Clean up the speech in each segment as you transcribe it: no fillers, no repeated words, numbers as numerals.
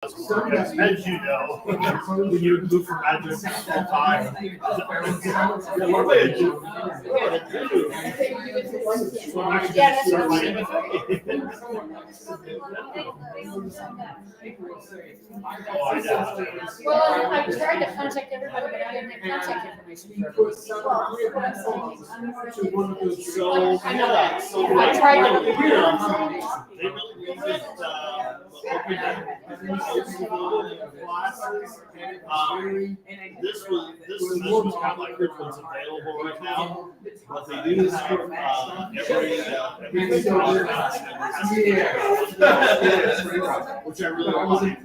As you know, when you move from admin to full time, what do I do? So I'm actually Yeah, just that's sort of what like, oh, I know. Well, I tried to contact everybody, but I didn't have contact information for everybody. So, I know that. so I tried to. they really use it, open classes. This semester was kind of like what's available right now, but they do have every which I really like.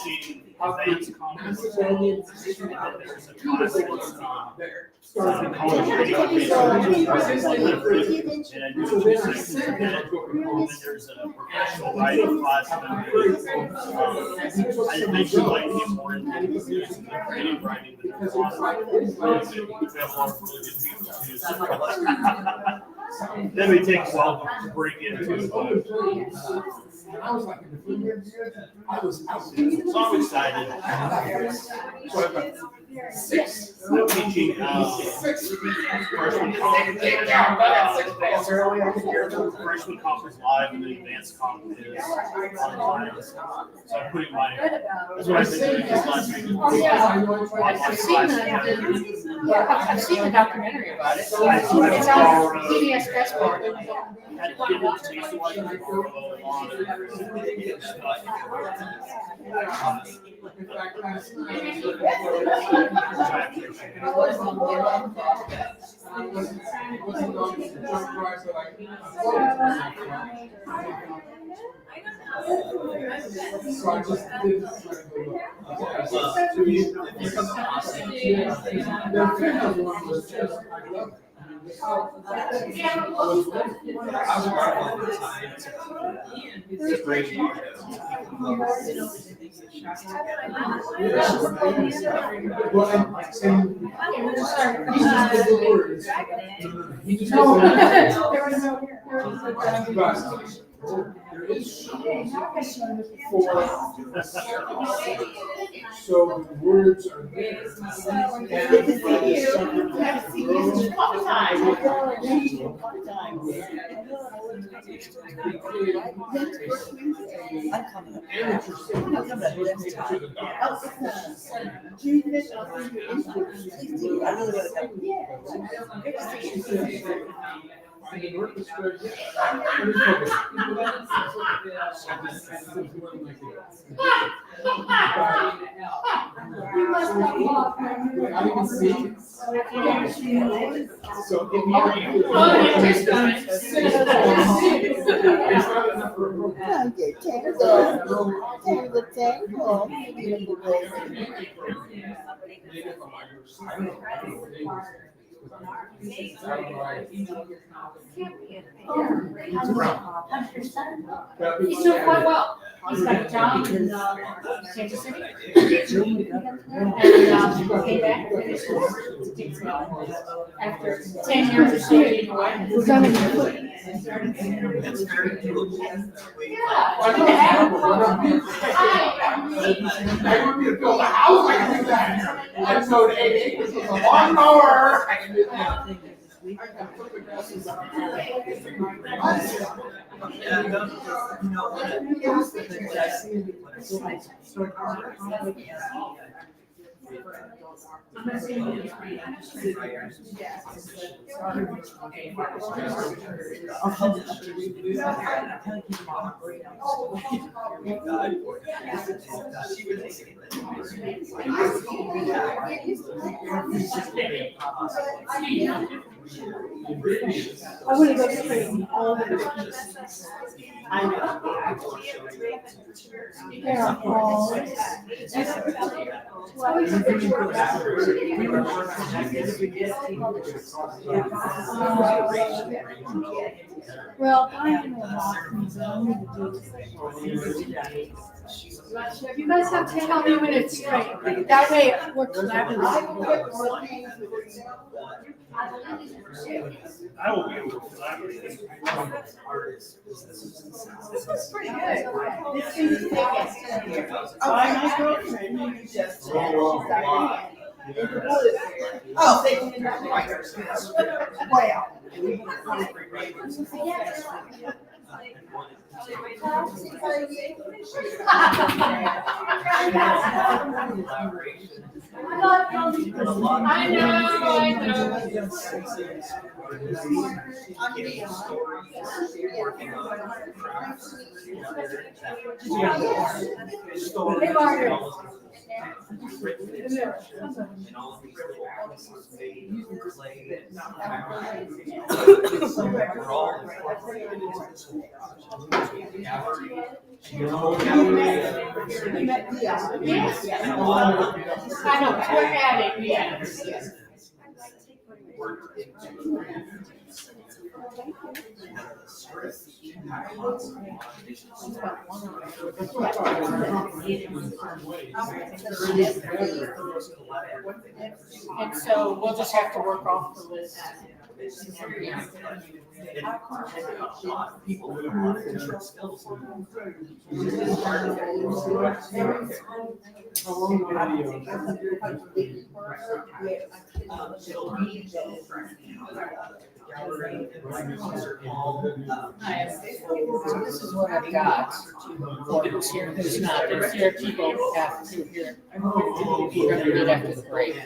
Teaching advanced commerce. There's a class and I do 2 sections a day. And there's a professional writing class. I do like to get more into creative writing. We have a lot of really good teachers too. Then we take 12 to bring into so I'm excited. I'm teaching freshman conference live and the advanced conference is online. So I'm putting my, that's what I said this last week. Oh, yeah. I've seen the documentary about it. It's on PBS Passport. So the words are there. So He's doing quite well. He's got a job in Kansas City. And came back and finished his after 10 years of staying away. Episode 8 was a long hour. I want to go straight all the way. Well, I am a rock museum. If you guys have to tell me when it's straight, that way we're collaborating. I will be able to collaborate. This is pretty good. This seems to take us. My girlfriend, you just. Oh, they can interact. Wow. I know. Hey, Margaret. Yes. I know, we're adding, yes. And so we'll just have to work off the list. This is what I've got. For who's here, who's not. There's here people have to hear. We're gonna meet after the break.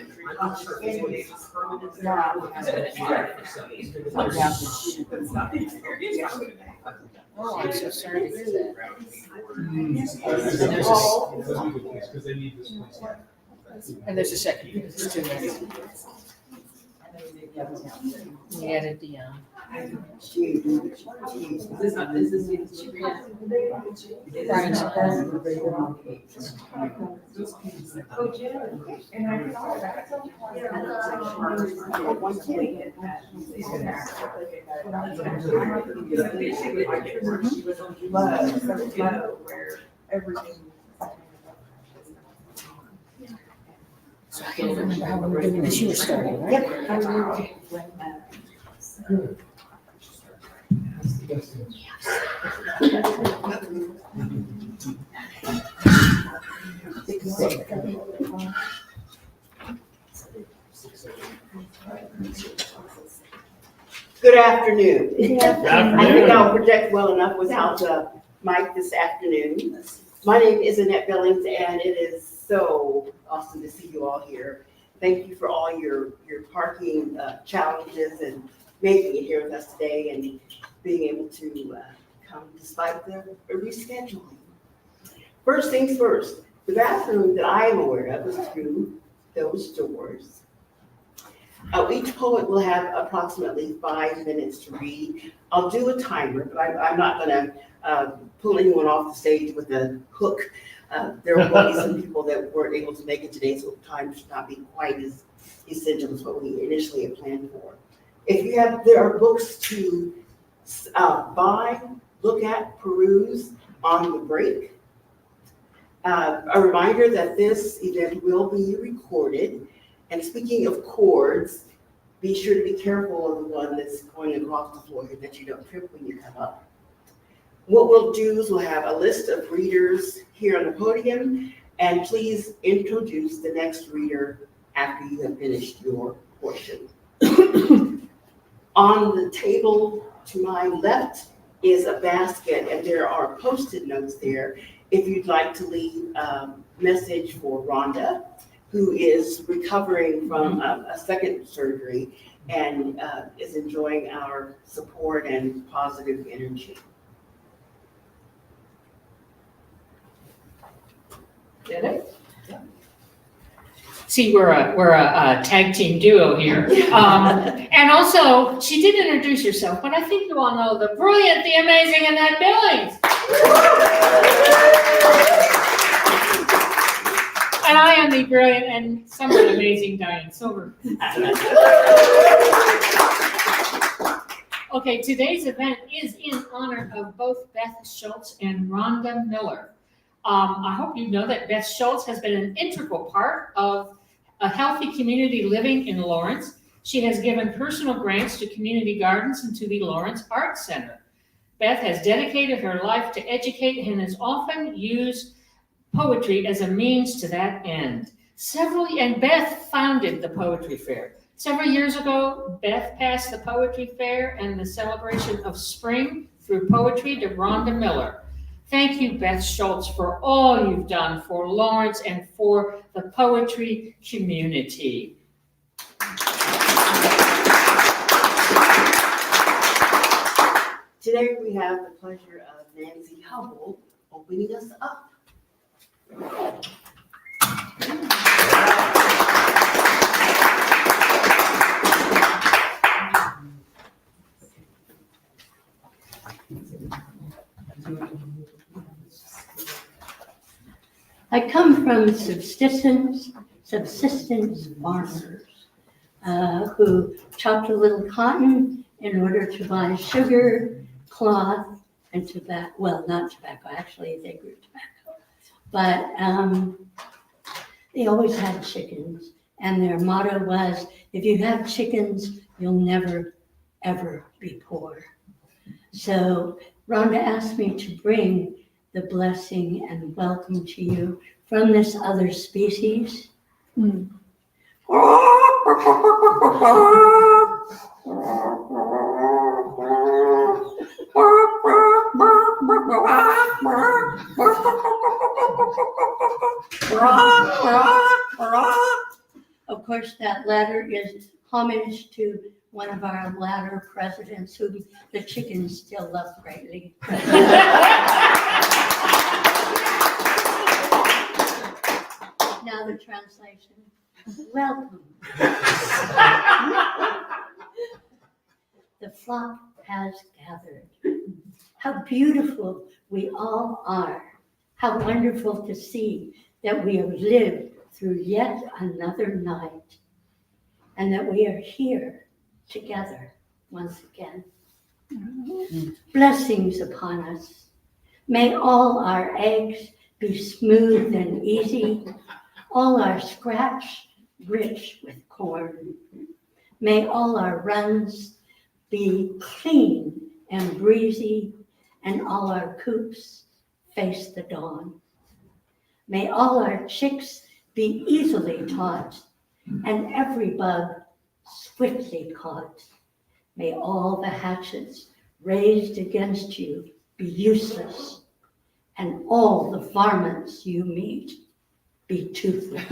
Oh, I'm so sorry to hear that. And there's a second. There's two minutes. We added the, Brian's So I can't remember how we were doing this. You were starting, right? Good afternoon. Good I think I'll project well enough without the mic this afternoon. My name is Annette Billings, and it is so awesome to see you all here. Thank you for all your parking challenges and making it here with us today and being able to come despite the rescheduling. First things first, the bathroom that I am aware of is through those doors. Each poet will have approximately 5 minutes to read. I'll do a timer, but I'm not going to pull anyone off the stage with a hook. There will be some people that weren't able to make it today, so time should not be quite as essential as what we initially had planned for. There are books to buy, look at, peruse on the break. A reminder that this event will be recorded. And speaking of cords, be sure to be careful of the one that's going across the floor here that you don't trip when you come up. What we'll do is we'll have a list of readers here on the podium, and please introduce the next reader after you have finished your portion. On the table to my left is a basket, and there are Post-it notes there if you'd like to leave a message for Rhonda, who is recovering from a second surgery and is enjoying our support and positive energy. Did it? See, we're a tag team duo here. And also, she did introduce herself, but I think you all know the brilliant, the amazing Annette Billings. And I am the brilliant and somewhat amazing Diane Silver. Okay, today's event is in honor of both Beth Schultz and Rhonda Miller. I hope you know that Beth Schultz has been an integral part of a healthy community living in Lawrence. She has given personal grants to community gardens and to the Lawrence Art Center. Beth has dedicated her life to educate and has often used poetry as a means to that end. And Beth founded the Poetry Fair. Several years ago, Beth passed the Poetry Fair and the celebration of spring through poetry to Rhonda Miller. Thank you, Beth Schultz, for all you've done for Lawrence and for the poetry community. Today we have the pleasure of Nancy Hubble opening us up. I come from subsistence farmers who chopped a little cotton in order to buy sugar, cloth, and tobacco. Well, not tobacco, actually, they grew tobacco. But they always had chickens, and their motto was, if you have chickens, you'll never, ever be poor. So Rhonda asked me to bring the blessing and welcome to you from this other species. Of course, that ladder is homage to one of our latter presidents whom the chickens still love greatly. Now the translation. Welcome. The flock has gathered. How beautiful we all are. How wonderful to see that we have lived through yet another night and that we are here together once again. Blessings upon us. May all our eggs be smooth and easy, all our scratch rich with corn. May all our runs be clean and breezy, and all our coops face the dawn. May all our chicks be easily taught, and every bug swiftly caught. May all the hatchets raised against you be useless, and all the varmints you meet be toothless.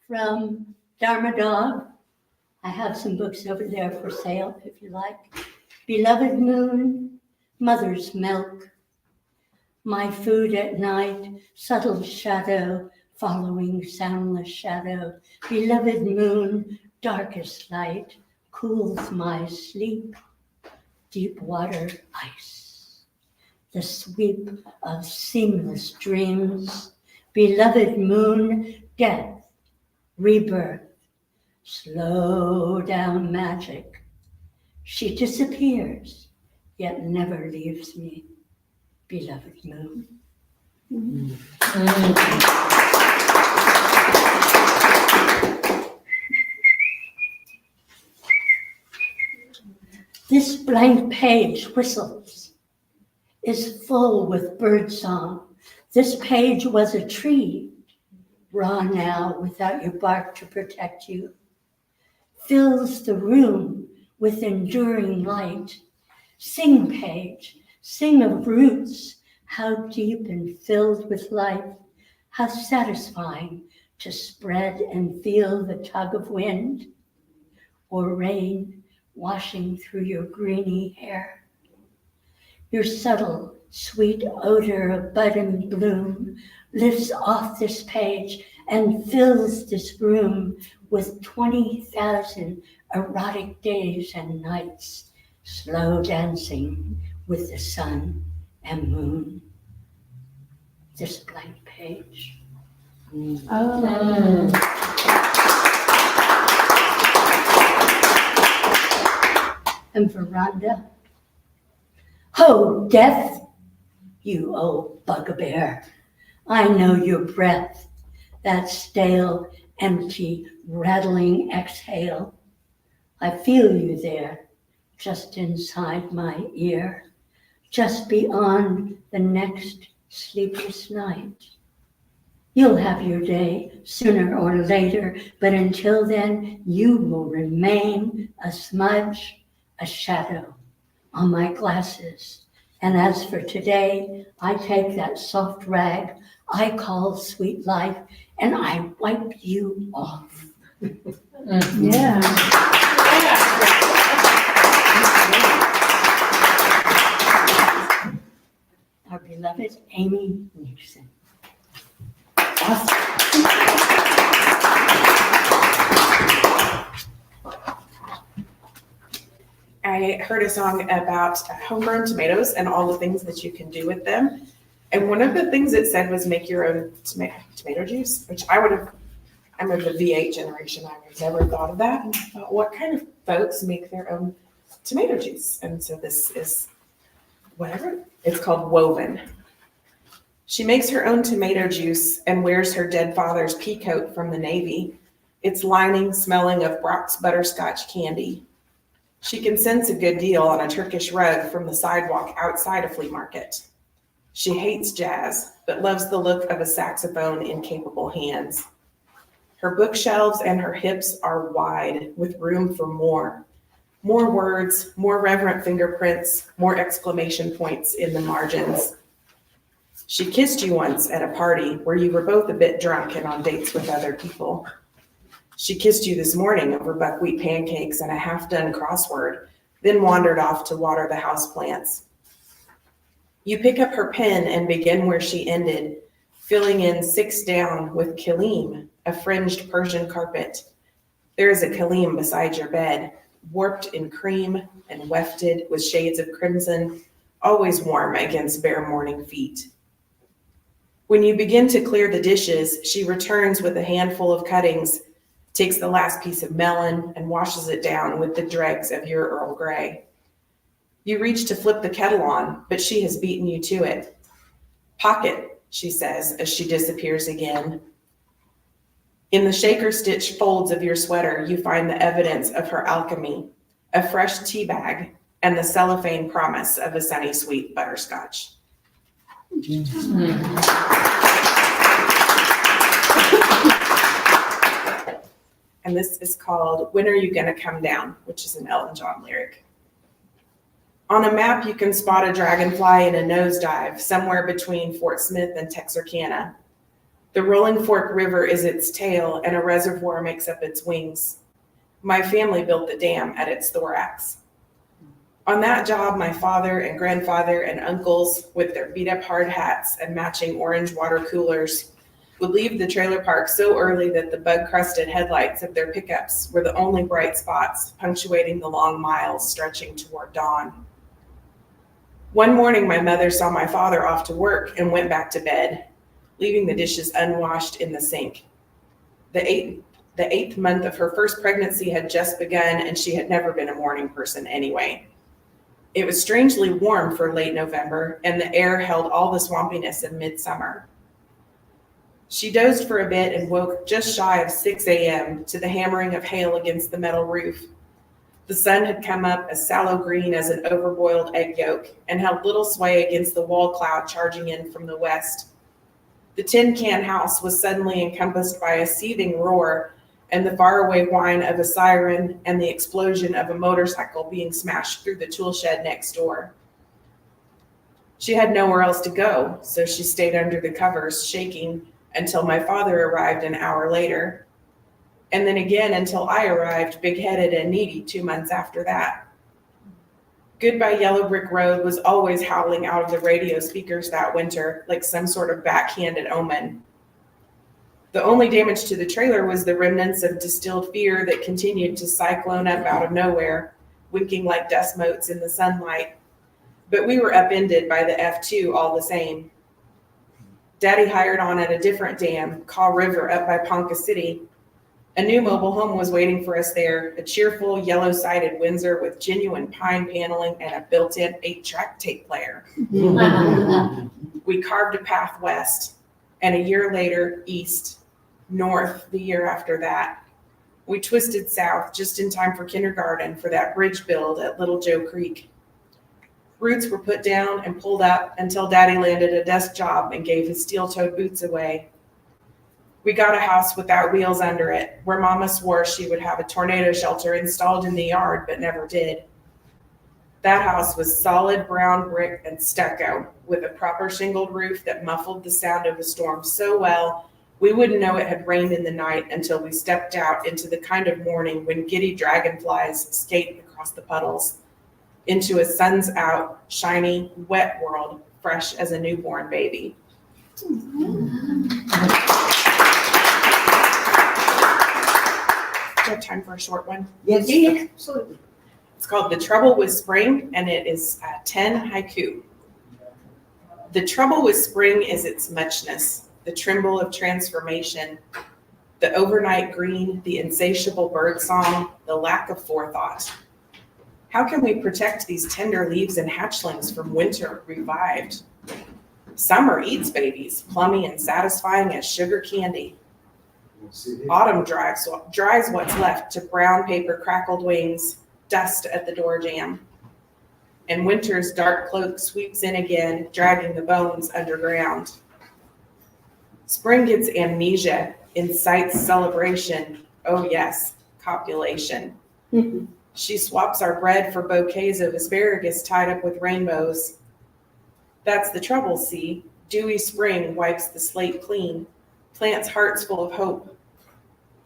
From Dharma Dog, I have some books over there for sale if you like. Beloved Moon, Mother's Milk, My Food at Night, Subtle Shadow, Following Soundless Shadow. Beloved Moon, Darkest Light, Cools My Sleep. Deep Water Ice, the sweep of seamless dreams. Beloved Moon, Death, Rebirth, slow down magic. She disappears, yet never leaves me. Beloved Moon. This blank page whistles, is full with birdsong. This page was a tree, raw now without your bark to protect you. Fills the room with enduring light. Sing, page, sing of roots, how deep and filled with life, how satisfying to spread and feel the tug of wind or rain washing through your greeny hair. Your subtle, sweet odor of bud and bloom lifts off this page and fills this room with 20,000 erotic days and nights, slow dancing with the sun and moon. This blank page. And for Rhonda, ho, death, you old bugbear. I know your breath, that stale, empty, rattling exhale. I feel you there, just inside my ear, just beyond the next sleepless night. You'll have your day sooner or later, but until then, you will remain a smudge, a shadow on my glasses. And as for today, I take that soft rag I call sweet life and I wipe you off. Yeah. Our beloved Amy Nixon. I heard a song about homegrown tomatoes and all the things that you can do with them. And one of the things it said was make your own tomato juice, which I'm of the V8 generation. I would never thought of that. And I thought, what kind of folks make their own tomato juice? And so this is whatever. It's called Woven. She makes her own tomato juice and wears her dead father's pea coat from the Navy, its lining smelling of Brock's butterscotch candy. She can sense a good deal on a Turkish rug from the sidewalk outside a flea market. She hates jazz, but loves the look of a saxophone in capable hands. Her bookshelves and her hips are wide, with room for more. More words, more reverent fingerprints, more exclamation points in the margins. She kissed you once at a party where you were both a bit drunk and on dates with other people. She kissed you this morning over buckwheat pancakes and a half-done crossword, then wandered off to water the houseplants. You pick up her pen and begin where she ended, filling in 6 down with Kilim, a fringed Persian carpet. There is a Kilim beside your bed, warped in cream and wefted with shades of crimson, always warm against bare morning feet. When you begin to clear the dishes, she returns with a handful of cuttings, takes the last piece of melon and washes it down with the dregs of your Earl Grey. You reach to flip the kettle on, but she has beaten you to it. Pocket, she says as she disappears again. In the shaker-stitched folds of your sweater, you find the evidence of her alchemy, a fresh tea bag, and the cellophane promise of a sunny sweet butterscotch. And this is called When Are You Gonna Come Down, which is an Elton John lyric. On a map, you can spot a dragonfly in a nosedive somewhere between Fort Smith and Texarkana. The Rolling Fork River is its tail, and a reservoir makes up its wings. My family built the dam at its thorax. On that job, my father and grandfather and uncles, with their beat-up hard hats and matching orange water coolers, would leave the trailer park so early that the bug-crusted headlights of their pickups were the only bright spots punctuating the long miles stretching toward dawn. One morning, my mother saw my father off to work and went back to bed, leaving the dishes unwashed in the sink. The eighth month of her first pregnancy had just begun, and she had never been a morning person anyway. It was strangely warm for late November, and the air held all the swampiness of midsummer. She dozed for a bit and woke just shy of 6 a.m. to the hammering of hail against the metal roof. The sun had come up as sallow green as an overboiled egg yolk and held little sway against the wall cloud charging in from the west. The tin can house was suddenly encompassed by a seething roar and the faraway whine of a siren and the explosion of a motorcycle being smashed through the tool shed next door. She had nowhere else to go, so she stayed under the covers, shaking, until my father arrived an hour later. And then again until I arrived, big-headed and needy 2 months after that. Goodbye Yellow Brick Road was always howling out of the radio speakers that winter, like some sort of backhanded omen. The only damage to the trailer was the remnants of distilled fear that continued to cyclone up out of nowhere, winking like dust motes in the sunlight. But we were upended by the F2 all the same. Daddy hired on at a different dam, Kaw River, up by Ponca City. A new mobile home was waiting for us there, a cheerful, yellow-sided Windsor with genuine pine paneling and a built-in 8-track tape player. We carved a path west, and a year later, east, north the year after that. We twisted south just in time for kindergarten for that bridge build at Little Joe Creek. Roots were put down and pulled up until Daddy landed a desk job and gave his steel-toed boots away. We got a house without wheels under it, where Mama swore she would have a tornado shelter installed in the yard, but never did. That house was solid brown brick and stucco with a proper shingled roof that muffled the sound of a storm so well we wouldn't know it had rained in the night until we stepped out into the kind of morning when giddy dragonflies skate across the puddles, into a sun's out, shiny, wet world, fresh as a newborn baby. Do you have time for a short one? Yes. Yeah, absolutely. It's called The Trouble with Spring, and it is 10 haiku. The trouble with spring is its muchness, the tremble of transformation, the overnight green, the insatiable bird song, the lack of forethought. How can we protect these tender leaves and hatchlings from winter revived? Summer eats babies, plummy and satisfying as sugar candy. Autumn dries what's left to brown paper crackled wings, dust at the door jamb. And winter's dark cloak sweeps in again, dragging the bones underground. Spring gets amnesia, incites celebration. Oh yes, copulation. She swaps our bread for bouquets of asparagus tied up with rainbows. That's the trouble, see? Dewy spring wipes the slate clean, plants hearts full of hope.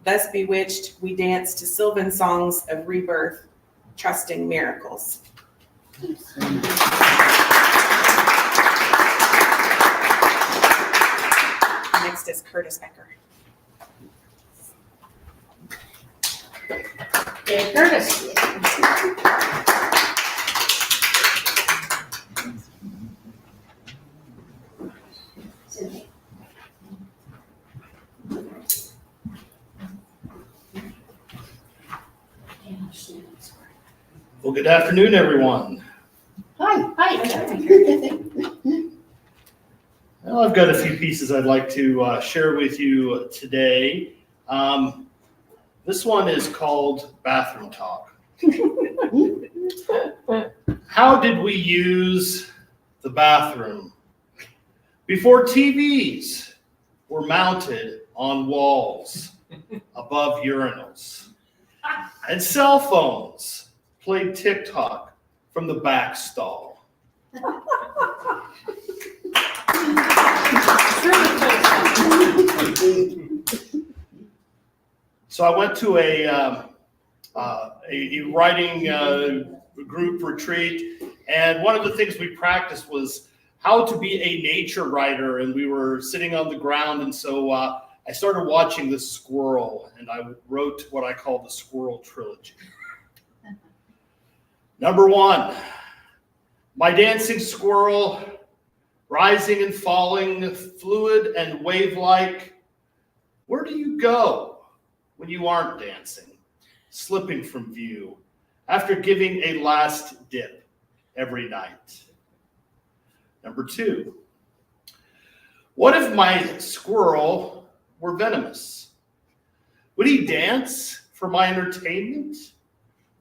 Thus bewitched, we dance to sylvan songs of rebirth, trusting miracles. Next is Curtis Becker. Dave Curtis. Well, good afternoon, everyone. Hi. Well, I've got a few pieces I'd like to share with you today. This one is called Bathroom Talk. How did we use the bathroom before TVs were mounted on walls above urinals and cell phones played TikTok from the back stall? So I went to a writing group retreat, and one of the things we practiced was how to be a nature writer, and we were sitting on the ground, and so I started watching this squirrel, and I wrote what I call the squirrel trilogy. Number 1, my dancing squirrel, rising and falling, fluid and wave-like. Where do you go when you aren't dancing, slipping from view, after giving a last dip every night? Number 2, what if my squirrel were venomous? Would he dance for my entertainment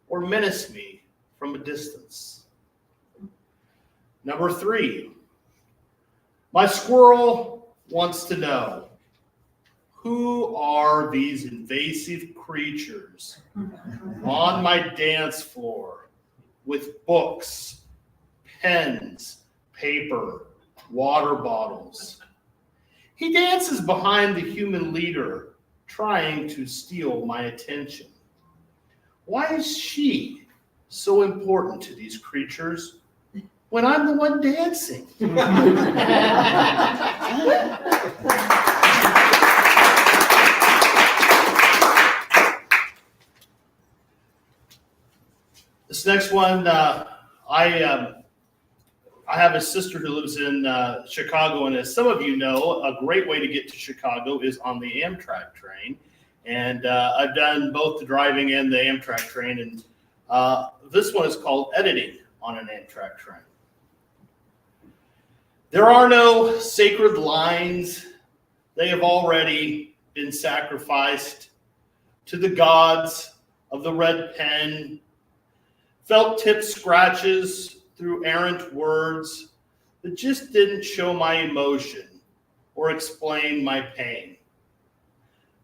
or menace me from a distance? Number 3, my squirrel wants to know, who are these invasive creatures on my dance floor with books, pens, paper, water bottles? He dances behind the human leader, trying to steal my attention. Why is she so important to these creatures when I'm the one dancing? This next one, I have a sister who lives in Chicago, and as some of you know, a great way to get to Chicago is on the Amtrak train. And I've done both the driving and the Amtrak train, and this one is called Editing on an Amtrak Train. There are no sacred lines. They have already been sacrificed to the gods of the red pen. Felt tip scratches through errant words that just didn't show my emotion or explain my pain.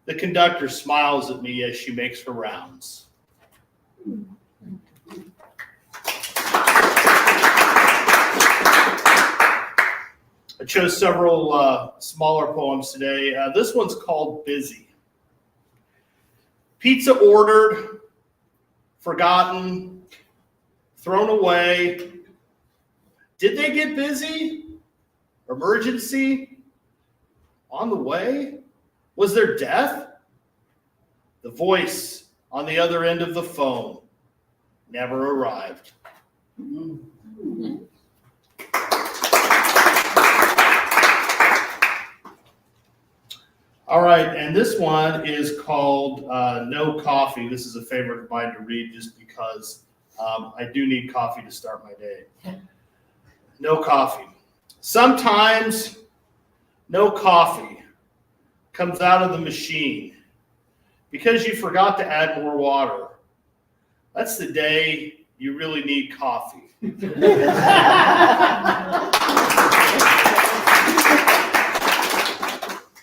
The conductor smiles at me as she makes her rounds. I chose several smaller poems today. This one's called Busy. Pizza ordered, forgotten, thrown away. Did they get busy? Emergency? On the way? Was there death? The voice on the other end of the phone never arrived. All right, and this one is called No Coffee. This is a favorite of mine to read just because I do need coffee to start my day. No coffee. Sometimes no coffee comes out of the machine because you forgot to add more water. That's the day you really need coffee.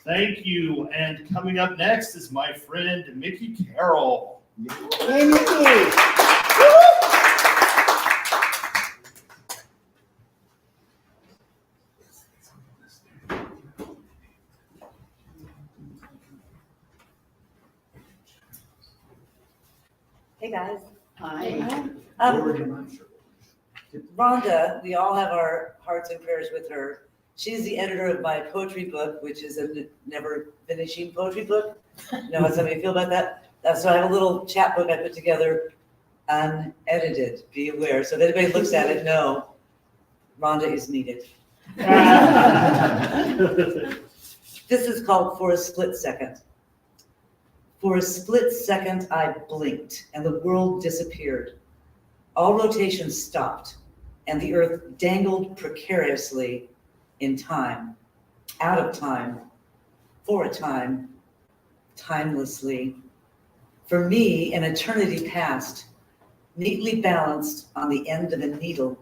Thank you. And coming up next is my friend Mickey Carroll. Hey, Mickey. Hey, guys. Hi. Rhonda, we all have our hearts and prayers with her. She's the editor of my poetry book, which is a never finishing poetry book. You know how some of you feel about that? So I have a little chat book I put together, unedited, be aware. So if anybody looks at it, know Rhonda is needed. This is called For a Split Second. For a split second, I blinked and the world disappeared. All rotation stopped and the earth dangled precariously in time, out of time, for a time, timelessly. For me, an eternity passed, neatly balanced on the end of a needle.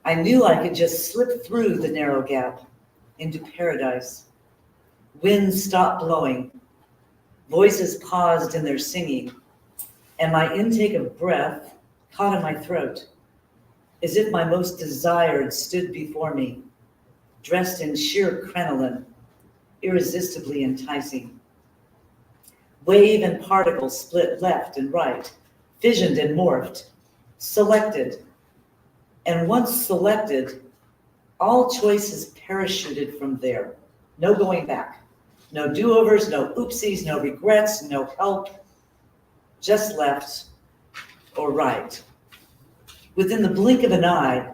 I knew I could just slip through the narrow gap into paradise. Winds stopped blowing. Voices paused in their singing, and my intake of breath caught in my throat, as if my most desired stood before me, dressed in sheer crinoline, irresistibly enticing. Wave and particle split left and right, fissioned and morphed, selected, and once selected, all choices parachuted from there, no going back. No do-overs, no oopsies, no regrets, no help, just left or right. Within the blink of an eye,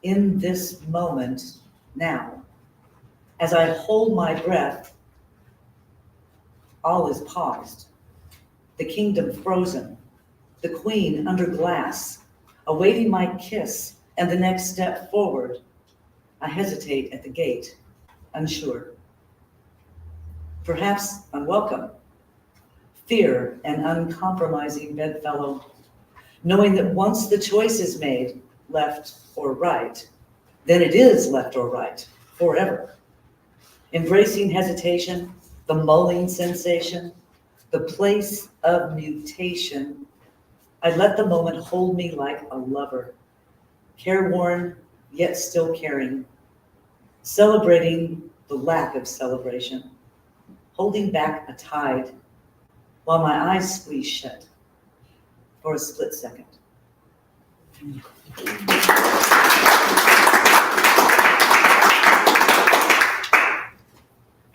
in this moment, now, as I hold my breath, all is paused. The kingdom frozen, the queen under glass, awaiting my kiss and the next step forward. I hesitate at the gate, unsure. Perhaps unwelcome. Fear an uncompromising bedfellow, knowing that once the choice is made, left or right, then it is left or right, forever. Embracing hesitation, the mulling sensation, the place of mutation, I let the moment hold me like a lover, careworn, yet still caring, celebrating the lack of celebration, holding back a tide while my eyes squeeze shut for a split second.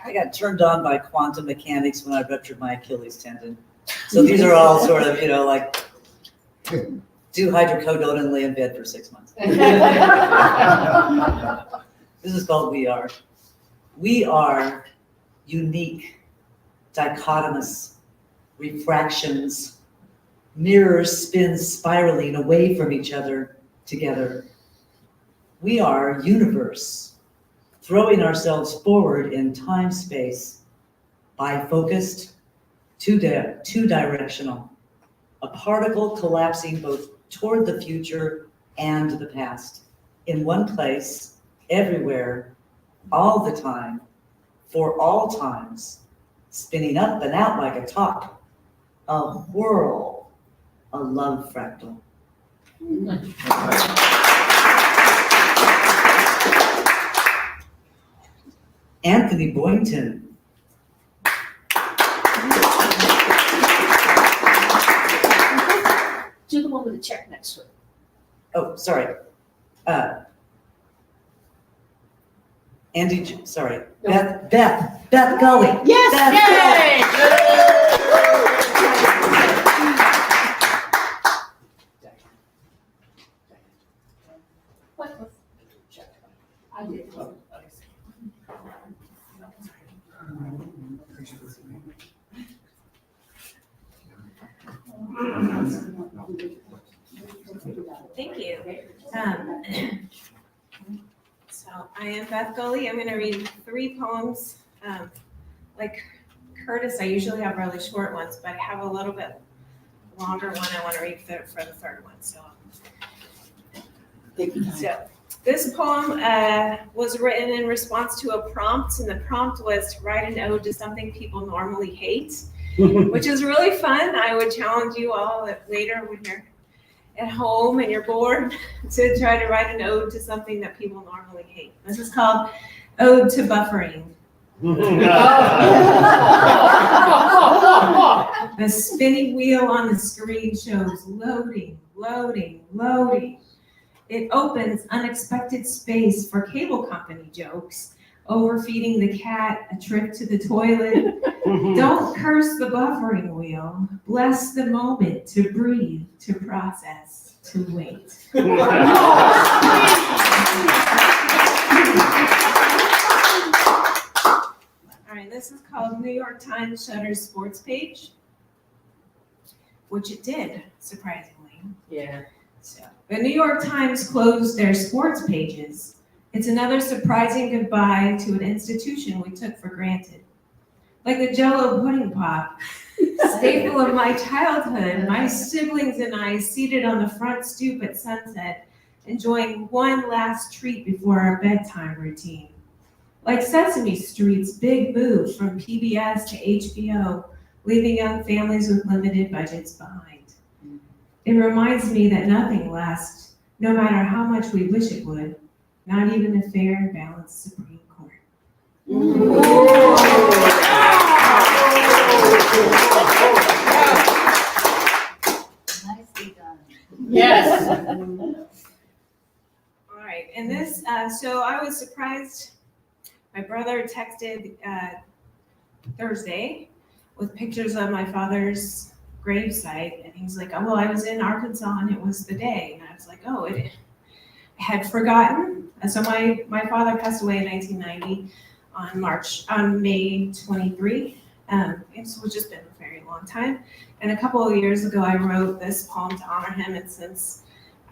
I got turned on by quantum mechanics when I ruptured my Achilles tendon. So these are all sort of, like do hydrocodone and lay in bed for 6 months. This is called We Are. We are unique, dichotomous refractions, mirrors spin spiraling away from each other together. We are universe throwing ourselves forward in time-space, bifocused, two-directional, a particle collapsing both toward the future and the past, in one place, everywhere, all the time, for all times, spinning up and out like a top, a whirl, a love fractal. Anthony Boynton. Do the one with the check next to it. Oh, sorry. Sorry. Beth Gully. Yes, Beth Gully. What? I did. Thank you. So I am Beth Gully. I'm going to read 3 poems. Like Curtis, I usually have really short ones, but I have a little bit longer one I want to read for the third one. So this poem was written in response to a prompt, and the prompt was to write an ode to something people normally hate, which is really fun. I would challenge you all that later when you're at home and you're bored to try to write an ode to something that people normally hate. This is called Ode to Buffering. The spinning wheel on the screen shows loading, loading, loading. It opens unexpected space for cable company jokes. Overfeeding the cat, a trip to the toilet. Don't curse the buffering wheel. Bless the moment to breathe, to process, to wait. All right, this is called New York Times Shutters Sports Page, which it did, surprisingly. Yeah. So, the New York Times closed their sports pages. It's another surprising goodbye to an institution we took for granted. Like the Jell-O pudding pop, staple of my childhood, my siblings and I seated on the front stoop at sunset, enjoying one last treat before our bedtime routine. Like Sesame Street's big move from PBS to HBO, leaving young families with limited budgets behind. It reminds me that nothing lasts, no matter how much we wish it would. Not even a fair and balanced Supreme Court. Nicely done. Yes. All right, and this, so I was surprised. My brother texted Thursday with pictures of my father's gravesite, and he's like, "Oh, well, I was in Arkansas and it was the day." And I was like, "Oh, I had forgotten." And so my father passed away in 1990 on May 23. It's just been a very long time. And a couple of years ago, I wrote this poem to honor him. And since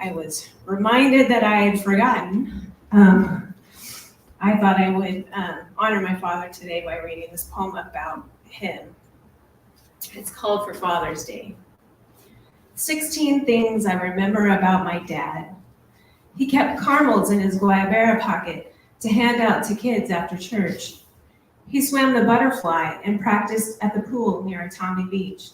I was reminded that I had forgotten, I thought I would honor my father today by reading this poem about him. It's called For Father's Day. 16 things I remember about my dad. He kept caramels in his Guayabera pocket to hand out to kids after church. He swam the butterfly and practiced at the pool near Atami Beach.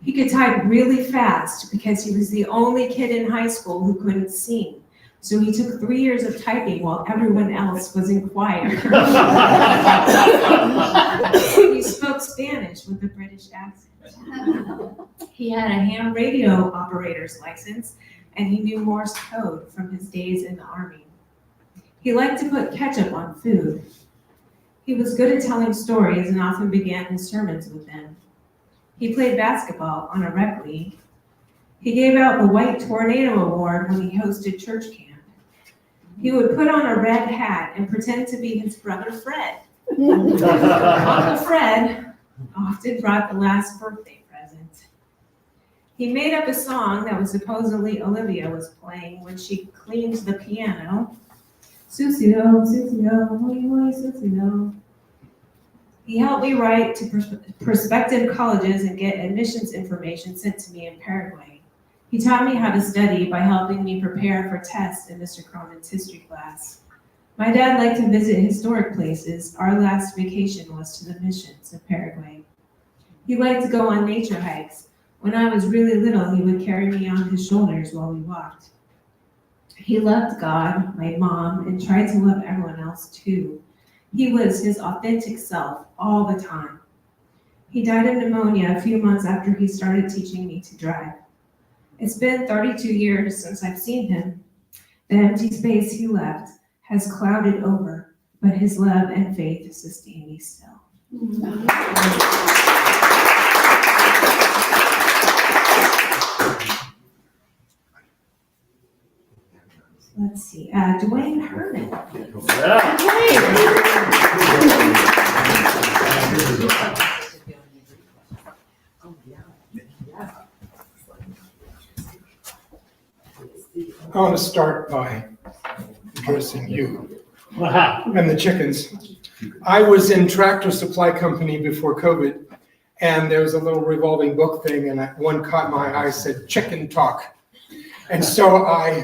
He could type really fast because he was the only kid in high school who couldn't sing. So he took 3 years of typing while everyone else was in choir. He spoke Spanish with a British accent. He had a ham radio operator's license, and he knew Morse code from his days in the Army. He liked to put ketchup on food. He was good at telling stories and often began his sermons with them. He played basketball on a rec league. He gave out the White Tornado Award when he hosted church camp. He would put on a red hat and pretend to be his brother Fred. Uncle Fred often brought the last birthday present. He made up a song that was supposedly Olivia was playing when she cleaned the piano. Susino, Susino. He helped me write to prospective colleges and get admissions information sent to me in Paraguay. He taught me how to study by helping me prepare for tests in Mr. Cronin's history class. My dad liked to visit historic places. Our last vacation was to the missions of Paraguay. He liked to go on nature hikes. When I was really little, he would carry me on his shoulders while we walked. He loved God, my mom, and tried to love everyone else too. He was his authentic self all the time. He died of pneumonia a few months after he started teaching me to drive. It's been 32 years since I've seen him. The empty space he left has clouded over, but his love and faith sustain me still. Let's see, Dwayne Herman. I want to start by addressing you Wow. and the chickens. I was in Tractor Supply Company before COVID, and there was a little revolving book thing, and one caught my eye, said chicken talk. And so I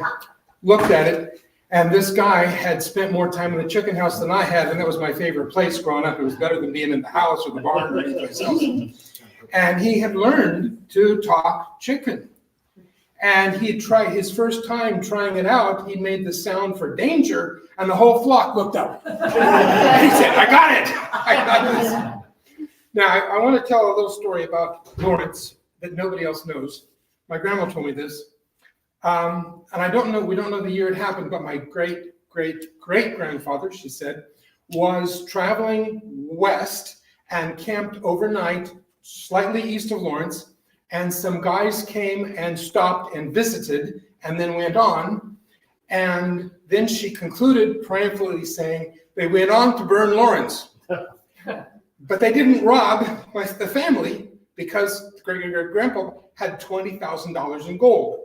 looked at it, and this guy had spent more time in the chicken house than I had, and that was my favorite place growing up. It was better than being in the house or the barn or anyplace else. And he had learned to talk chicken. And he tried his first time trying it out, he made the sound for danger, and the whole flock looked up. And he said, I got it. I got this. Now, I want to tell a little story about Lawrence that nobody else knows. My grandma told me this. And we don't know the year it happened, but my great-great-great-grandfather, she said, was traveling west and camped overnight slightly east of Lawrence. And some guys came and stopped and visited and then went on. And then she concluded triumphantly saying, they went on to burn Lawrence. But they didn't rob the family because great-great-grandpa had $20,000 in gold.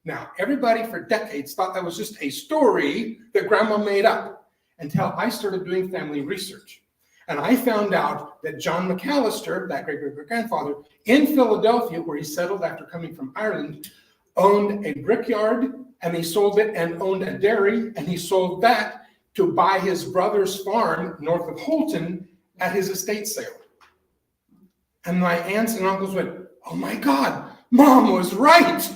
Now, everybody for decades thought that was just a story that grandma made up until I started doing family research. And I found out that John McAllister, that great-great-grandfather, in Philadelphia, where he settled after coming from Ireland, owned a brickyard, and he sold it, and owned a dairy, and he sold that to buy his brother's farm north of Holton at his estate sale. And my aunts and uncles went, oh my God, Mom was right,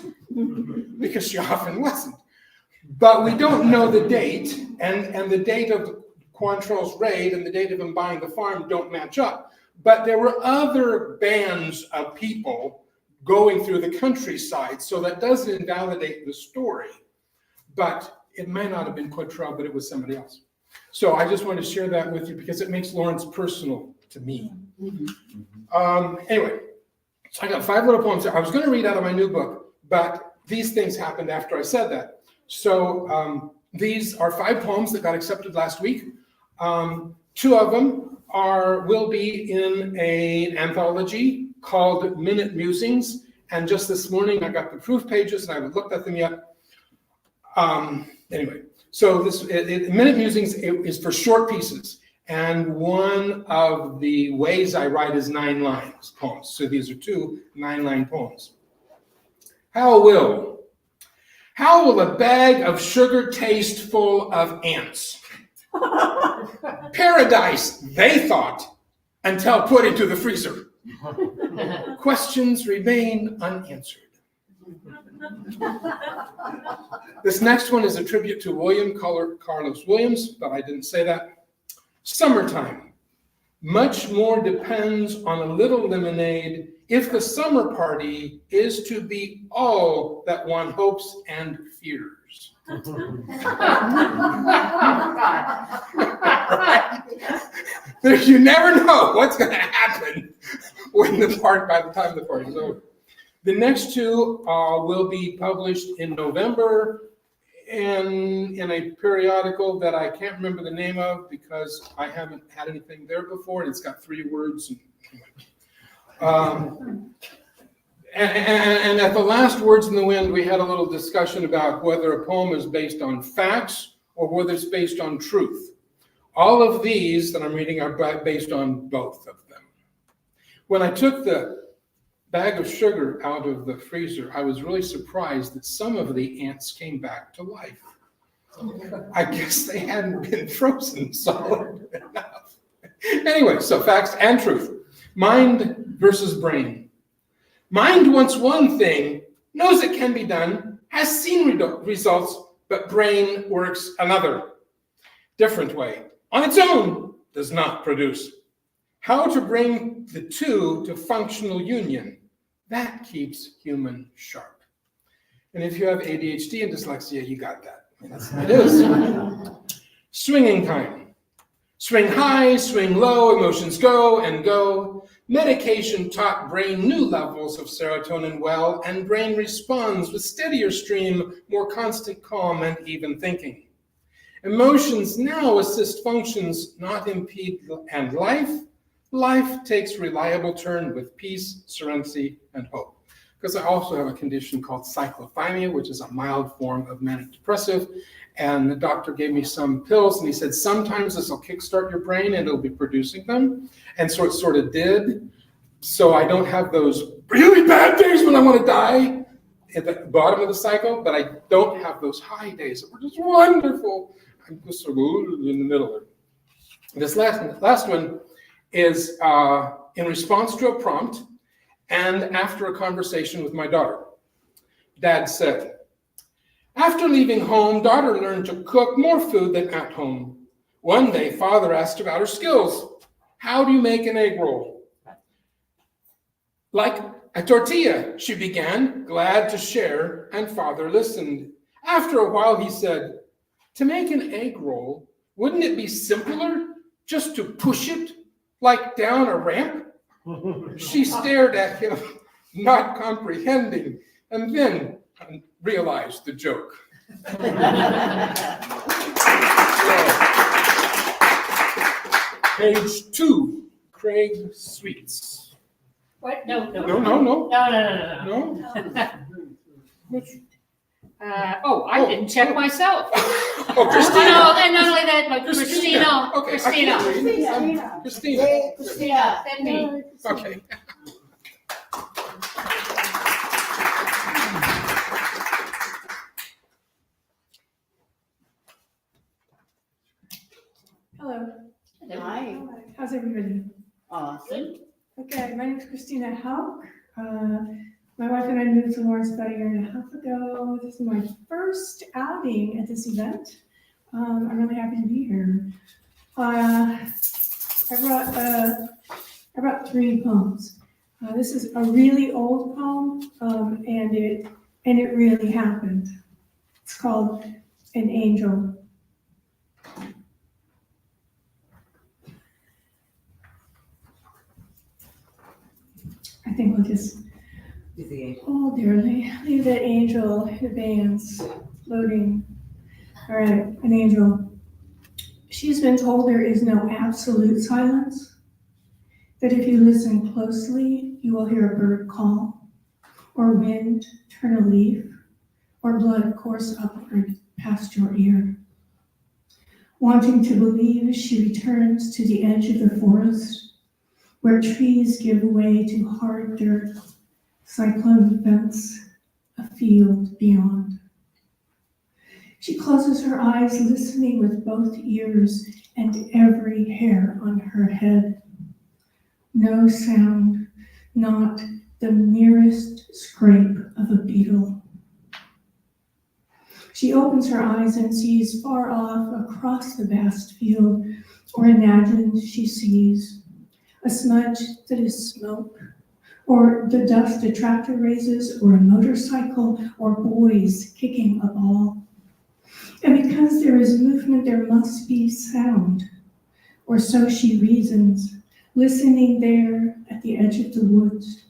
because she often wasn't. But we don't know the date, and the date of Quantrell's raid and the date of him buying the farm don't match up. But there were other bands of people going through the countryside, so that doesn't invalidate the story. But it may not have been Quantrell, but it was somebody else. So I just wanted to share that with you because it makes Lawrence personal to me. Anyway, so I got 5 little poems there. I was going to read out of my new book, but these things happened after I said that. So these are 5 poems that got accepted last week. 2 of them will be in an anthology called Minute Musings. And just this morning, I got the proof pages, and I haven't looked at them yet. Anyway, so this Minute Musings is for short pieces. And one of the ways I write is 9 lines poems. So these are 2 9-line poems. How will a bag of sugar taste full of ants? Paradise, they thought, until put into the freezer. Questions remain unanswered. This next one is a tribute to William Carlos Williams, but I didn't say that. Summertime. Much more depends on a little lemonade if the summer party is to be all that one hopes and fears. You never know what's going to happen by the time the party's over. The next 2 will be published in November in a periodical that I can't remember the name of because I haven't had anything there before, and it's got 3 words. And at the last Words in the Wind, we had a little discussion about whether a poem is based on facts or whether it's based on truth. All of these that I'm reading are based on both of them. When I took the bag of sugar out of the freezer, I was really surprised that some of the ants came back to life. I guess they hadn't been frozen solid enough. Anyway, so facts and truth. Mind versus brain. Mind wants one thing, knows it can be done, has seen results, but brain works another, different way. On its own, does not produce. How to bring the two to functional union, that keeps human sharp. And if you have ADHD and dyslexia, you got that. That's what it is. Swinging time. Swing high, swing low, emotions go and go. Medication taught brain new levels of serotonin well, and brain responds with steadier stream, more constant calm, and even thinking. Emotions now assist functions, not impede, and life takes reliable turn with peace, serenity, and hope. Because I also have a condition called cyclothymia, which is a mild form of manic depressive. And the doctor gave me some pills, and he said, sometimes this will kickstart your brain and it'll be producing them. And so it sort of did. So I don't have those really bad days when I want to die at the bottom of the cycle, but I don't have those high days that were just wonderful. I'm just sort of in the middle of it. This last one is in response to a prompt and after a conversation with my daughter. Dad said, after leaving home, daughter learned to cook more food than at home. One day, father asked about her skills. How do you make an egg roll? Like a tortilla, she began, glad to share, and father listened. After a while, he said, to make an egg roll, wouldn't it be simpler just to push it like down a ramp? She stared at him, not comprehending, and then realized the joke. Page 2, Craig Sweets. What? No. No? Which? I didn't check myself. Oh, Christina. No, and not only that, but Christina. Okay, Christina. I can't read. Christina. Christina, then me. Okay. Hello. Hi. How's everybody? Awesome. Okay, my name is Christina Hauk. My wife and I moved to Lawrence about a year and a half ago. This is my first outing at this event. I'm really happy to be here. I brought 3 poems. This is a really old poem, and it really happened. It's called An Angel. I think we'll just, oh dearly, leave that angel in advance, loading. All right, an angel. She's been told there is no absolute silence, that if you listen closely, you will hear a bird call, or wind turn a leaf, or blood course upward past your ear. Wanting to believe, she returns to the edge of the forest, where trees give way to hard dirt, cyclone fence, a field beyond. She closes her eyes, listening with both ears and every hair on her head. No sound, not the merest scrape of a beetle. She opens her eyes and sees far off across the vast field, or imagines she sees a smudge that is smoke, or the dust a tractor raises, or a motorcycle, or boys kicking a ball. And because there is movement, there must be sound, or so she reasons, listening there at the edge of the woods,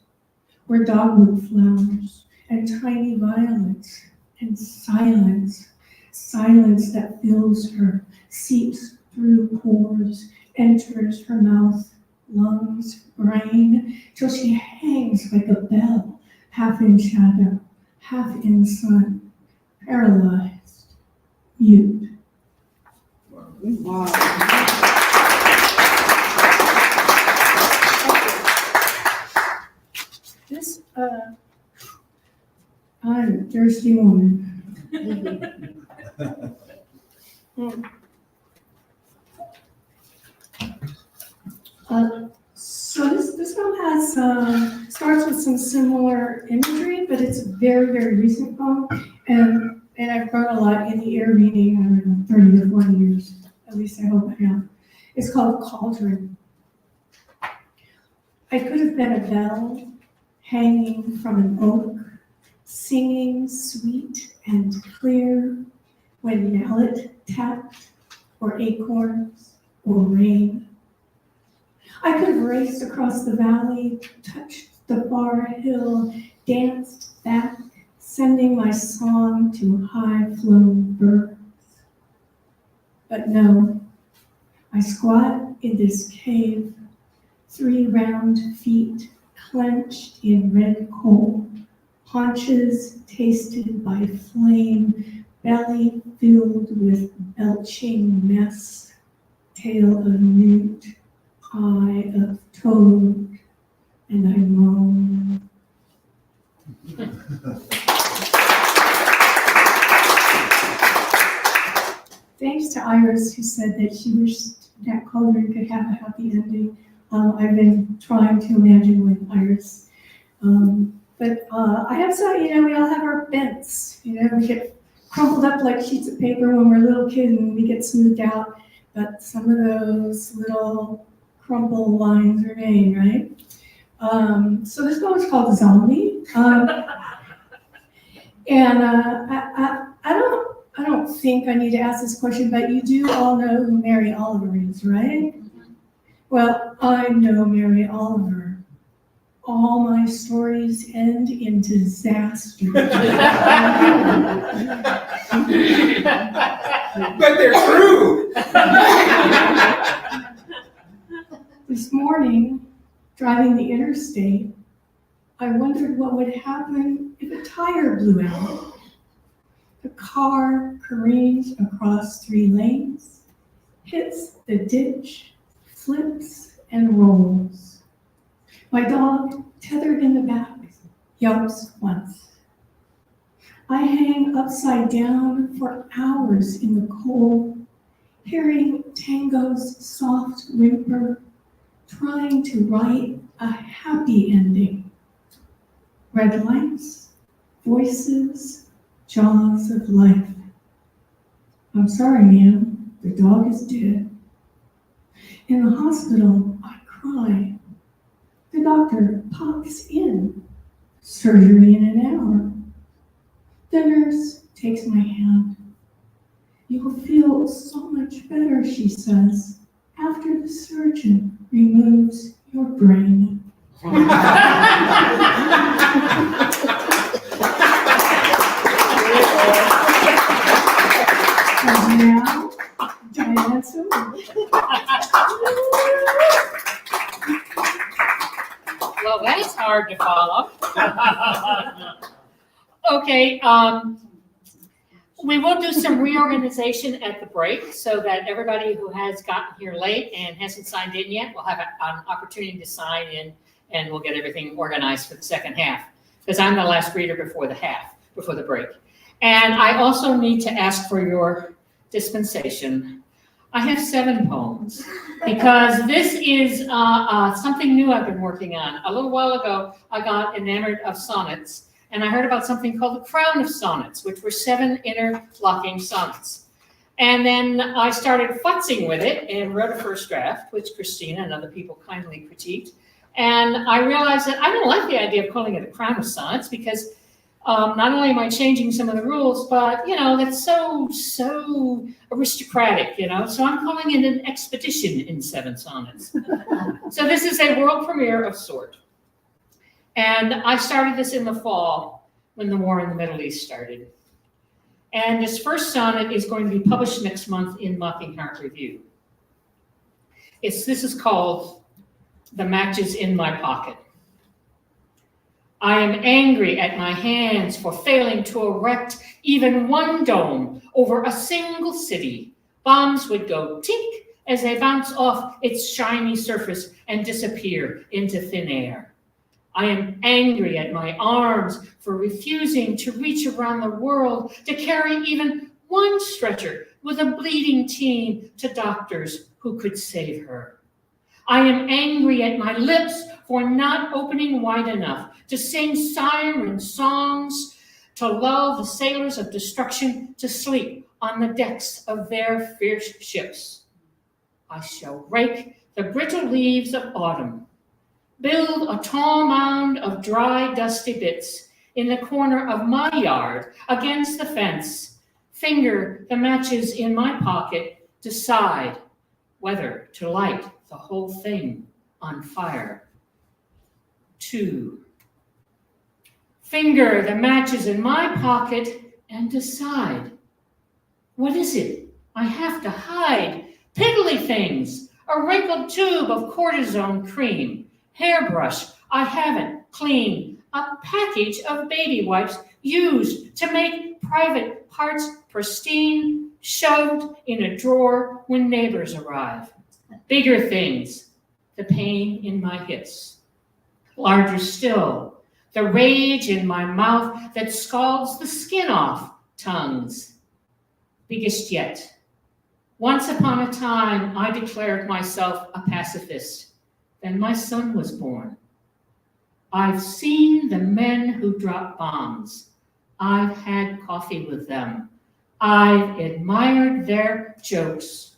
where dogwood flowers and tiny violets, and silence that fills her, seeps through pores, enters her mouth, lungs, brain, till she hangs like a bell, half in shadow, half in sun, paralyzed, mute, This, I'm a thirsty woman. So this poem has, starts with some similar imagery, but it's a very, very recent poem. And I've grown a lot in the air reading, I don't know, 30 or 40 years, at least I hope I have. It's called Cauldron. I could have been a bell hanging from an oak, singing sweet and clear when mallet tapped, or acorns, or rain. I could have raced across the valley, touched the far hill, danced back, sending my song to high-flown birds. But no, I squat in this cave, 3 round feet clenched in red coal, haunches tasted by flame, belly filled with belching mess, tail of newt, eye of toad, and I moan. Thanks to Iris, who said that she wished that Cauldron could have a happy ending. I've been trying to imagine with Iris. But I have some, we all have our bents. We get crumpled up like sheets of paper when we're a little kid and we get smoothed out. But some of those little crumple lines remain, right? So this poem is called Zombie. And I don't think I need to ask this question, but you do all know who Mary Oliver is, right? Well, I know Mary Oliver. All my stories end in disaster. But they're true. This morning, driving the interstate, I wondered what would happen if a tire blew out. The car careens across 3 lanes, hits the ditch, flips and rolls. My dog, tethered in the back, yelps once. I hang upside down for hours in the cold, hearing Tango's soft whimper, trying to write a happy ending. Red lights, voices, jaws of life. I'm sorry, ma'am, the dog is dead. In the hospital, I cry. The doctor pops in. Surgery in an hour. The nurse takes my hand. You'll feel so much better, she says, after the surgeon removes your brain. And now, Diane Sewell. Well, that's hard to follow. Okay, we will do some reorganization at the break so that everybody who has gotten here late and hasn't signed in yet will have an opportunity to sign in, and we'll get everything organized for the second half, because I'm the last reader before the break. And I also need to ask for your dispensation. I have 7 poems because this is something new I've been working on. A little while ago, I got enamored of sonnets, and I heard about something called the Crown of Sonnets, which were 7 interlocking sonnets. And then I started futzing with it and wrote a first draft, which Christina and other people kindly critiqued. And I realized that I don't like the idea of calling it a Crown of Sonnets because not only am I changing some of the rules, but, that's so aristocratic, so I'm calling it an expedition in 7 sonnets. So this is a world premiere of sort. And I started this in the fall when the war in the Middle East started. And this first sonnet is going to be published next month in Mockinghart Review. This is called The Matches in My Pocket. I am angry at my hands for failing to erect even one dome over a single city Bombs would go tink as they bounce off its shiny surface and disappear into thin air. I am angry at my arms for refusing to reach around the world to carry even one stretcher with a bleeding teen to doctors who could save her. I am angry at my lips for not opening wide enough to sing siren songs to lull the sailors of destruction to sleep on the decks of their fierce ships. I shall rake the brittle leaves of autumn, build a tall mound of dry, dusty bits in the corner of my yard against the fence, finger the matches in my pocket, decide whether to light the whole thing on fire. 2. Finger the matches in my pocket and decide. What is it I have to hide? Piddly things, a wrinkled tube of cortisone cream, hairbrush I haven't cleaned, a package of baby wipes used to make private parts pristine, shoved in a drawer when neighbors arrive. Bigger things, the pain in my hips. Larger still, the rage in my mouth that scalds the skin off tongues. Biggest yet, once upon a time I declared myself a pacifist. Then my son was born. I've seen the men who drop bombs. I've had coffee with them. I've admired their jokes.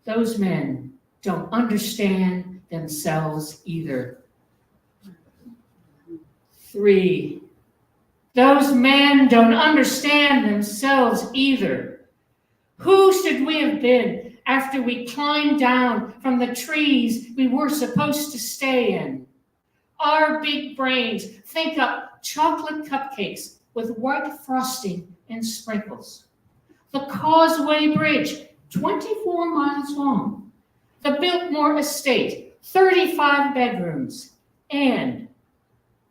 Those men don't understand themselves either. 3. Those men don't understand themselves either. Who should we have been after we climbed down from the trees we were supposed to stay in? Our big brains think up chocolate cupcakes with white frosting and sprinkles. The Causeway Bridge, 24 miles long. The Biltmore Estate, 35 bedrooms. And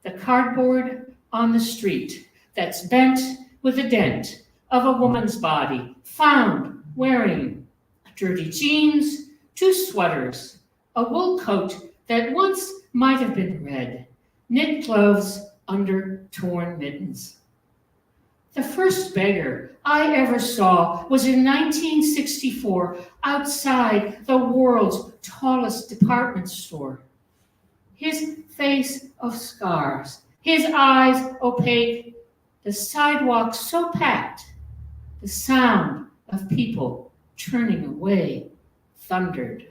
the cardboard on the street that's bent with a dent of a woman's body found wearing dirty jeans, 2 sweaters, a wool coat that once might have been red, knit gloves under torn mittens. The first beggar I ever saw was in 1964 outside the world's tallest department store. His face of scars, his eyes opaque, the sidewalk so packed, the sound of people turning away thundered.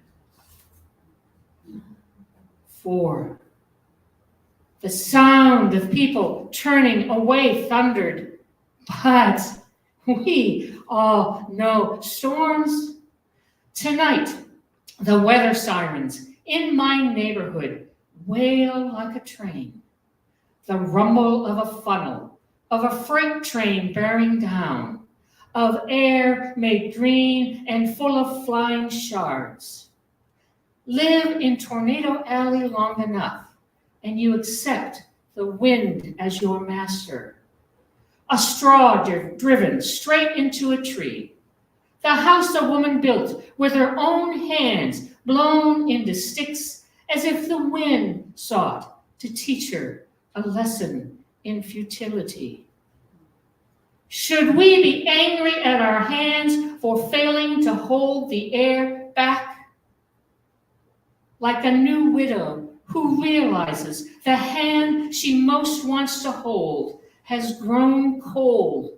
4. The sound of people turning away thundered. But we all know storms. Tonight, the weather sirens in my neighborhood wail like a train. The rumble of a funnel, of a freight train bearing down, of air made green and full of flying shards. Live in Tornado Alley long enough, and you accept the wind as your master. A straw driven straight into a tree. The house a woman built with her own hands blown into sticks as if the wind sought to teach her a lesson in futility. Should we be angry at our hands for failing to hold the air back? Like a new widow who realizes the hand she most wants to hold has grown cold,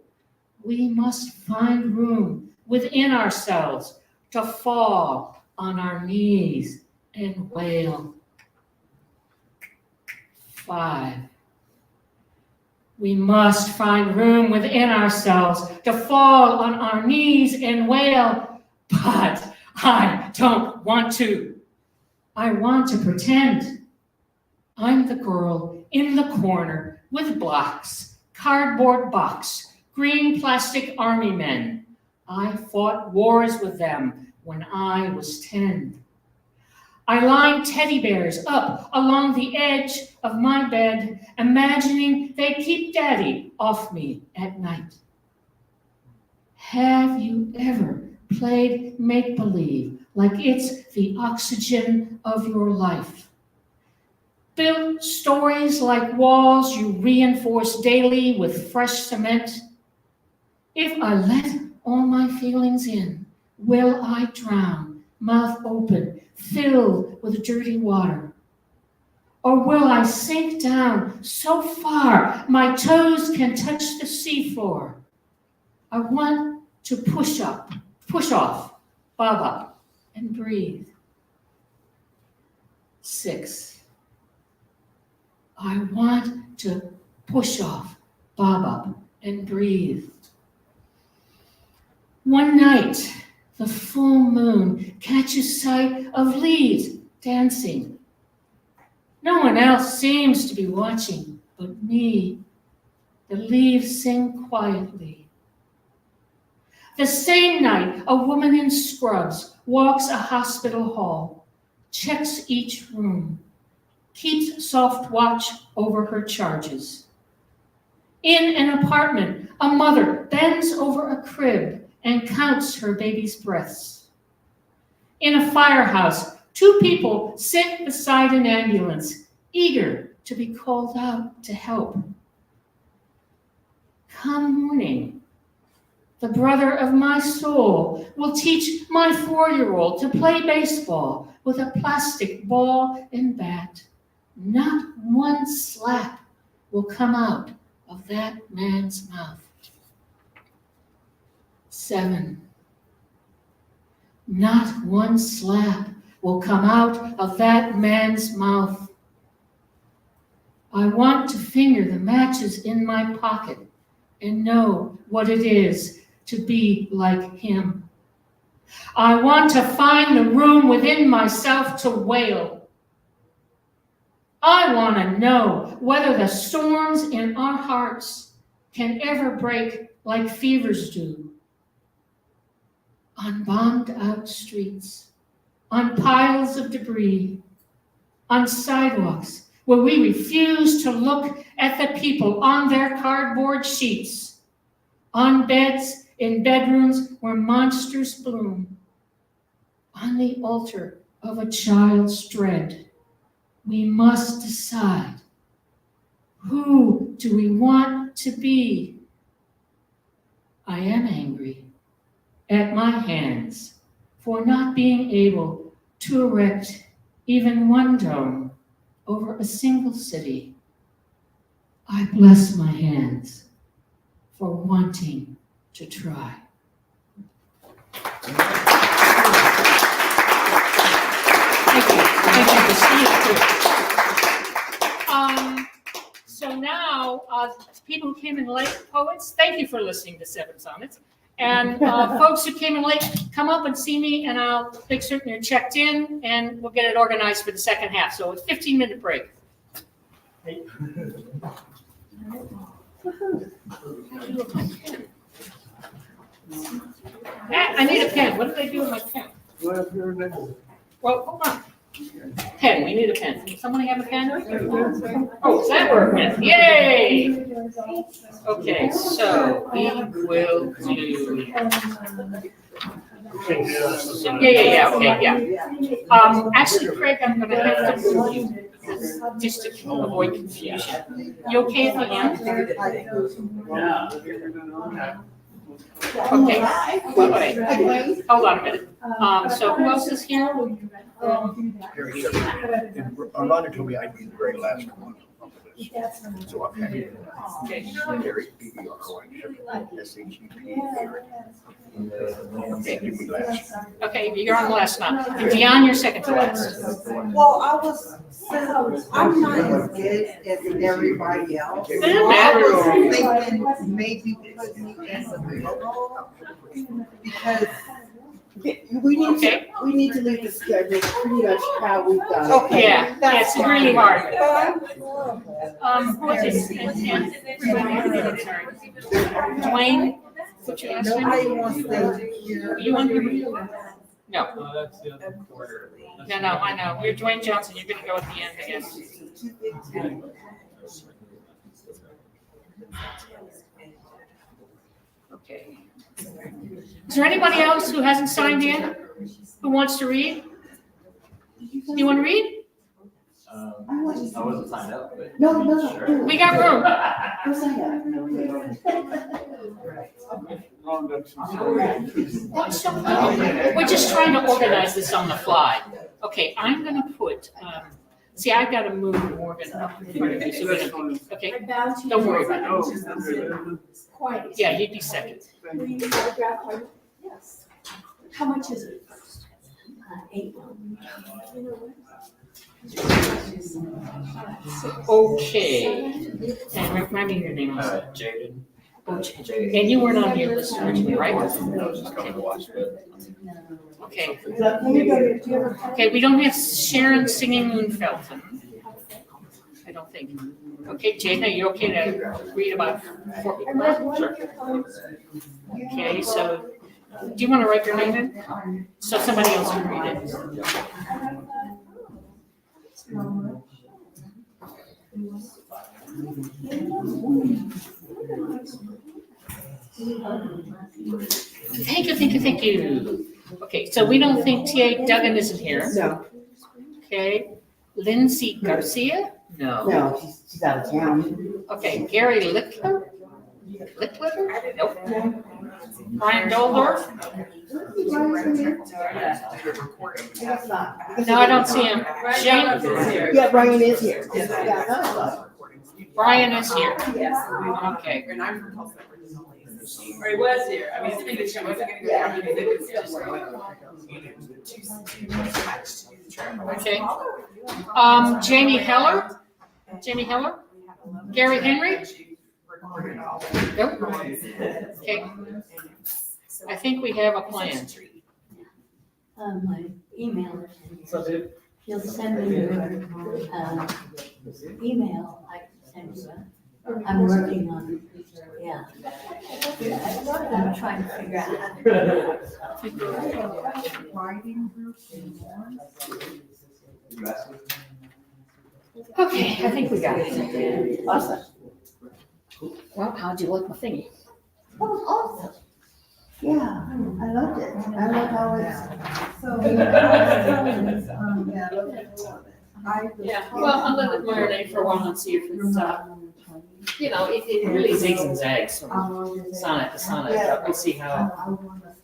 we must find room within ourselves to fall on our knees and wail. 5. We must find room within ourselves to fall on our knees and wail, but I don't want to. I want to pretend. I'm the girl in the corner with blocks, cardboard box, green plastic army men. I fought wars with them when I was 10. I lined teddy bears up along the edge of my bed, imagining they'd keep Daddy off me at night. Have you ever played make-believe like it's the oxygen of your life. Built stories like walls you reinforce daily with fresh cement. If I let all my feelings in, will I drown, mouth open, filled with dirty water? Or will I sink down so far my toes can touch the seafloor? I want to push off, bob up, and breathe. 6. I want to push off, bob up, and breathe. One night, the full moon catches sight of leaves dancing. No one else seems to be watching but me. The leaves sing quietly. The same night, a woman in scrubs walks a hospital hall, checks each room, keeps soft watch over her charges. In an apartment, a mother bends over a crib and counts her baby's breaths. In a firehouse, 2 people sit beside an ambulance, eager to be called out to help. Come morning, the brother of my soul will teach my 4-year-old to play baseball with a plastic ball and bat. Not one slap will come out of that man's mouth. 7. Not one slap will come out of that man's mouth. I want to finger the matches in my pocket and know what it is to be like him. I want to find the room within myself to wail. I want to know whether the storms in our hearts can ever break like fevers do. On bombed out streets, on piles of debris, on sidewalks where we refuse to look at the people on their cardboard sheets, on beds in bedrooms where monsters bloom, on the altar of a child's dread. We must decide, who do we want to be? I am angry at my hands for not being able to erect even one dome over a single city. I bless my hands for wanting to try. Thank you. Thank you for seeing it. So now, people who came in late, poets, thank you for listening to 7 Sonnets. And folks who came in late, come up and see me, and I'll make certain you're checked in, and we'll get it organized for the second half. So it's a 15-minute break. I need a pen. What did they do with my pen? Well, hold on. Pen, we need a pen. Does someone have a pen? Oh, is that working? Yay! Okay, so we will do. Yeah. Actually, Craig, I'm gonna have to move you, because just to avoid confusion. You okay at the end? Okay. Okay. Hold on a minute. So who else is here? Arlanda told me I'd be the very last one of this. So I'm happy. Gary, BBRY, SHEP, Eric. Okay, you'll be last. Okay, you're on the last now. And Dion, you're second to last. Well, I'm not as good as everybody else. It doesn't matter. I was thinking maybe put me as a middle, because we need to leave the schedule pretty much how we've done it. Okay, yeah, it's really hard. What's his, sorry. Dwayne, what's your last Nobody name? wants them to hear. You want to? No. No, I know. You're Dwayne Johnson. You're gonna go at the end, I guess. Okay. Is there anybody else who hasn't signed in, who wants to read? Do you want to read? I wasn't signed up, but. No. Sure. We got room. Go sign up. We're just trying to organize this on the fly. Okay, I'm gonna put, see, I've got to move Morgan up in front of you, so we don't- okay? I bow to you. Don't worry about it. Quiet. Yeah, you'd be second. Will you autograph my- Yes. How much is it? 8. Okay. And remind me your name. Jaden. And you weren't on your list originally, right? I was just coming to watch, but. Okay. Do you ever? Okay, we don't have Sharon singing Moonfelton. I don't think. Okay, Jane, are you okay to read about? I read one of your poems. Okay, so do you want to write your name in? So somebody else can read it. Thank you. Okay, so we don't think T.A. Duggan isn't here. No, Okay. Lindsay Garcia? No. no, she's out of town. Okay, Gary Lickler? Lickler? Nope. Brian Doldorf? No, I don't see him. Jane? Yeah, Brian is here. Yeah. Brian is here. Yes. Okay. And I'm from Tulsa originally. Or he was here. I mean, it's been a show. It's gonna go down. It's just Okay. Jamie Heller? Jamie Heller? Gary Henry? Nope. Okay. I think we have a plan. My email. If you'll send me your email, I can send you that. I'm working on it, yeah. I'm trying to figure out. Okay, I think we got it. Awesome. Well, how'd you like my thingy? That was awesome. Yeah, I loved it. I love how it's so. Yeah, I love it. Yeah, well, I'll let it marinate for a while and see if it's, you know, it really zigs and zags from sonnet to sonnet, but we'll see how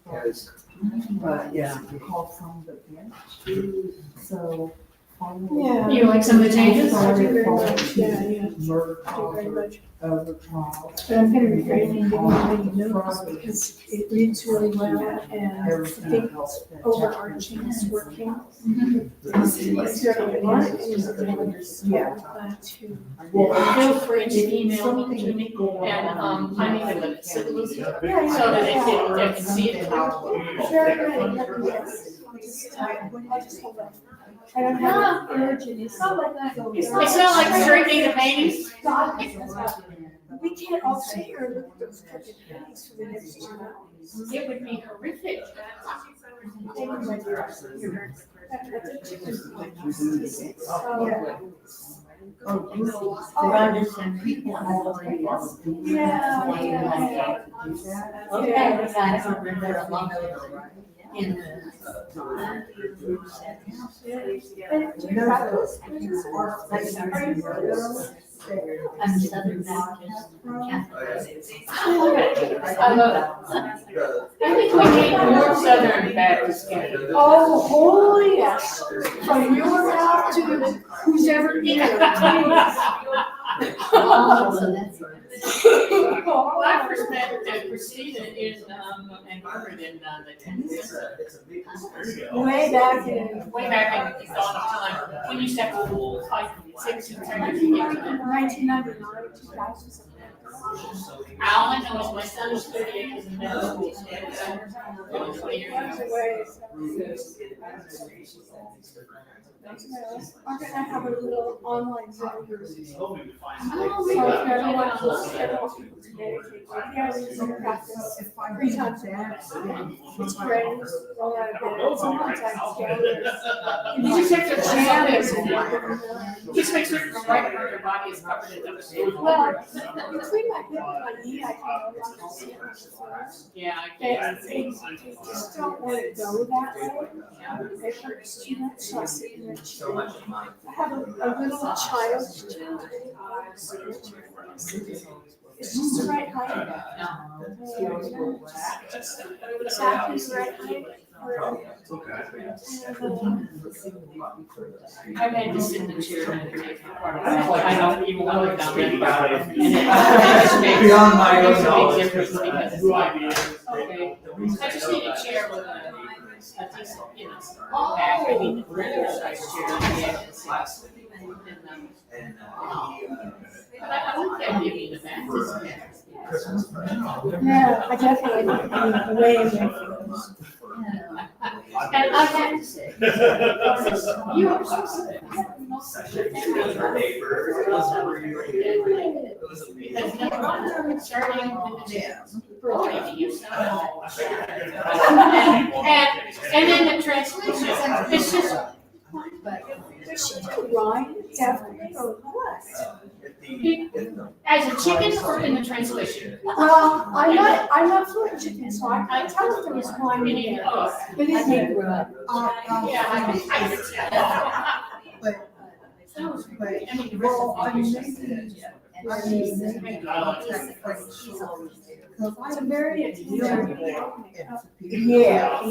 it goes. But yeah. So. Yeah. You like some of the changes? I do very much, yeah. I do very much. But I'm kind of refraining from giving any notes because it reads really well and I think overarching is working. It's very much, Feel free to email me to me, and, I'm even the facilities, so that they can see it. Very good. I'll just hold on. I don't have an urge in this. It's not like straight to paintings. We can't all sit here and look at those crooked pennies for the next 2 hours. It would be horrific. I'm Southern Baptist, Catholic. I love it. I think we need more Southern Baptist candidates. Oh, holy yes, from your mouth to who's ever eaten. Oh, so that's. Well, I first met Christina in, and Margaret in, the 10th. Way back in Way back in the dawn of time, when you used to have a whole fight, 6 and 10 to get to that. 1999, 2000. All I know is my son was 38 years in middle school. 20 years. I'm gonna have a little online Zoom. Oh, So if everyone will schedule people to meditate, yeah, we can practice 3 times a month. It's great, roll out of bed, sometimes I scale. You just have to jam jam it. Just make sure the right part of your body is covered in them. Well, between my hip and my knee, I can no longer see it on the floor. Yeah, I They, guess. they just don't want it to go that way. It hurts too much, so I sit in the chair. I have a little child too. It's just the right height. Exactly the right height. I've had to sit in the chair and take part of it. I don't even want to down there. And it just makes- Beyond my own makes a big knowledge. difference because it's like, okay, I just need a chair with a decent, you know, back. I need a regular size chair. But I looked at giving the back. Yeah, I definitely need way away from those. And I have to say, you are so sick. Because number one, starting with the jams. Boy, do you sound. And then the translation, it's just. Does she do Ryan definitely or what? As a chicken or in the translation? I'm not fluent in chicken, so I can't tell if there was wine in there. Oh, But it's yeah, me. But, I mean, the rest of the It's a very Italian. yeah.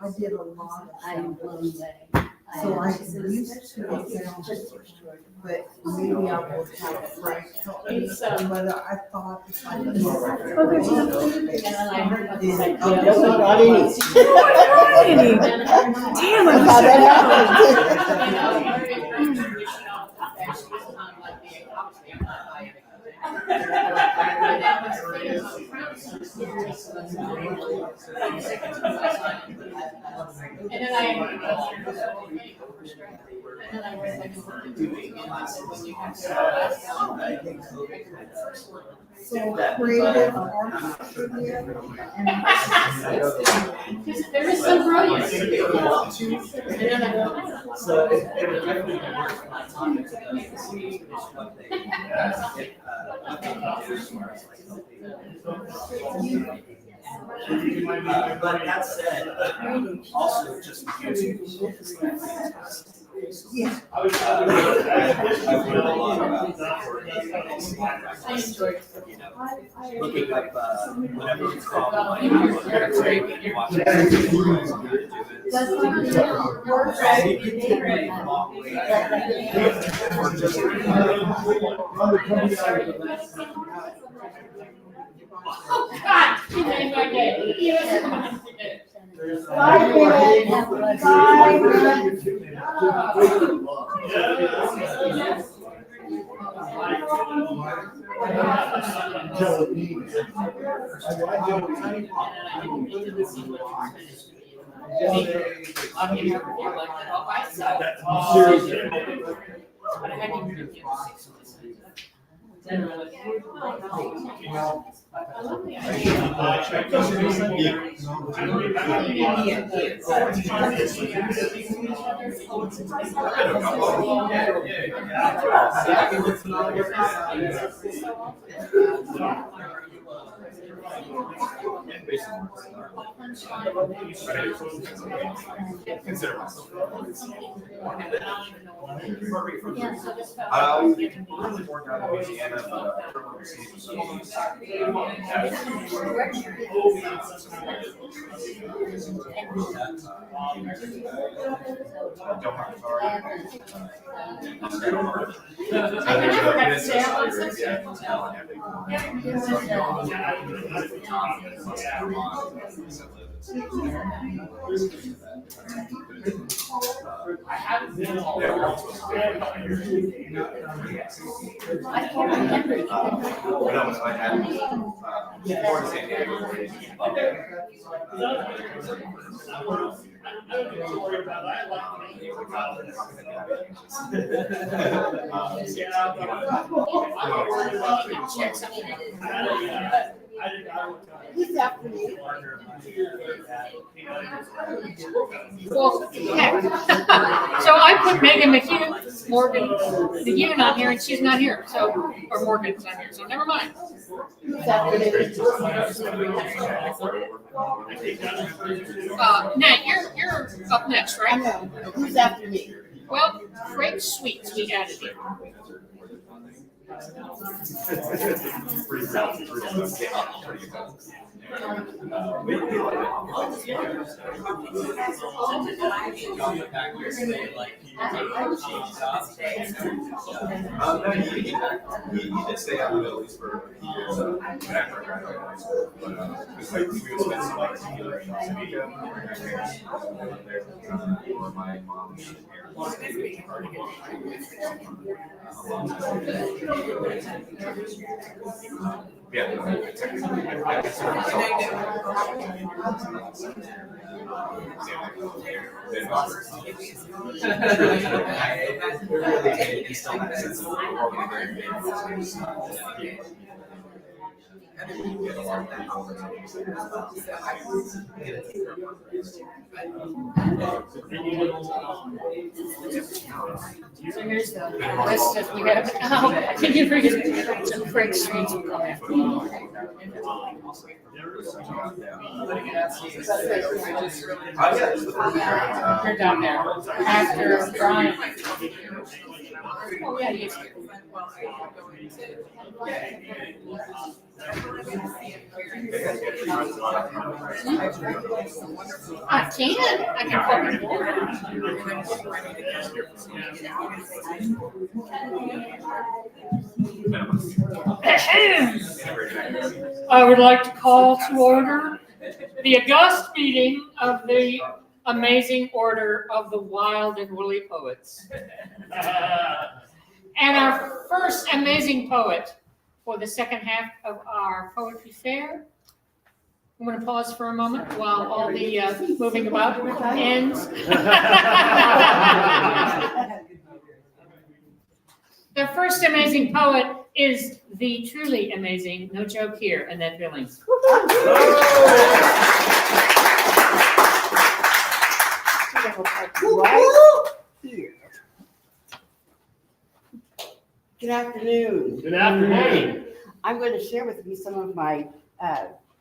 I did a lot of them. So I used to it now, but maybe I will have Frank help me, whether I thought if I could. Oh, there's nothing. Not any. Damn, I thought And then I read like a doing and I said, when you have So creative arts trivia. because there is some brilliance. And then I So it would definitely work on my time to see what they but that said, also just YouTube. Yeah. I learned a lot about I enjoyed it. you know, looking up whatever it's called. Oh, God, you made my day. Yes. Bye, David. Consider myself. Really worked out in Louisiana, I haven't been all Who's after me? Well, heck. So I put Megan McHugh on here, and she's not here, so, or Morgan's not here, so never mind. Who's after me? Nat, you're up next, I right? know. Who's after me? Well, Frank Sweets, we added here. No, he did stay out of it at least for years after I graduated high school. But we would spend some like together in Jamaica, or my mom's So here's the list that we have. Oh, can you bring it? Some Frank Sweets will come after. You're down there after Brian. Oh, yeah, he's here. I can I would like to call to order the august meeting of the Amazing Order of the Wild and Woolly Poets. And our first amazing poet for the second half of our poetry fair. I'm going to pause for a moment while all the moving about ends. The first amazing poet is the truly amazing, no joke here, Annette Billings. Right here. Good afternoon. Good afternoon. I'm going to share with you some of my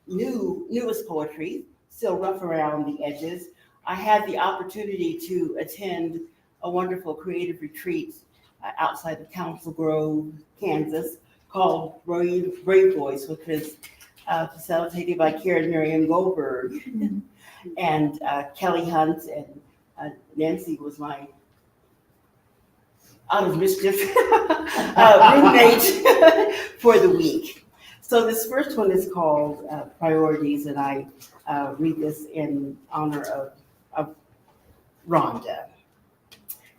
newest poetry, still rough around the edges. I had the opportunity to attend a wonderful creative retreat outside of Council Grove, Kansas, called Brave Voice, which was facilitated by Karen Miriam Goldberg and Kelly Hunt, and Nancy was my out of mischief roommate for the week. So this first one is called Priorities, and I read this in honor of Rhonda.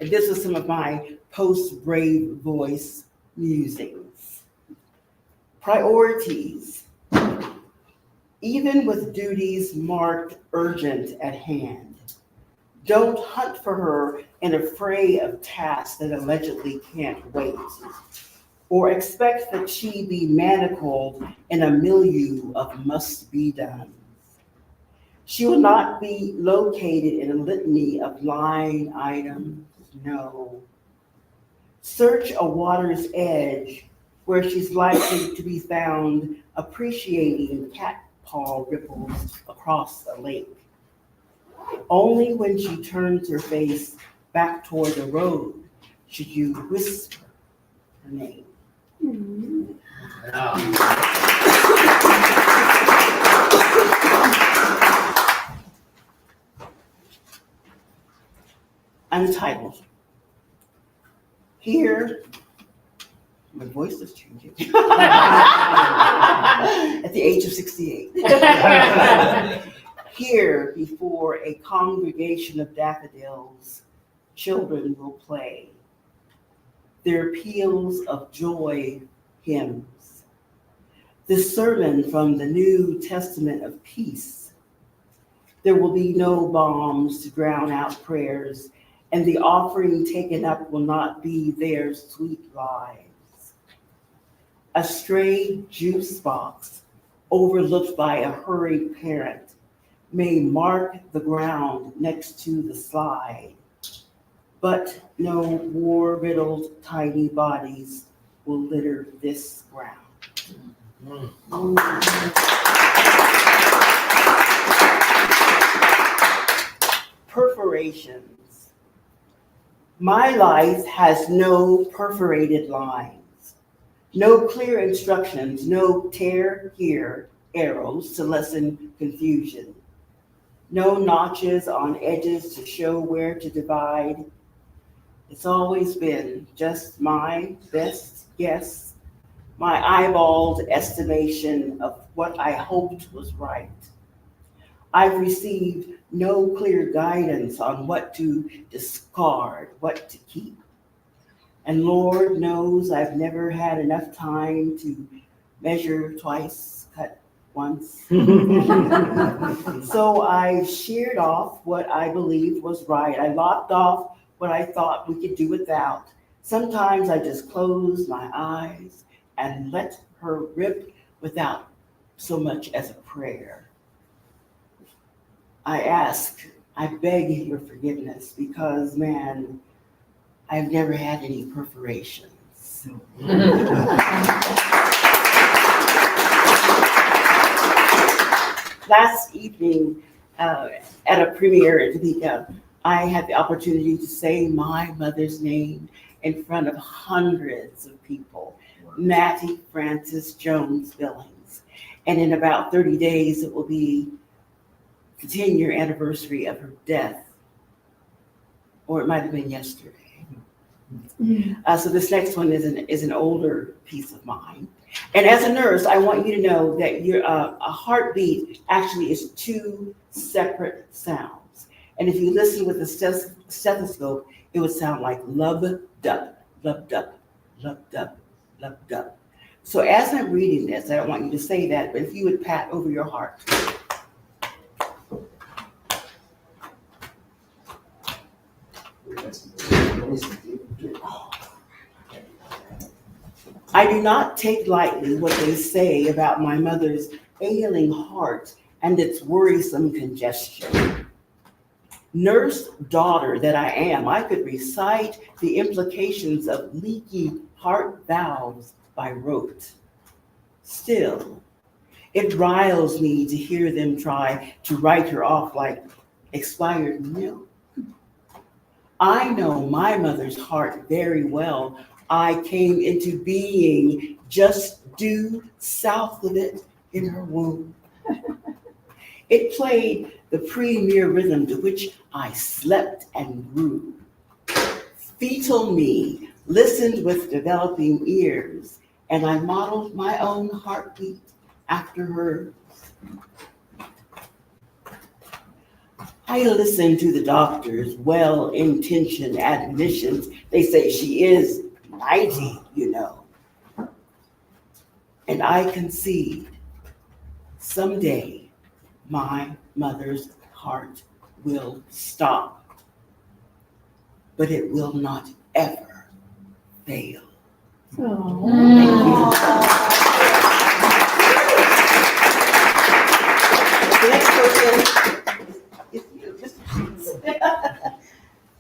And this is some of my post-Brave Voice musings. Priorities. Even with duties marked urgent at hand, don't hunt for her in a fray of tasks that allegedly can't wait, or expect that she be manacled in a milieu of must-be-done. She will not be located in a litany of line items, no. Search a water's edge where she's likely to be found appreciating cat paw ripples across the lake. Only when she turns her face back toward the road should you whisper her name. Untitled. Here, my voice is changing. At the age of 68. Here, before a congregation of daffodils, children will play their peals of joy hymns. The sermon from the New Testament of peace. There will be no bombs to drown out prayers, and the offering taken up will not be their sweet lives. A stray juice box overlooked by a hurried parent may mark the ground next to the slide, but no war-riddled tiny bodies will litter this ground. Perforations. My life has no perforated lines, no clear instructions, no tear here arrows to lessen confusion, no notches on edges to show where to divide. It's always been just my best guess, my eyeballed estimation of what I hoped was right. I've received no clear guidance on what to discard, what to keep. And Lord knows I've never had enough time to measure twice, cut once. So I sheared off what I believed was right. I lopped off what I thought we could do without. Sometimes I just closed my eyes and let her rip without so much as a prayer. I beg your forgiveness because, man, I've never had any perforations. Last evening at a premiere in Topeka, I had the opportunity to say my mother's name in front of hundreds of people, Mattie Frances Jones Billings. And in about 30 days, it will be the 10-year anniversary of her death, or it might have been yesterday. So this next one is an older piece of mine. And as a nurse, I want you to know that your a heartbeat actually is two separate sounds. And if you listen with a stethoscope, it would sound like lub-dub, lub-dub, lub-dub, lub-dub. So as I'm reading this, I don't want you to say that, but if you would pat over your heart. I do not take lightly what they say about my mother's ailing heart and its worrisome congestion. Nurse daughter that I am, I could recite the implications of leaky heart valves by rote. Still, it riles me to hear them try to write her off like expired milk. I know my mother's heart very well. I came into being just due south of it in her womb. It played the premier rhythm to which I slept and grew. Fetal me listened with developing ears, and I modeled my own heartbeat after hers. I listen to the doctor's well-intentioned admissions. They say she is 90, you know. And I concede someday my mother's heart will stop, but it will not ever fail. Thank you. The next person is you, Mr.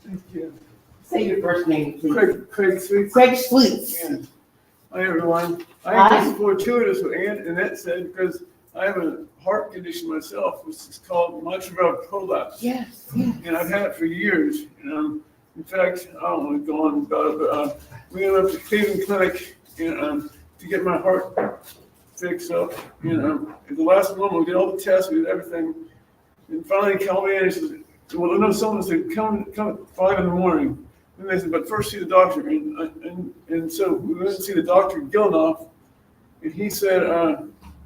Thank you. Say your first name, please. Craig Sweets. Craig Sweets. Yeah. Hi, everyone. Hi. I think it's fortuitous what Annette said, because I have a heart condition myself, which is called mitral valve prolapse. Yes. And I've had it for years. In fact, I don't want to go on about it, but we went up to Cleveland Clinic to get my heart fixed up. And the last one, we did all the tests, we did everything. And finally, he called me in and he said, well, I know someone said, come at 5 in the morning. And they said, but first see the doctor. And so we went to see the doctor, Gilnoff, and he said,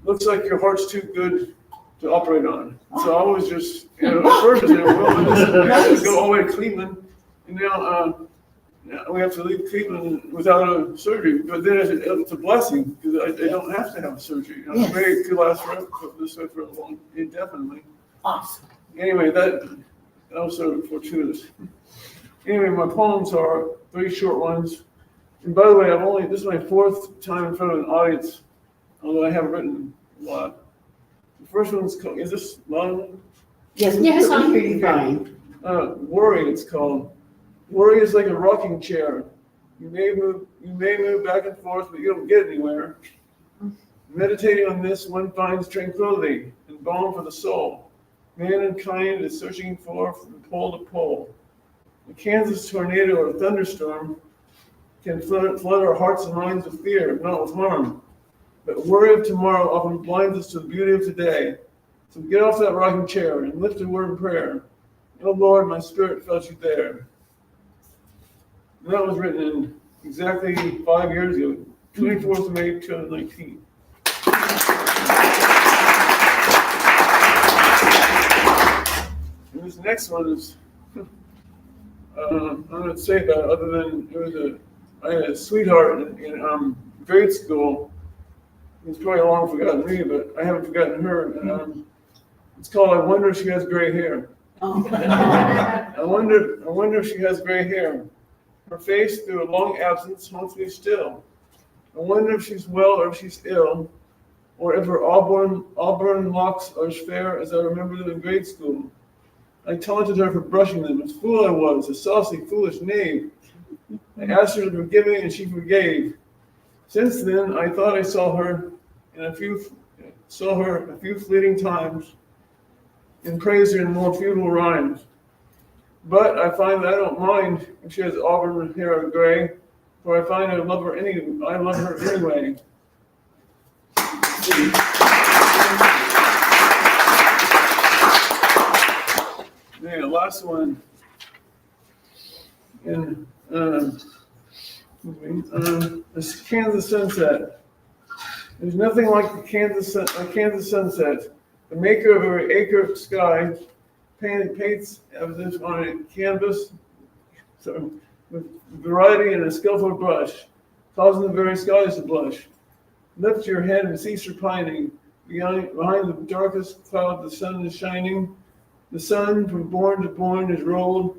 looks like your heart's too good to operate on. So I was just, at first I said, well, we have to go all the way to Cleveland, and now we have to leave Cleveland without a surgery. But then it's a blessing because I don't have to have a surgery. Yes. Maybe it could last forever, this way for a long, indefinitely. Awesome. Anyway, that was sort of fortuitous. Anyway, my poems are 3 short ones. And by the way, this is my 4th time in front of an audience, although I haven't written a lot. The first one's called, is this long? Yes, Yes, I I'm- hear you fine. Worry, it's called. Worry is like a rocking chair. You may move back and forth, but you don't get anywhere. Meditating on this, one finds tranquility and balm for the soul. Mankind is searching for from pole to pole. A Kansas tornado or thunderstorm can flood our hearts and minds with fear, not with harm. But worry of tomorrow often blinds us to the beauty of today. So get off that rocking chair and lift a word of prayer. Oh Lord, my spirit felt you there. And that was written in exactly 5 years ago, 24th of May, 2019. And this next one is, I'm not say about it other than I had a sweetheart in grade school. It's probably long forgotten me, but I haven't forgotten her. And, it's called I Wonder If She Has Gray Hair. Oh. I wonder if she has gray hair. Her face through a long absence haunts me still. I wonder if she's well or if she's ill, or if her auburn locks are as fair as I remember them in grade school. I taunted her for brushing them. A fool I was, a saucy, foolish knave. I asked her to forgive me, and she forgave. Since then, I thought I saw her a few fleeting times, and praised her in more futile rhymes. But I find that I don't mind if she has auburn hair or gray, for I find I love her anyway. Yeah, last one. In this Kansas sunset. There's nothing like a Kansas sunset. The maker of every acre of sky paints evidence on a canvas with variety and a skillful brush, causing the very skies to blush. Lift your head and cease repining. Behind the darkest cloud, the sun is shining. The sun from bourne to bourne is rolled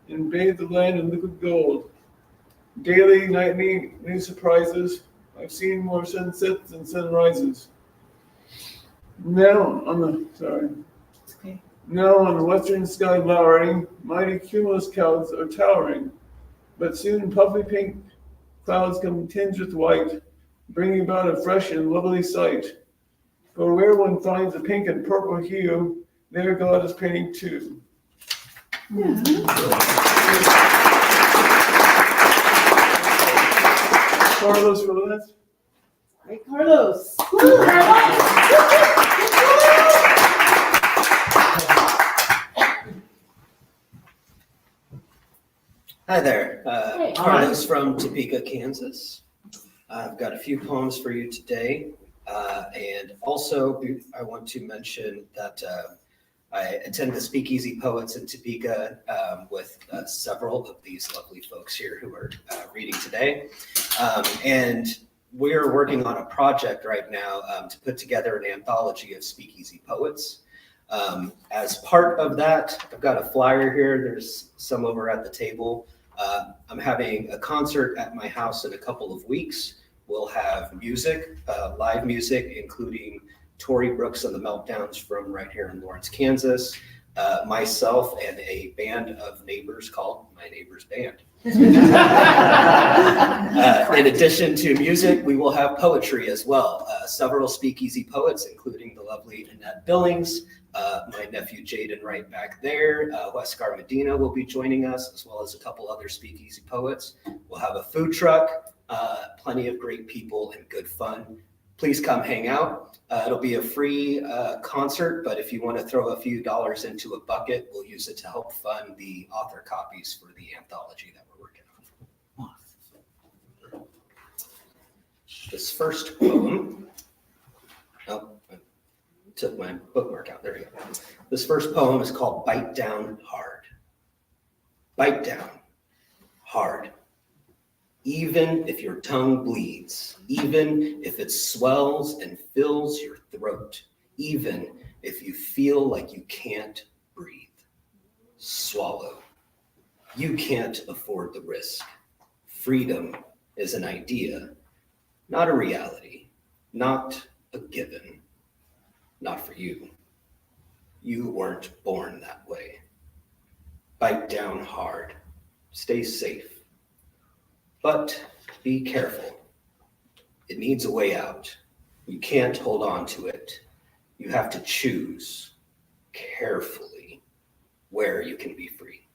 and bathed the land in liquid gold. Daily, nightly, new surprises. I've seen more sunsets than sunrises. Now on the western sky lowering, mighty cumulus clouds are towering. But soon puffy pink clouds come tinged with white, bringing about a fresh and lovely sight. For where one finds a pink and purple hue, there God is painting too. Carlos Velez. Hey, Carlos. Hi there, Hey. Carlos from Topeka, Kansas. I've got a few poems for you today, and also I want to mention that I attend the Speakeasy Poets in Topeka with several of these lovely folks here who are reading today, and we're working on a project right now to put together an anthology of Speakeasy Poets. As part of that, I've got a flyer here. There's some over at the table. I'm having a concert at my house in a couple of weeks. We'll have music, live music, including Tori Brooks and the Meltdowns from right here in Lawrence, Kansas, myself, and a band of neighbors called My Neighbors Band. In addition to music, we will have poetry as well. Several speakeasy poets, including the lovely Annette Billings, my nephew Jaden right back there, Huescar Medina will be joining us, as well as a couple other speakeasy poets. We'll have a food truck, plenty of great people and good fun. Please come hang out. It'll be a free concert, but if you want to throw a few dollars into a bucket, we'll use it to help fund the author copies for the anthology that we're working on. This first poem, took my bookmark out. There we go. This first poem is called Bite Down Hard. Bite down hard. Even if your tongue bleeds, even if it swells and fills your throat, even if you feel like you can't breathe, swallow. You can't afford the risk. Freedom is an idea, not a reality, not a given. Not for you. You weren't born that way. Bite down hard. Stay safe. But be careful. It needs a way out. You can't hold on to it. You have to choose carefully where you can be free.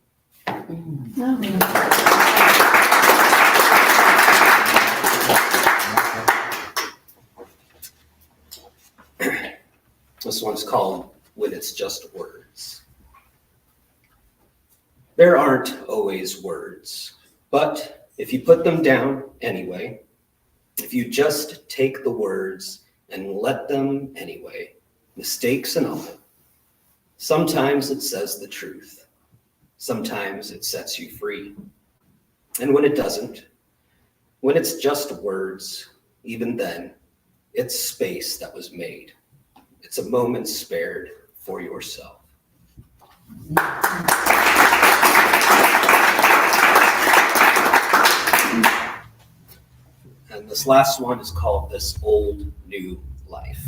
This one's called When It's Just Words. There aren't always words, but if you put them down anyway, if you just take the words and let them anyway, mistakes and all, sometimes it says the truth. Sometimes it sets you free. And when it doesn't, when it's just words, even then, it's space that was made. It's a moment spared for yourself. And this last one is called This Old New Life.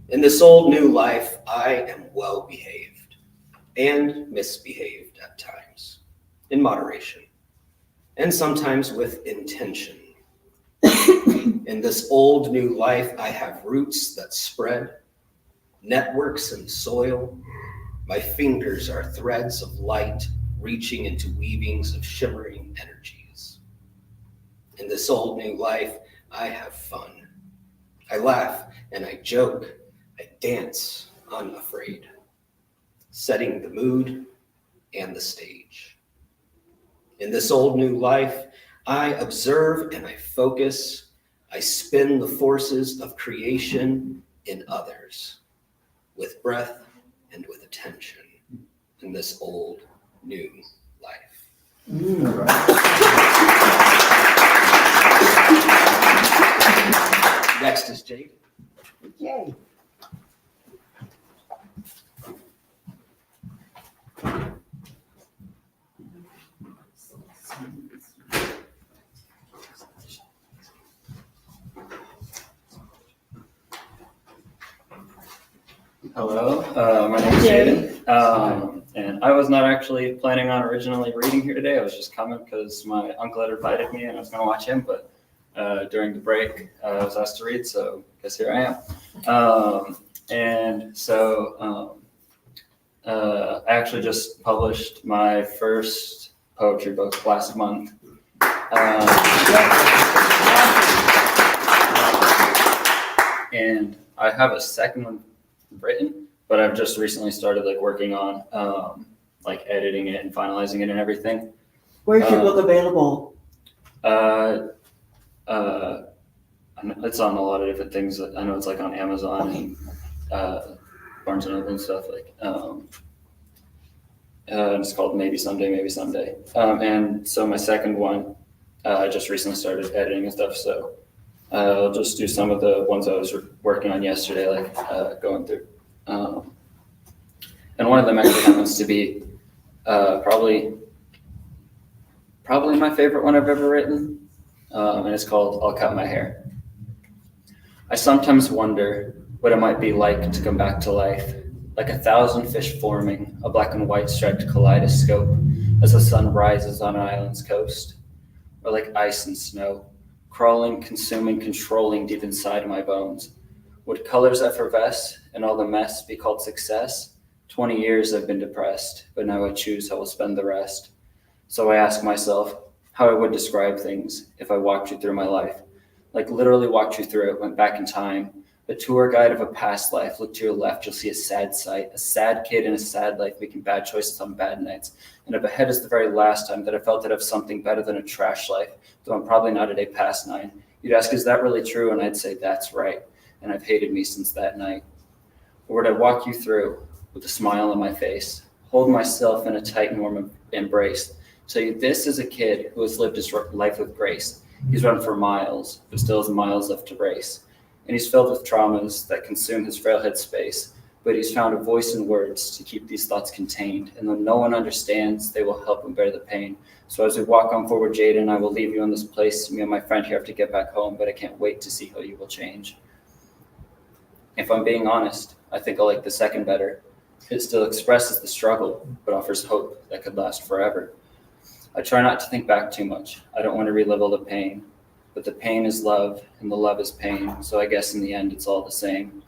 In this old new life, I am well behaved and misbehaved at times, in moderation, and sometimes with intention. In this old new life, I have roots that spread, networks in soil. My fingers are threads of light reaching into weavings of shimmering energies. In this old new life, I have fun. I laugh and I joke. I dance unafraid, setting the mood and the stage. In this old new life, I observe and I focus. I spin the forces of creation in others with breath and with attention in this old new life. Next is Jade. Yay. Hello, my name is Jaden, and I was not actually planning on originally reading here today. I was just coming because my uncle had invited me and I was going to watch him, but during the break I was asked to read, so I guess here I am. I actually just published my first poetry book last month. And I have a second one written, but I've just recently started working on editing it and finalizing it and everything. Where's your book available? It's on a lot of different things. I know it's on Amazon and Barnes and Noble and stuff it's called Maybe Someday. And so my second one, I just recently started editing and stuff, so I'll just do some of the ones I was working on yesterday, going through. And one of them actually happens to be probably my favorite one I've ever written, and it's called I'll Cut My Hair. I sometimes wonder what it might be like to come back to life, like 1,000 fish forming a black and white striped kaleidoscope as the sun rises on an island's coast, or like ice and snow, crawling, consuming, controlling deep inside my bones. Would colors effervesce and all the mess be called success? 20 years I've been depressed, but now I choose how I'll spend the rest. So I ask myself how I would describe things if I walked you through my life. Literally walked you through it, went back in time. A tour guide of a past life. Look to your left, you'll see a sad sight. A sad kid in a sad life making bad choices on bad nights. And up ahead is the very last time that I felt I'd have something better than a trash life, though I'm probably not a day past 9. You'd ask, is that really true? And I'd say, that's right. and have hated me since that night? Or would I walk you through with a smile on my face, hold myself in a tight, warm embrace, tell you this is a kid who has lived his life with grace. He's run for miles, but still has miles left to race. And he's filled with traumas that consume his frail head space, but he's found a voice in words to keep these thoughts contained. And though no one understands, they will help him bear the pain. So as we walk on forward, Jaden, I will leave you in this place. Me and my friend here have to get back home, but I can't wait to see how you will change. If I'm being honest, I think I like the second better. It still expresses the struggle, but offers hope that could last forever. I try not to think back too much. I don't want to relive all the pain, but the pain is love and the love is pain. So I guess in the end, it's all the same.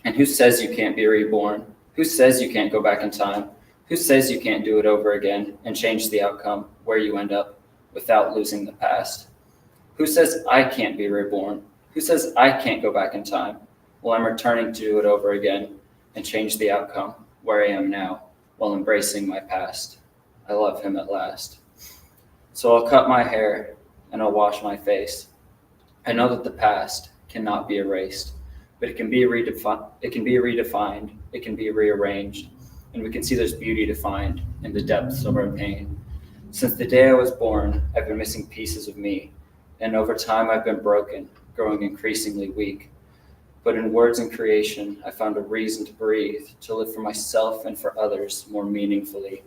And who says you can't be reborn? Who says you can't go back in time? Who says you can't do it over again and change the outcome where you end up without losing the past? Who says I can't be reborn? Who says I can't go back in time? Well, I'm returning to do it over again and change the outcome where I am now while embracing my past. I love him at last. So I'll cut my hair and I'll wash my face. I know that the past cannot be erased, but it can be redefined, it can be rearranged, and we can see there's beauty to find in the depths of our pain. Since the day I was born, I've been missing pieces of me, and over time I've been broken, growing increasingly weak. But in words and creation, I found a reason to breathe, to live for myself and for others more meaningfully.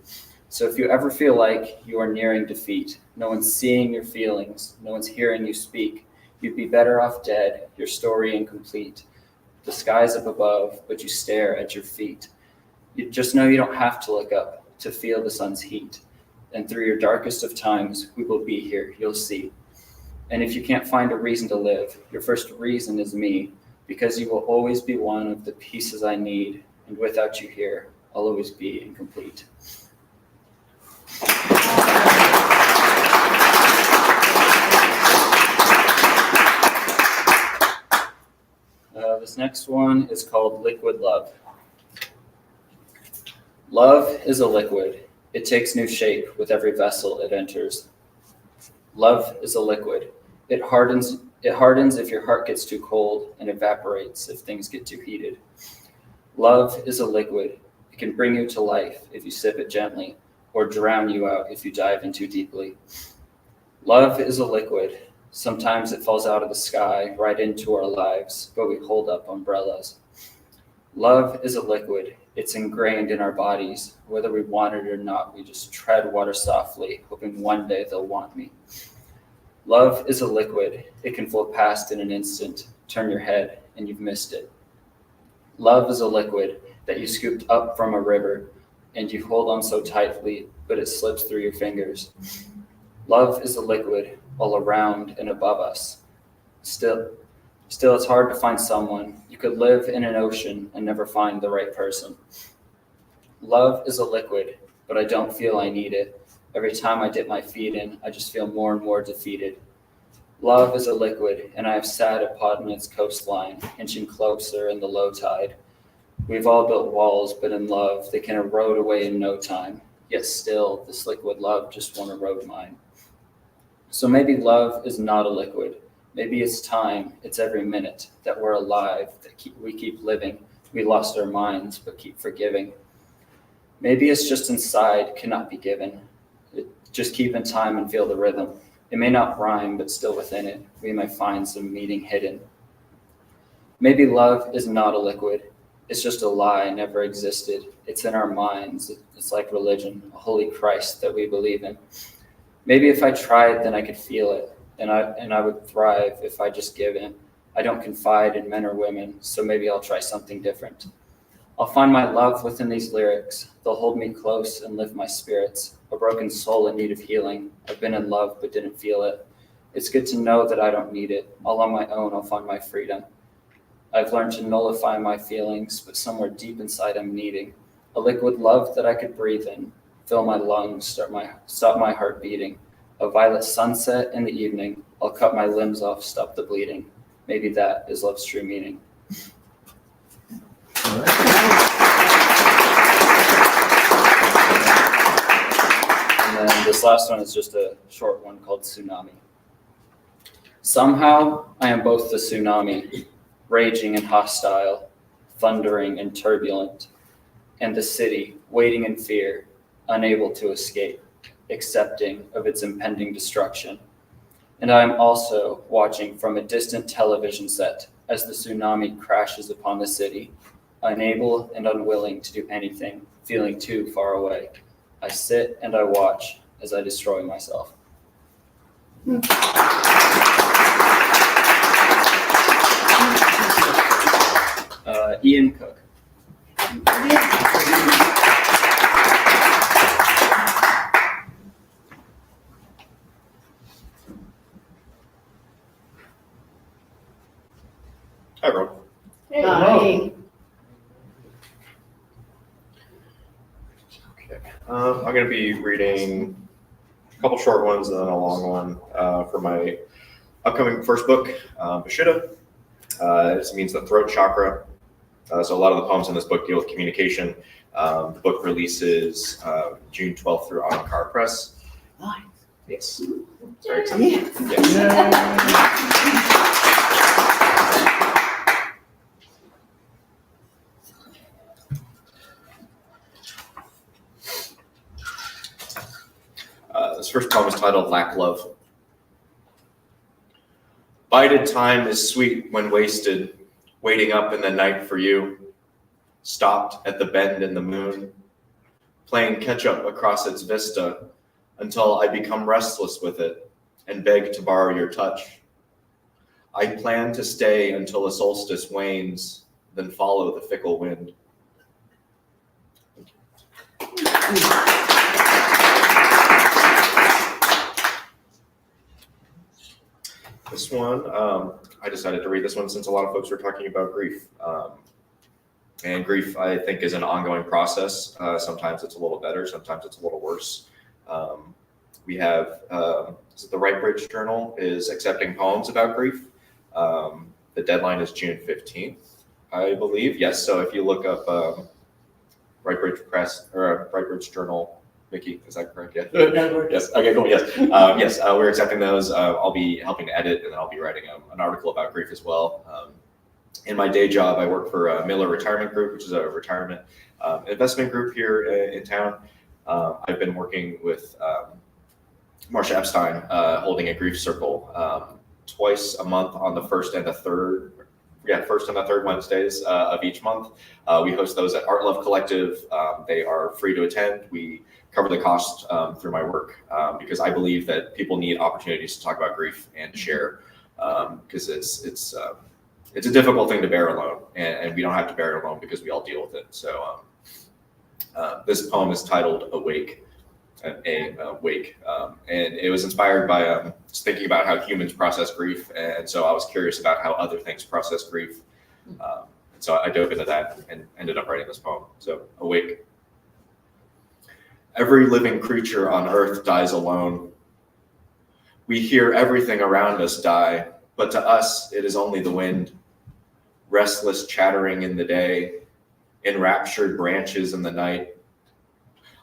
So if you ever feel like you are nearing defeat, no one's seeing your feelings, no one's hearing you speak, you'd be better off dead, your story incomplete. The sky's up above, but you stare at your feet. You just know you don't have to look up to feel the sun's heat. And through your darkest of times, we will be here, you'll see. And if you can't find a reason to live, your first reason is me, because you will always be one of the pieces I need. And without you here, I'll always be incomplete. This next one is called Liquid Love. Love is a liquid. It takes new shape with every vessel it enters. Love is a liquid. It hardens if your heart gets too cold and evaporates if things get too heated. Love is a liquid. It can bring you to life if you sip it gently, or drown you out if you dive in too deeply. Love is a liquid. Sometimes it falls out of the sky right into our lives, but we hold up umbrellas. Love is a liquid. It's ingrained in our bodies. Whether we want it or not, we just tread water softly, hoping one day they'll want me. Love is a liquid. It can flow past in an instant, turn your head, and you've missed it. Love is a liquid that you scooped up from a river, and you hold on so tightly, but it slips through your fingers. Love is a liquid all around and above us. Still, it's hard to find someone. You could live in an ocean and never find the right person. Love is a liquid, but I don't feel I need it. Every time I dip my feet in, I just feel more and more defeated. Love is a liquid, and I have sat upon its coastline, inching closer in the low tide. We've all built walls, but in love, they can erode away in no time. Yet still, this liquid love just won't erode mine. So maybe love is not a liquid. Maybe it's time, it's every minute that we're alive, that we keep living. We lost our minds, but keep forgiving. Maybe it's just inside, cannot be given. Just keep in time and feel the rhythm. It may not rhyme, but still within it, we might find some meaning hidden. Maybe love is not a liquid. It's just a lie, never existed. It's in our minds. It's like religion, a holy Christ that we believe in. Maybe if I tried, then I could feel it, and I would thrive if I just give in. I don't confide in men or women, so maybe I'll try something different. I'll find my love within these lyrics. They'll hold me close and lift my spirits. A broken soul in need of healing. I've been in love but didn't feel it. It's good to know that I don't need it. All on my own, I'll find my freedom. I've learned to nullify my feelings, but somewhere deep inside I'm needing a liquid love that I could breathe in, fill my lungs, stop my heart beating. A violet sunset in the evening. I'll cut my limbs off, stop the bleeding. Maybe that is love's true meaning. And then this last one is just a short one called Tsunami. Somehow I am both the tsunami, raging and hostile, thundering and turbulent, and the city waiting in fear, unable to escape, accepting of its impending destruction. And I am also watching from a distant television set as the tsunami crashes upon the city, unable and unwilling to do anything, feeling too far away. I sit and I watch as I destroy myself. Ian Cook. Hi, everyone. Hey. Hi. Okay. I'm going to be reading a couple short ones and then a long one for my upcoming first book, Vishuddha. This means the throat chakra. So a lot of the poems in this book deal with communication. The book releases June 12th through Ankara Press. Nice. Yes. Very excited. Yes. Yes. This first poem is titled Lack Love. Bided time is sweet when wasted, waiting up in the night for you. Stopped at the bend in the moon, playing catch up across its vista until I become restless with it and beg to borrow your touch. I plan to stay until the solstice wanes, then follow the fickle wind. This one, I decided to read this one since a lot of folks were talking about grief. And grief, I think, is an ongoing process. Sometimes it's a little better, sometimes it's a little worse. We have, the Right Bridge Journal is accepting poems about grief. The deadline is June 15th, I believe. Yes, so if you look up Right Bridge Press, or Right Bridge Journal, Mickey, is that correct? Yeah. Yes. Okay, cool. Yes. Yes, we're accepting those. I'll be helping to edit, and then I'll be writing an article about grief as well. In my day job, I work for Miller Retirement Group, which is a retirement investment group here in town. I've been working with Marsha Epstein, holding a grief circle twice a month on the first and the third Wednesdays of each month. We host those at Art Love Collective. They are free to attend. We cover the cost through my work because I believe that people need opportunities to talk about grief and to share because it's a difficult thing to bear alone, and we don't have to bear it alone because we all deal with it. So this poem is titled Awake, Awake, and it was inspired by just thinking about how humans process grief, and so I was curious about how other things process grief. So I dove into that and ended up writing this poem. So Awake. Every living creature on earth dies alone. We hear everything around us die, but to us it is only the wind, restless chattering in the day, enraptured branches in the night,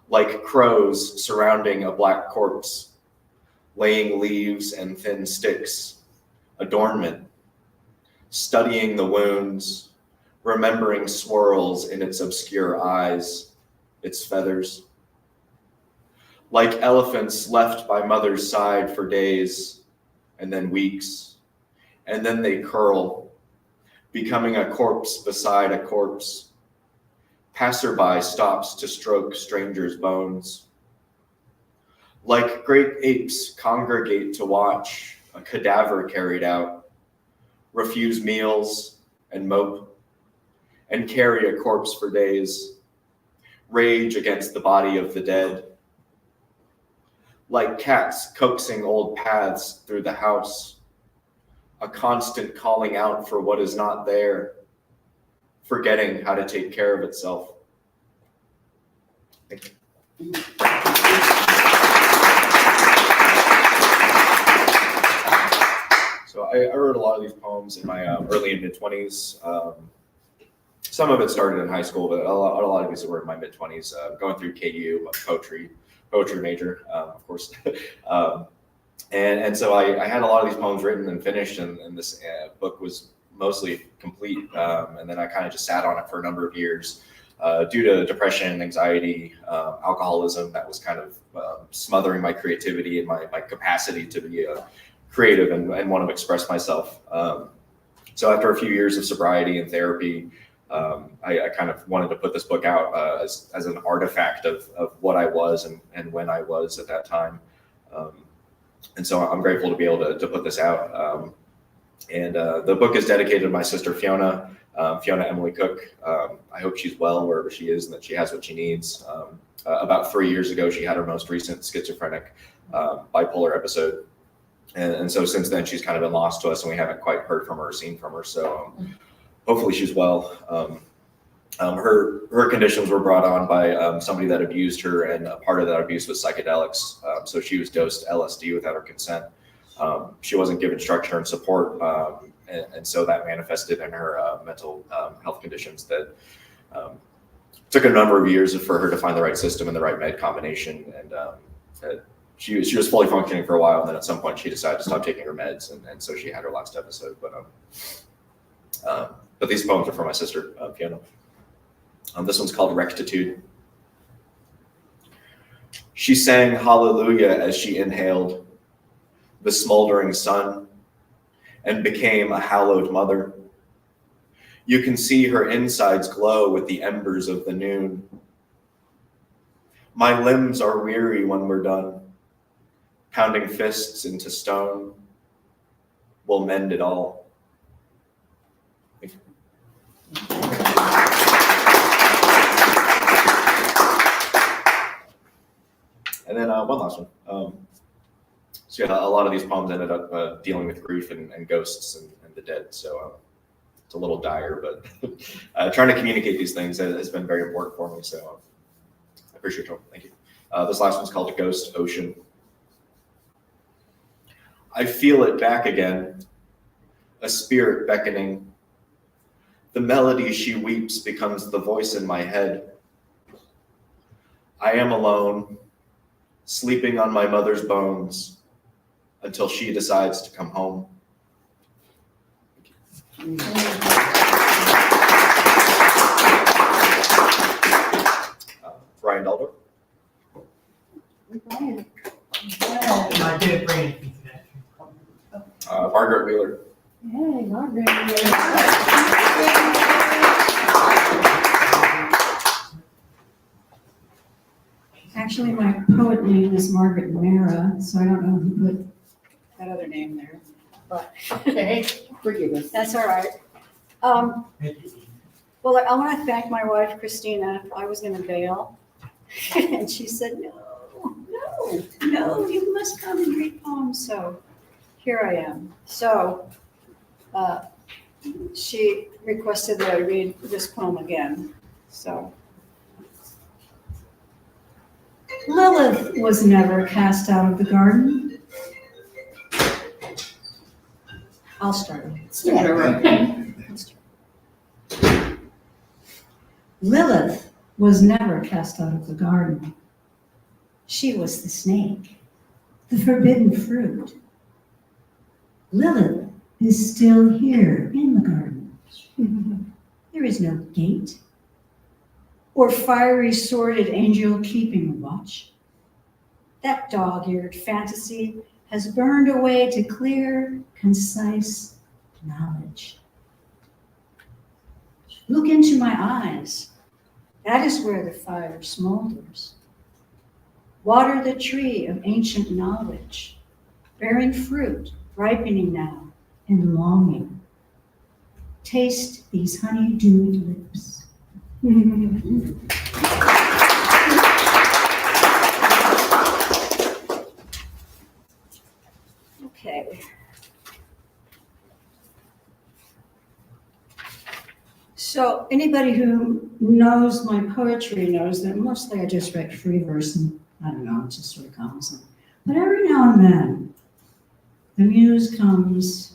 like crows surrounding a black corpse, laying leaves and thin sticks, adornment, studying the wounds, remembering swirls in its obscure eyes, its feathers. Like elephants left by mother's side for days, and then weeks, and then they curl, becoming a corpse beside a corpse. Passerby stops to stroke strangers' bones. Like great apes congregate to watch a cadaver carried out, refuse meals and mope, and carry a corpse for days, rage against the body of the dead. Like cats coaxing old paths through the house, a constant calling out for what is not there, forgetting how to take care of itself. Thank you. So I wrote a lot of these poems in my early and mid-20s. Some of it started in high school, but a lot of these were in my mid-20s, going through KU, poetry major, of course. And so I had a lot of these poems written and finished, and this book was mostly complete. And then I kind of just sat on it for a number of years due to depression, anxiety, alcoholism that was kind of smothering my creativity and my capacity to be creative and want to express myself. So after a few years of sobriety and therapy, I kind of wanted to put this book out as an artifact of what I was and when I was at that time. And so I'm grateful to be able to put this out. And the book is dedicated to my sister, Fiona Emily Cook. I hope she's well wherever she is and that she has what she needs. About 3 years ago, she had her most recent schizophrenic bipolar episode. And so since then, she's kind of been lost to us and we haven't quite heard from her or seen from her. So hopefully she's well. Her conditions were brought on by somebody that abused her, and a part of that abuse was psychedelics. So she was dosed LSD without her consent. She wasn't given structure and support, and so that manifested in her mental health conditions that took a number of years for her to find the right system and the right med combination. And she was fully functioning for a while, and then at some point she decided to stop taking her meds, and so she had her last episode. But these poems are for my sister, Fiona. This one's called Rectitude. She sang hallelujah as she inhaled the smoldering sun and became a hallowed mother. You can see her insides glow with the embers of the noon. My limbs are weary when we're done. Pounding fists into stone will mend it all. Thank you. And then one last one. So yeah, a lot of these poems ended up dealing with grief and ghosts and the dead. So it's a little dire, but trying to communicate these things has been very important for me. So I appreciate it. Thank you. This last one's called A Ghost Ocean. I feel it back again, a spirit beckoning. The melody she weeps becomes the voice in my head. I am alone, sleeping on my mother's bones until she decides to come home. Brian Dalder. I did bring it. Margaret Wheeler. Hey, Margaret. Actually, my poet name is Margaret Mara, so I don't know who put that other name there, but Okay. forgive us. That's all right. Well, I want to thank my wife, Christina. I was going to bail, and she said, no, you must come and read poems. So here I am. So she requested that I read this poem again. So. Lilith was never cast out of the garden. I'll start. Lilith was never cast out of the garden. She was the snake, the forbidden fruit. Lilith is still here in the garden. There is no gate or fiery sworded angel keeping watch. That dog-eared fantasy has burned away to clear, concise knowledge. Look into my eyes. That is where the fire smolders. Water the tree of ancient knowledge, bearing fruit, ripening now, and longing. Taste these honey-dewed lips. Okay. So anybody who knows my poetry knows that mostly I just write free verse and I don't know, it just sort of comes. But every now and then, the muse comes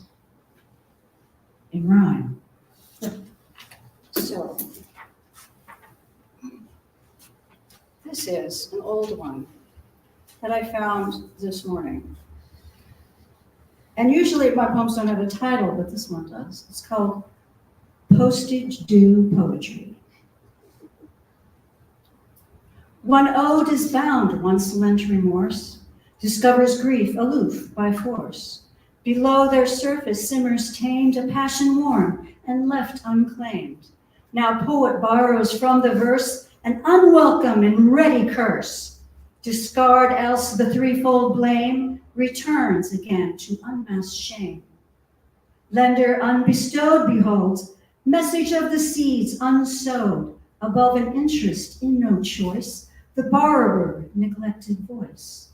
in rhyme. So this is an old one that I found this morning. And usually my poems don't have a title, but this one does. It's called Postage Due Poetry. One ode is bound, once lent remorse, discovers grief aloof by force. Below their surface simmers tamed a passion worn and left unclaimed. Now poet borrows from the verse an unwelcome and ready curse. Discard else the threefold blame, returns again to unmasked shame. Lender unbestowed beholds, message of the seeds unsowed, above an interest in no choice, the borrower neglected voice.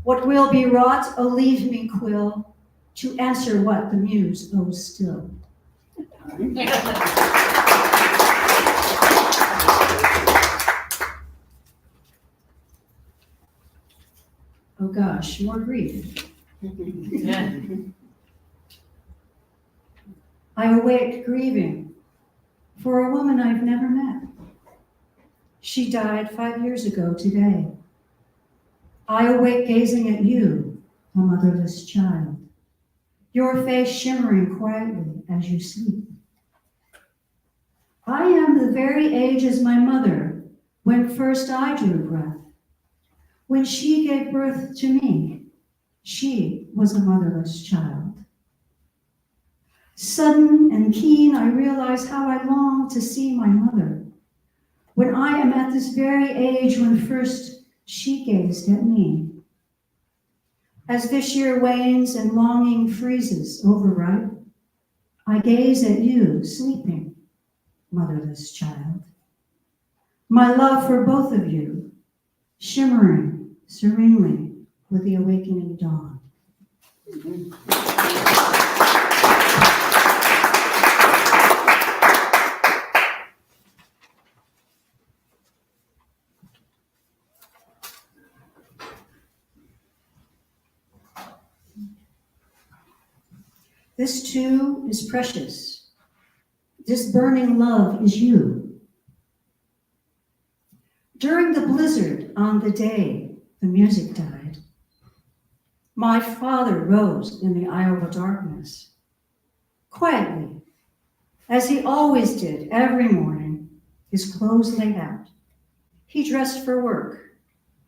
What will be wrought, oh leave me quill, to answer what the muse owes still. Oh gosh, more grief. I awake grieving for a woman I've never met. She died 5 years ago today. I awake gazing at you, a motherless child, your face shimmering quietly as you sleep. I am the very age as my mother when first I drew breath. When she gave birth to me, she was a motherless child. Sudden and keen, I realize how I long to see my mother, when I am at this very age when first she gazed at me. As this year wanes and longing freezes overripe, I gaze at you, sleeping, motherless child. My love for both of you, shimmering serenely with the awakening dawn. This too is precious. This burning love is you. During the blizzard on the day the music died, my father rose in the Iowa darkness, quietly, as he always did every morning, his clothes laid out. He dressed for work,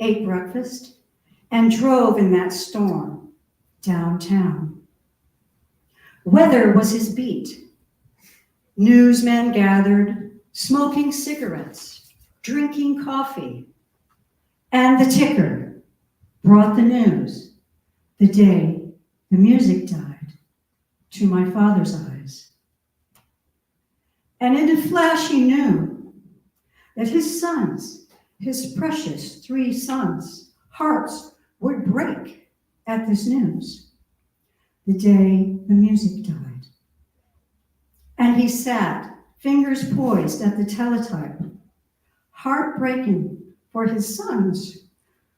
ate breakfast, and drove in that storm downtown. Weather was his beat. Newsmen gathered, smoking cigarettes, drinking coffee, and the ticker brought the news the day the music died to my father's eyes. And in a flash he knew that his sons, his precious 3 sons, hearts would break at this news the day the music died. And he sat, fingers poised at the teletype, heartbreaking for his sons,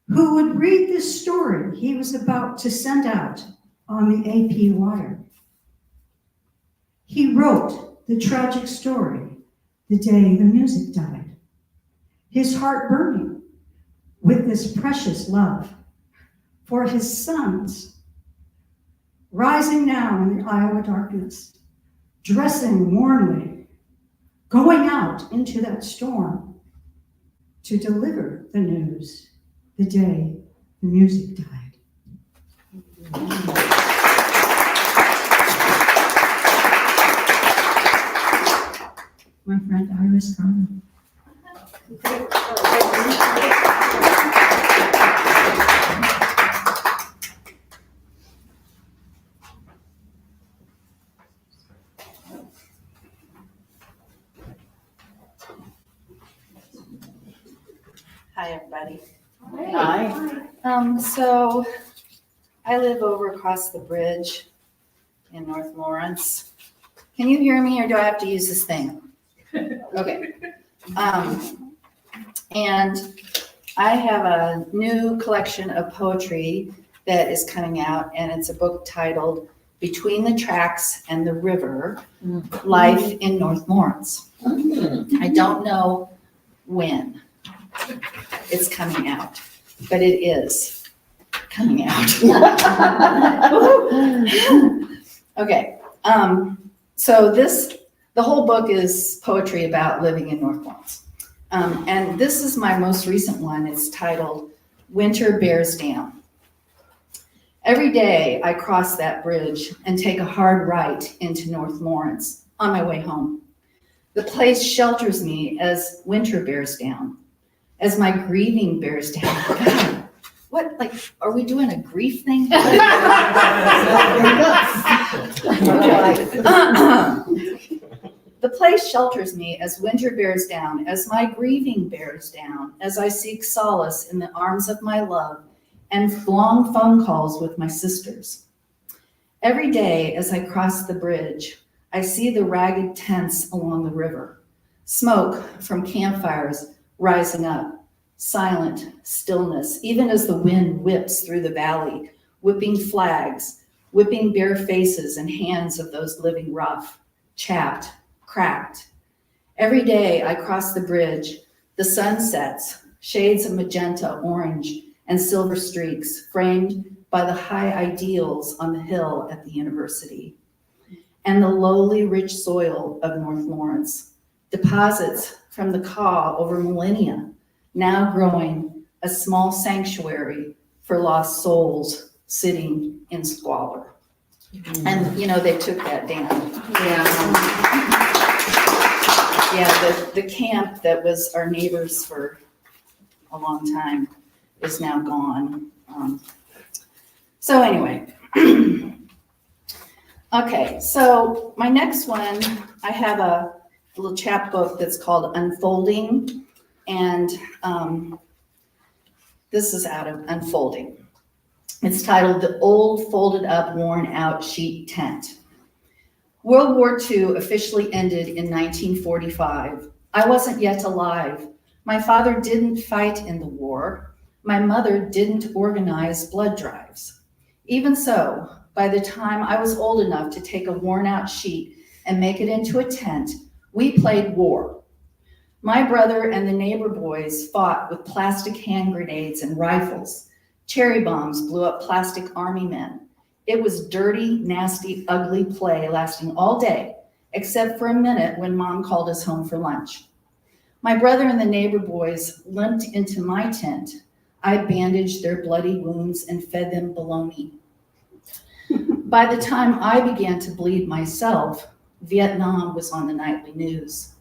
who would read this story he was about to send out on the AP wire. He wrote the tragic story the day the music died, his heart burning with this precious love for his sons, rising now in the Iowa darkness, dressing warmly, going out into that storm to deliver the news the day the music died. My friend Iris Carter. Hi, everybody. Hi. So I live over across the bridge in North Lawrence. Can you hear me or do I have to use this thing? Okay. And I have a new collection of poetry that is coming out, and it's a book titled Between the Tracks and the River, Life in North Lawrence. I don't know when it's coming out, but it is. coming out. Okay, so the whole book is poetry about living in North Lawrence. And this is my most recent one. It's titled Winter Bears Down. Every day I cross that bridge and take a hard right into North Lawrence on my way home. The place shelters me as winter bears down, as my grieving bears down. God, what, like, are we doing a grief thing? The place shelters me as winter bears down, as my grieving bears down, as I seek solace in the arms of my love and long phone calls with my sisters. Every day as I cross the bridge, I see the ragged tents along the river, smoke from campfires rising up, silent stillness, even as the wind whips through the valley, whipping flags, whipping bare faces and hands of those living rough, chapped, cracked. Every day I cross the bridge, the sun sets, shades of magenta, orange, and silver streaks framed by the high ideals on the hill at the university. And the lowly, rich soil of North Lawrence, deposits from the Kaw over millennia, now growing a small sanctuary for lost souls sitting in squalor. And, you know, they took that down. Yeah, the camp that was our neighbors for a long time is now gone. So anyway. Okay, so my next one, I have a little chapbook that's called Unfolding, and this is out of Unfolding. It's titled The Old Folded Up Worn Out Sheet Tent. World War II officially ended in 1945. I wasn't yet alive. My father didn't fight in the war. My mother didn't organize blood drives. Even so, by the time I was old enough to take a worn out sheet and make it into a tent, we played war. My brother and the neighbor boys fought with plastic hand grenades and rifles. Cherry bombs blew up plastic army men. It was dirty, nasty, ugly play lasting all day, except for a minute when Mom called us home for lunch. My brother and the neighbor boys limped into my tent. I bandaged their bloody wounds and fed them bologna. By the time I began to bleed myself, Vietnam was on the nightly news.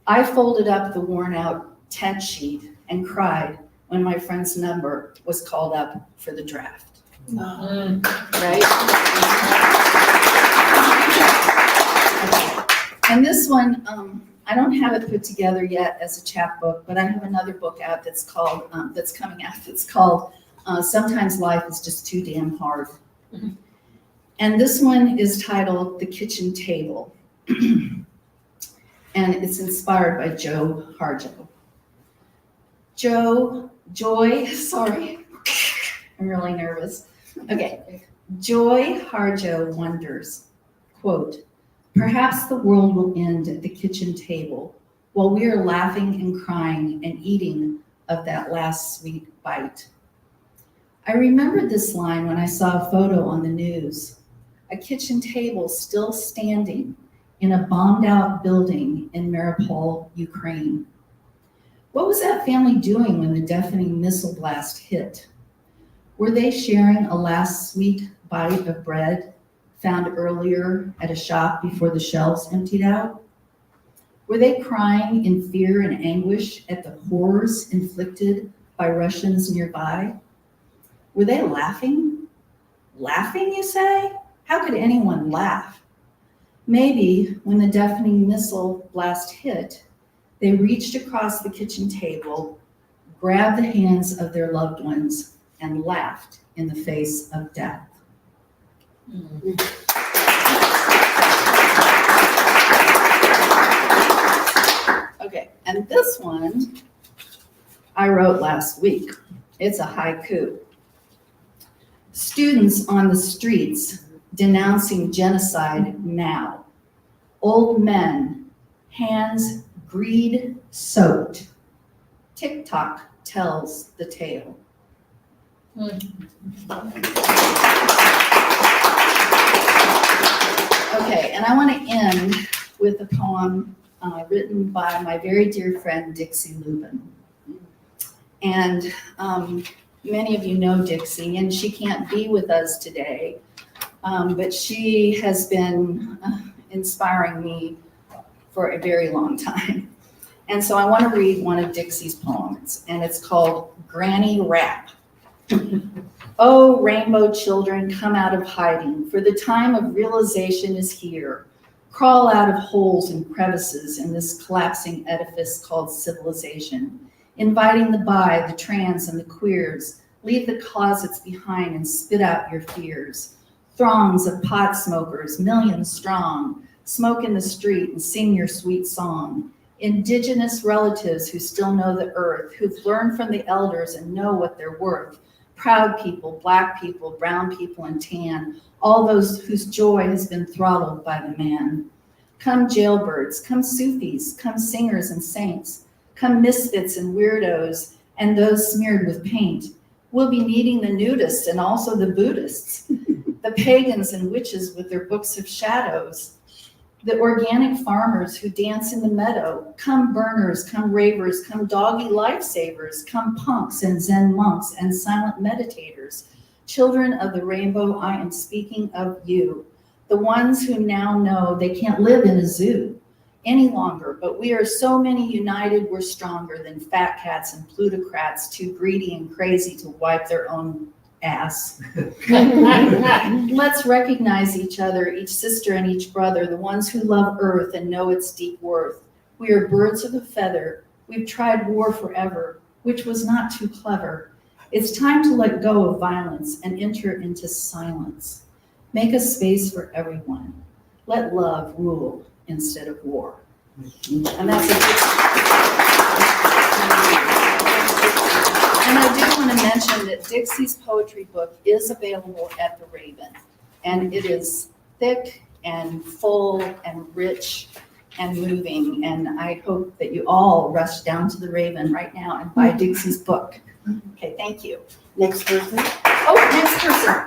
I folded up the worn out tent sheet and cried when my friend's number was called up for the draft. Right? And this one, I don't have it put together yet as a chapbook, but I have another book out that's called, that's coming out, that's called Sometimes Life is Just Too Damn Hard. And this one is titled The Kitchen Table. And it's inspired by Joe Harjo. Sorry, I'm really nervous. Okay, Joy Harjo wonders, quote, perhaps the world will end at the kitchen table while we are laughing and crying and eating of that last sweet bite. I remembered this line when I saw a photo on the news, a kitchen table still standing in a bombed out building in Mariupol, Ukraine. What was that family doing when the deafening missile blast hit? Were they sharing a last sweet bite of bread found earlier at a shop before the shelves emptied out? Were they crying in fear and anguish at the horrors inflicted by Russians nearby? Were they laughing? Laughing, you say? How could anyone laugh? Maybe when the deafening missile blast hit, they reached across the kitchen table, grabbed the hands of their loved ones, and laughed in the face of death. Okay, and this one I wrote last week. It's a haiku. Students on the streets denouncing genocide now. Old men, hands greed-soaked. TikTok tells the tale. Okay, and I want to end with a poem written by my very dear friend Dixie Lubin. And many of you know Dixie, and she can't be with us today, but she has been inspiring me for a very long time. And so I want to read one of Dixie's poems, and it's called Granny Rap. Oh, rainbow children, come out of hiding, for the time of realization is here. Crawl out of holes and crevices in this collapsing edifice called civilization, inviting the bi, the trans, and the queers. Leave the closets behind and spit out your fears. Throngs of pot smokers, millions strong, smoke in the street and sing your sweet song. Indigenous relatives who still know the earth, who've learned from the elders and know what they're worth. Proud people, black people, brown people, and tan, all those whose joy has been throttled by the man. Come jailbirds, come Sufis, come singers and saints, come misfits and weirdos, and those smeared with paint. We'll be meeting the nudists and also the Buddhists, the pagans and witches with their books of shadows, the organic farmers who dance in the meadow. Come burners, come ravers, come doggy lifesavers, come punks and Zen monks and silent meditators. Children of the rainbow, I am speaking of you, the ones who now know they can't live in a zoo any longer, but we are so many united, we're stronger than fat cats and plutocrats, too greedy and crazy to wipe their own ass. Let's recognize each other, each sister and each brother, the ones who love earth and know its deep worth. We are birds of a feather. We've tried war forever, which was not too clever. It's time to let go of violence and enter into silence. Make a space for everyone. Let love rule instead of war. And And I do want to mention that Dixie's poetry book is available at the Raven, and it is thick and full and rich and moving, and I hope that you all rush down to the Raven right now and buy Dixie's book. Okay, thank you. Next person. Oh, next person.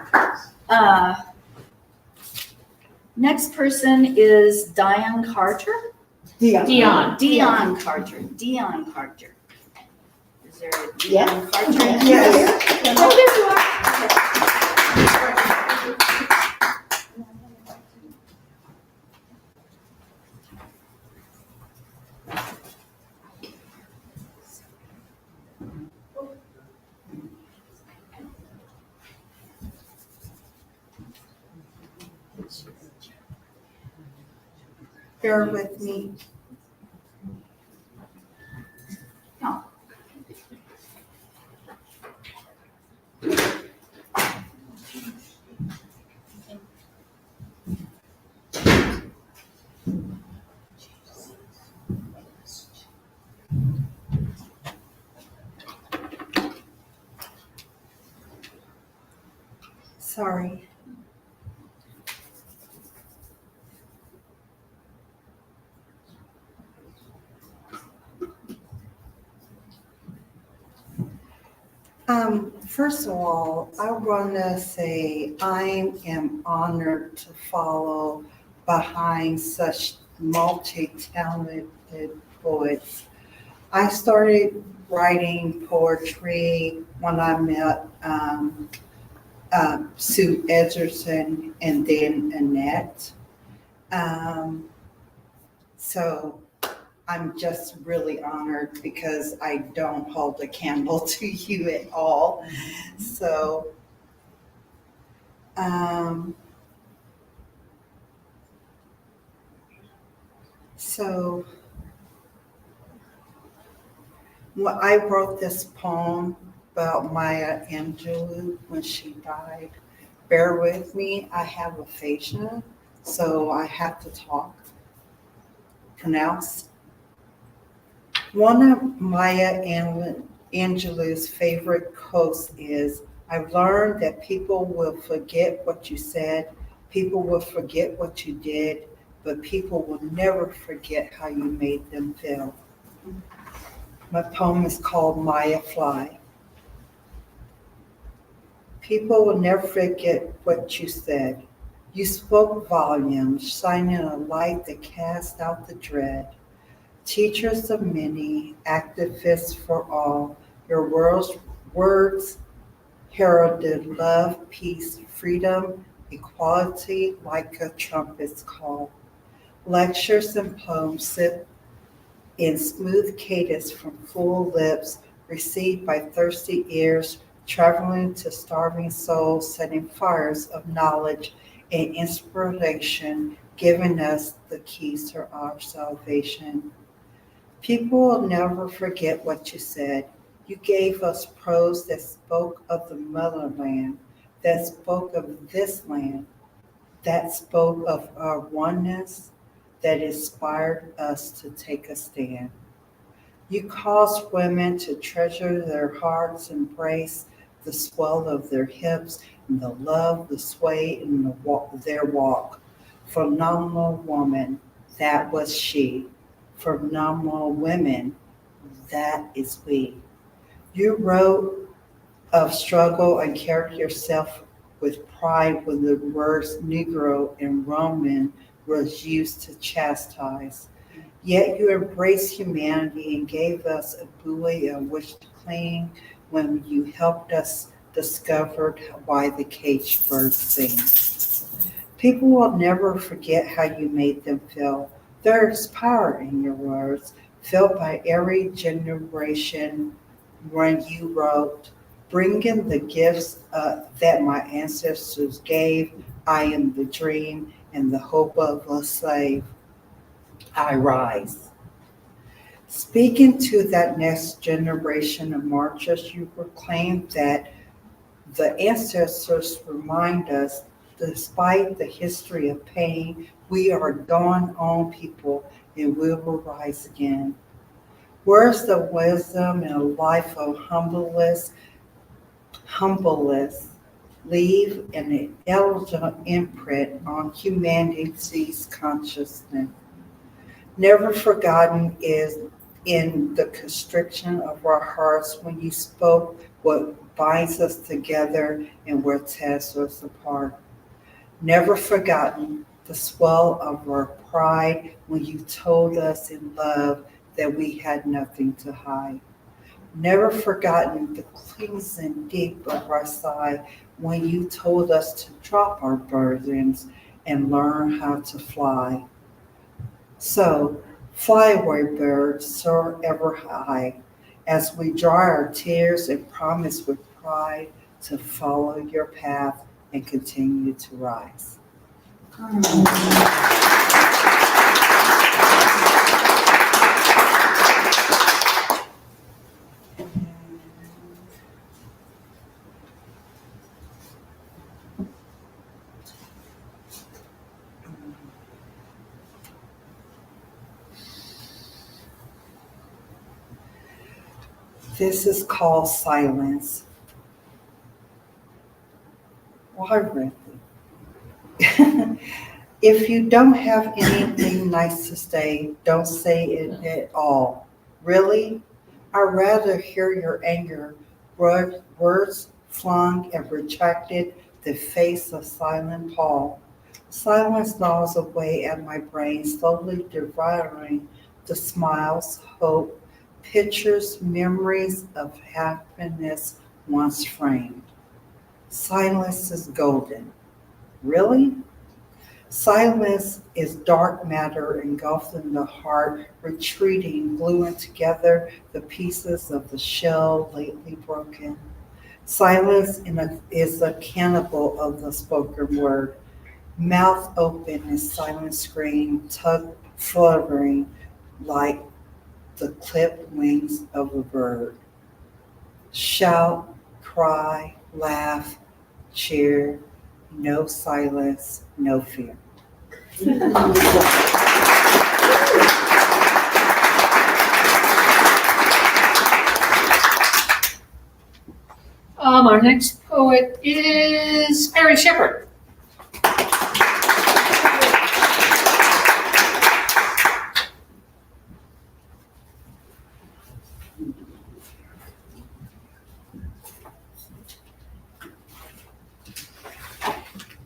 Next person is Diane Carter. Dion. Dion Carter. Dion Carter. Is there a Dion Yeah. Carter? Yes. Oh, there you are. Bear with me. No. Sorry. First of all, I want to say I am honored to follow behind such multi-talented poets. I started writing poetry when I met Sue Edgerton and then Annette. So I'm just really honored because I don't hold a candle to you at all. So, well, I wrote this poem about Maya Angelou when she died. Bear with me, I have aphasia, so I have to pronounce. One of Maya Angelou's favorite quotes is, I've learned that people will forget what you said, people will forget what you did, but people will never forget how you made them feel. My poem is called Maya Fly. People will never forget what you said. You spoke volumes, shining a light that cast out the dread. Teachers of many, activists for all, your words heralded love, peace, freedom, equality like a trumpet's call. Lectures and poems sit in smooth cadence from full lips, received by thirsty ears, traveling to starving souls, setting fires of knowledge and inspiration, giving us the keys to our salvation. People will never forget what you said. You gave us prose that spoke of the motherland, that spoke of this land, that spoke of our oneness, that inspired us to take a stand. You caused women to treasure their hearts, embrace the swell of their hips, and the love, the sway, and their walk. Phenomenal woman, that was she. Phenomenal women, that is we. You wrote of struggle and carried yourself with pride when the words Negro and Roman was used to chastise. Yet you embraced humanity and gave us a buoy on which to cling when you helped us discover why the caged birds sing. People will never forget how you made them feel. There is power in your words, felt by every generation when you wrote, bringing the gifts that my ancestors gave. I am the dream and the hope of a slave. I rise. Speaking to that next generation of marchers, you proclaim that the ancestors remind us, despite the history of pain, we are dawn on people and we will rise again. Where's the wisdom in a life of humbleness? Leave an elegant imprint on humanity's consciousness. Never forgotten is in the constriction of our hearts when you spoke what binds us together and what tears us apart. Never forgotten the swell of our pride when you told us in love that we had nothing to hide. Never forgotten the cleansing deep of our sigh when you told us to drop our burdens and learn how to fly. So, fly away, birds, soar ever high, as we dry our tears and promise with pride to follow your path and continue to rise. This is called silence. Why really? If you don't have anything nice to say, don't say it at all. Really? I'd rather hear your anger, words flung and retracted, the face of silent Paul. Silence gnaws away at my brain, slowly devouring the smiles, hope, pictures, memories of happiness once framed. Silence is golden. Really? Silence is dark matter engulfed in the heart, retreating, gluing together the pieces of the shell lately broken. Silence is a cannibal of the spoken word. Mouth open and silent scream, tug fluttering like the clipped wings of a bird. Shout, cry, laugh, cheer, no silence, no fear. Our next poet is Mary Shepard.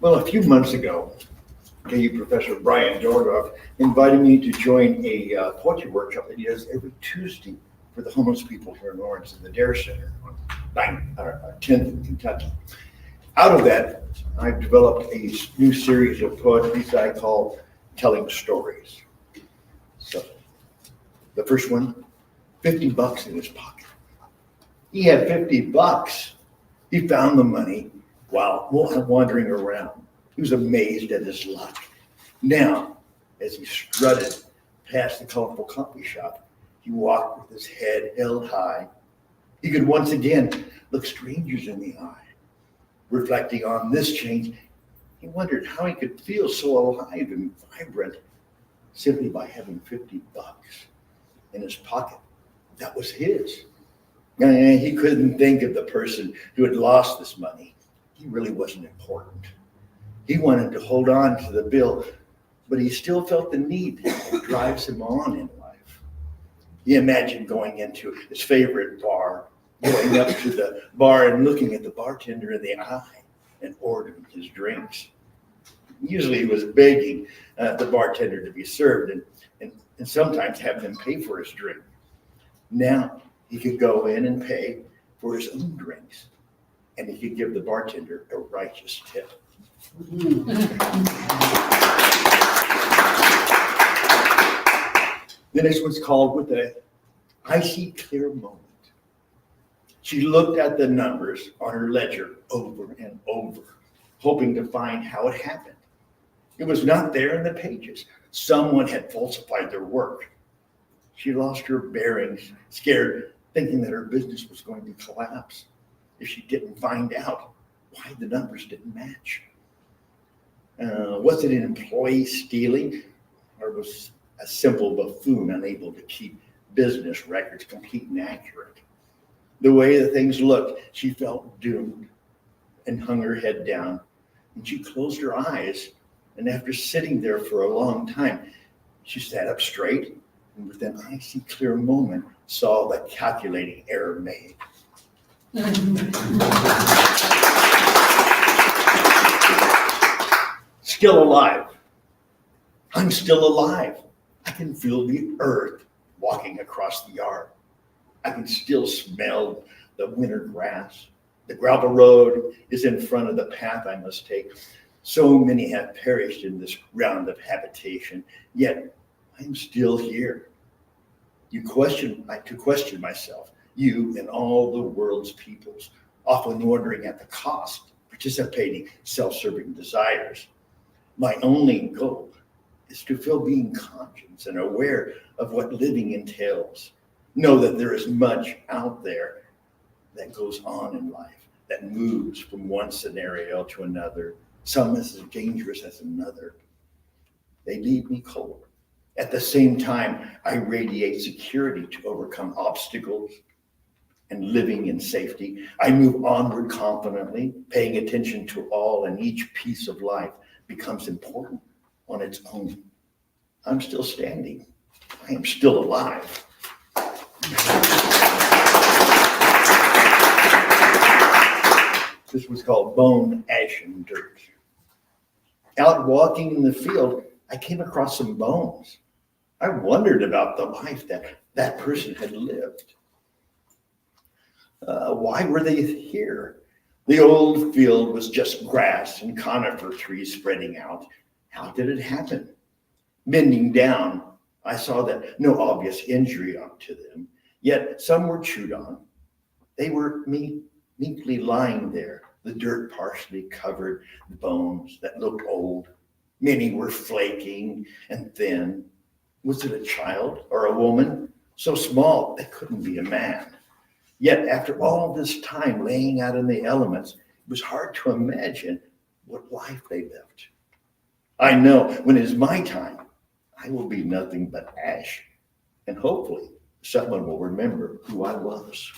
Well, a few months ago, KU Professor Brian Dorgoff invited me to join a poetry workshop that he does every Tuesday for the homeless people here in Lawrence in the Dare Center on 10th in Kentucky. Out of that, I've developed a new series of poetry that I call Telling Stories. So, the first one, 50 bucks in his pocket. He had 50 bucks. He found the money while wandering around. He was amazed at his luck. Now, as he strutted past the colorful coffee shop, he walked with his head held high. He could once again look strangers in the eye. Reflecting on this change, he wondered how he could feel so alive and vibrant simply by having 50 bucks in his pocket. That was his. And he couldn't think of the person who had lost this money. He really wasn't important. He wanted to hold on to the bill, but he still felt the need that drives him on in life. He imagined going into his favorite bar, going up to the bar and looking at the bartender in the eye and ordering his drinks. Usually he was begging the bartender to be served and sometimes have him pay for his drink. Now he could go in and pay for his own drinks, and he could give the bartender a righteous tip. The next one's called With an Icy Clear Moment. She looked at the numbers on her ledger over and over, hoping to find how it happened. It was not there in the pages. Someone had falsified their work. She lost her bearings, scared, thinking that her business was going to collapse if she didn't find out why the numbers didn't match. Was it an employee stealing, or was a simple buffoon unable to keep business records complete and accurate? The way the things looked, she felt doomed and hung her head down. And she closed her eyes, and after sitting there for a long time, she sat up straight and with an icy clear moment saw the calculating error made. Still alive. I'm still alive. I can feel the earth walking across the yard. I can still smell the winter grass. The gravel road is in front of the path I must take. So many have perished in this round of habitation, yet I'm still here. To question myself, you and all the world's peoples, often wondering at the cost, participating, self-serving desires. My only goal is to feel being conscious and aware of what living entails. Know that there is much out there that goes on in life, that moves from one scenario to another, some as dangerous as another. They leave me cold. At the same time, I radiate security to overcome obstacles and living in safety. I move onward confidently, paying attention to all, and each piece of life becomes important on its own. I'm still standing. I am still alive. This was called Bone, Ash, and Dirt. Out walking in the field, I came across some bones. I wondered about the life that person had lived. Why were they here? The old field was just grass and conifer trees spreading out. How did it happen? Bending down, I saw that no obvious injury up to them, yet some were chewed on. They were meekly lying there, the dirt partially covered the bones that looked old. Many were flaking and thin. Was it a child or a woman? So small they couldn't be a man. Yet after all this time laying out in the elements, it was hard to imagine what life they lived. I know when it is my time, I will be nothing but ash. And hopefully someone will remember who I was.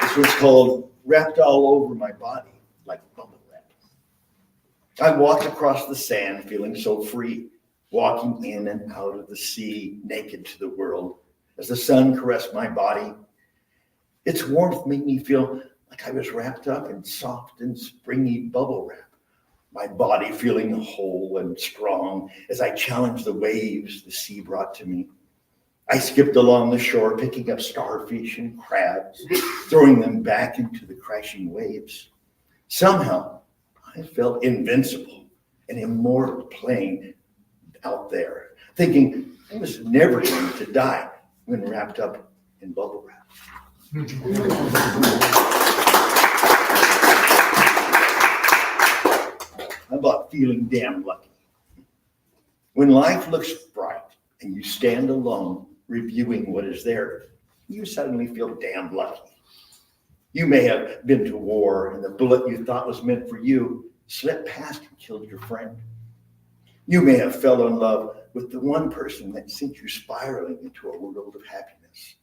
This was called Wrapped All Over My Body Like Bubble Wrap. I walked across the sand feeling so free, walking in and out of the sea, naked to the world. As the sun caressed my body, Its warmth made me feel like I was wrapped up in soft and springy bubble wrap, my body feeling whole and strong as I challenged the waves the sea brought to me. I skipped along the shore, picking up starfish and crabs, throwing them back into the crashing waves. Somehow, I felt invincible and immortal playing out there, thinking I was never going to die when wrapped up in bubble wrap. How about feeling damn lucky? When life looks bright and you stand alone reviewing what is there, you suddenly feel damn lucky. You may have been to war and the bullet you thought was meant for you slipped past and killed your friend. You may have fell in love with the one person that sent you spiraling into a world of happiness.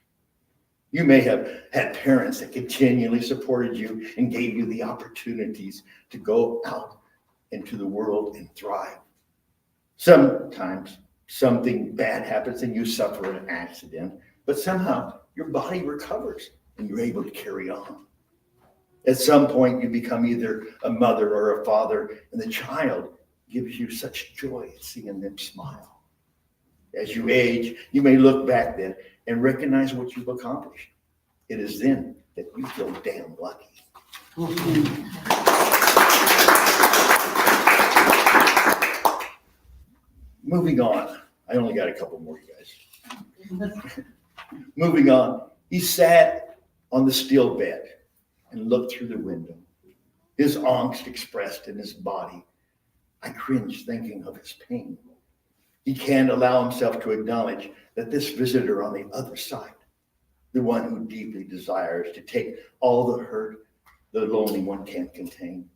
You may have had parents that continually supported you and gave you the opportunities to go out into the world and thrive. Sometimes something bad happens and you suffer an accident, but somehow your body recovers and you're able to carry on. At some point, you become either a mother or a father, and the child gives you such joy seeing them smile. As you age, you may look back then and recognize what you've accomplished. It is then that you feel damn lucky. Moving on. I only got a couple more, you guys. Moving on. He sat on the steel bed and looked through the window, his angst expressed in his body. I cringed thinking of his pain. He can't allow himself to acknowledge that this visitor on the other side, the one who deeply desires to take all the hurt the lonely one can't contain.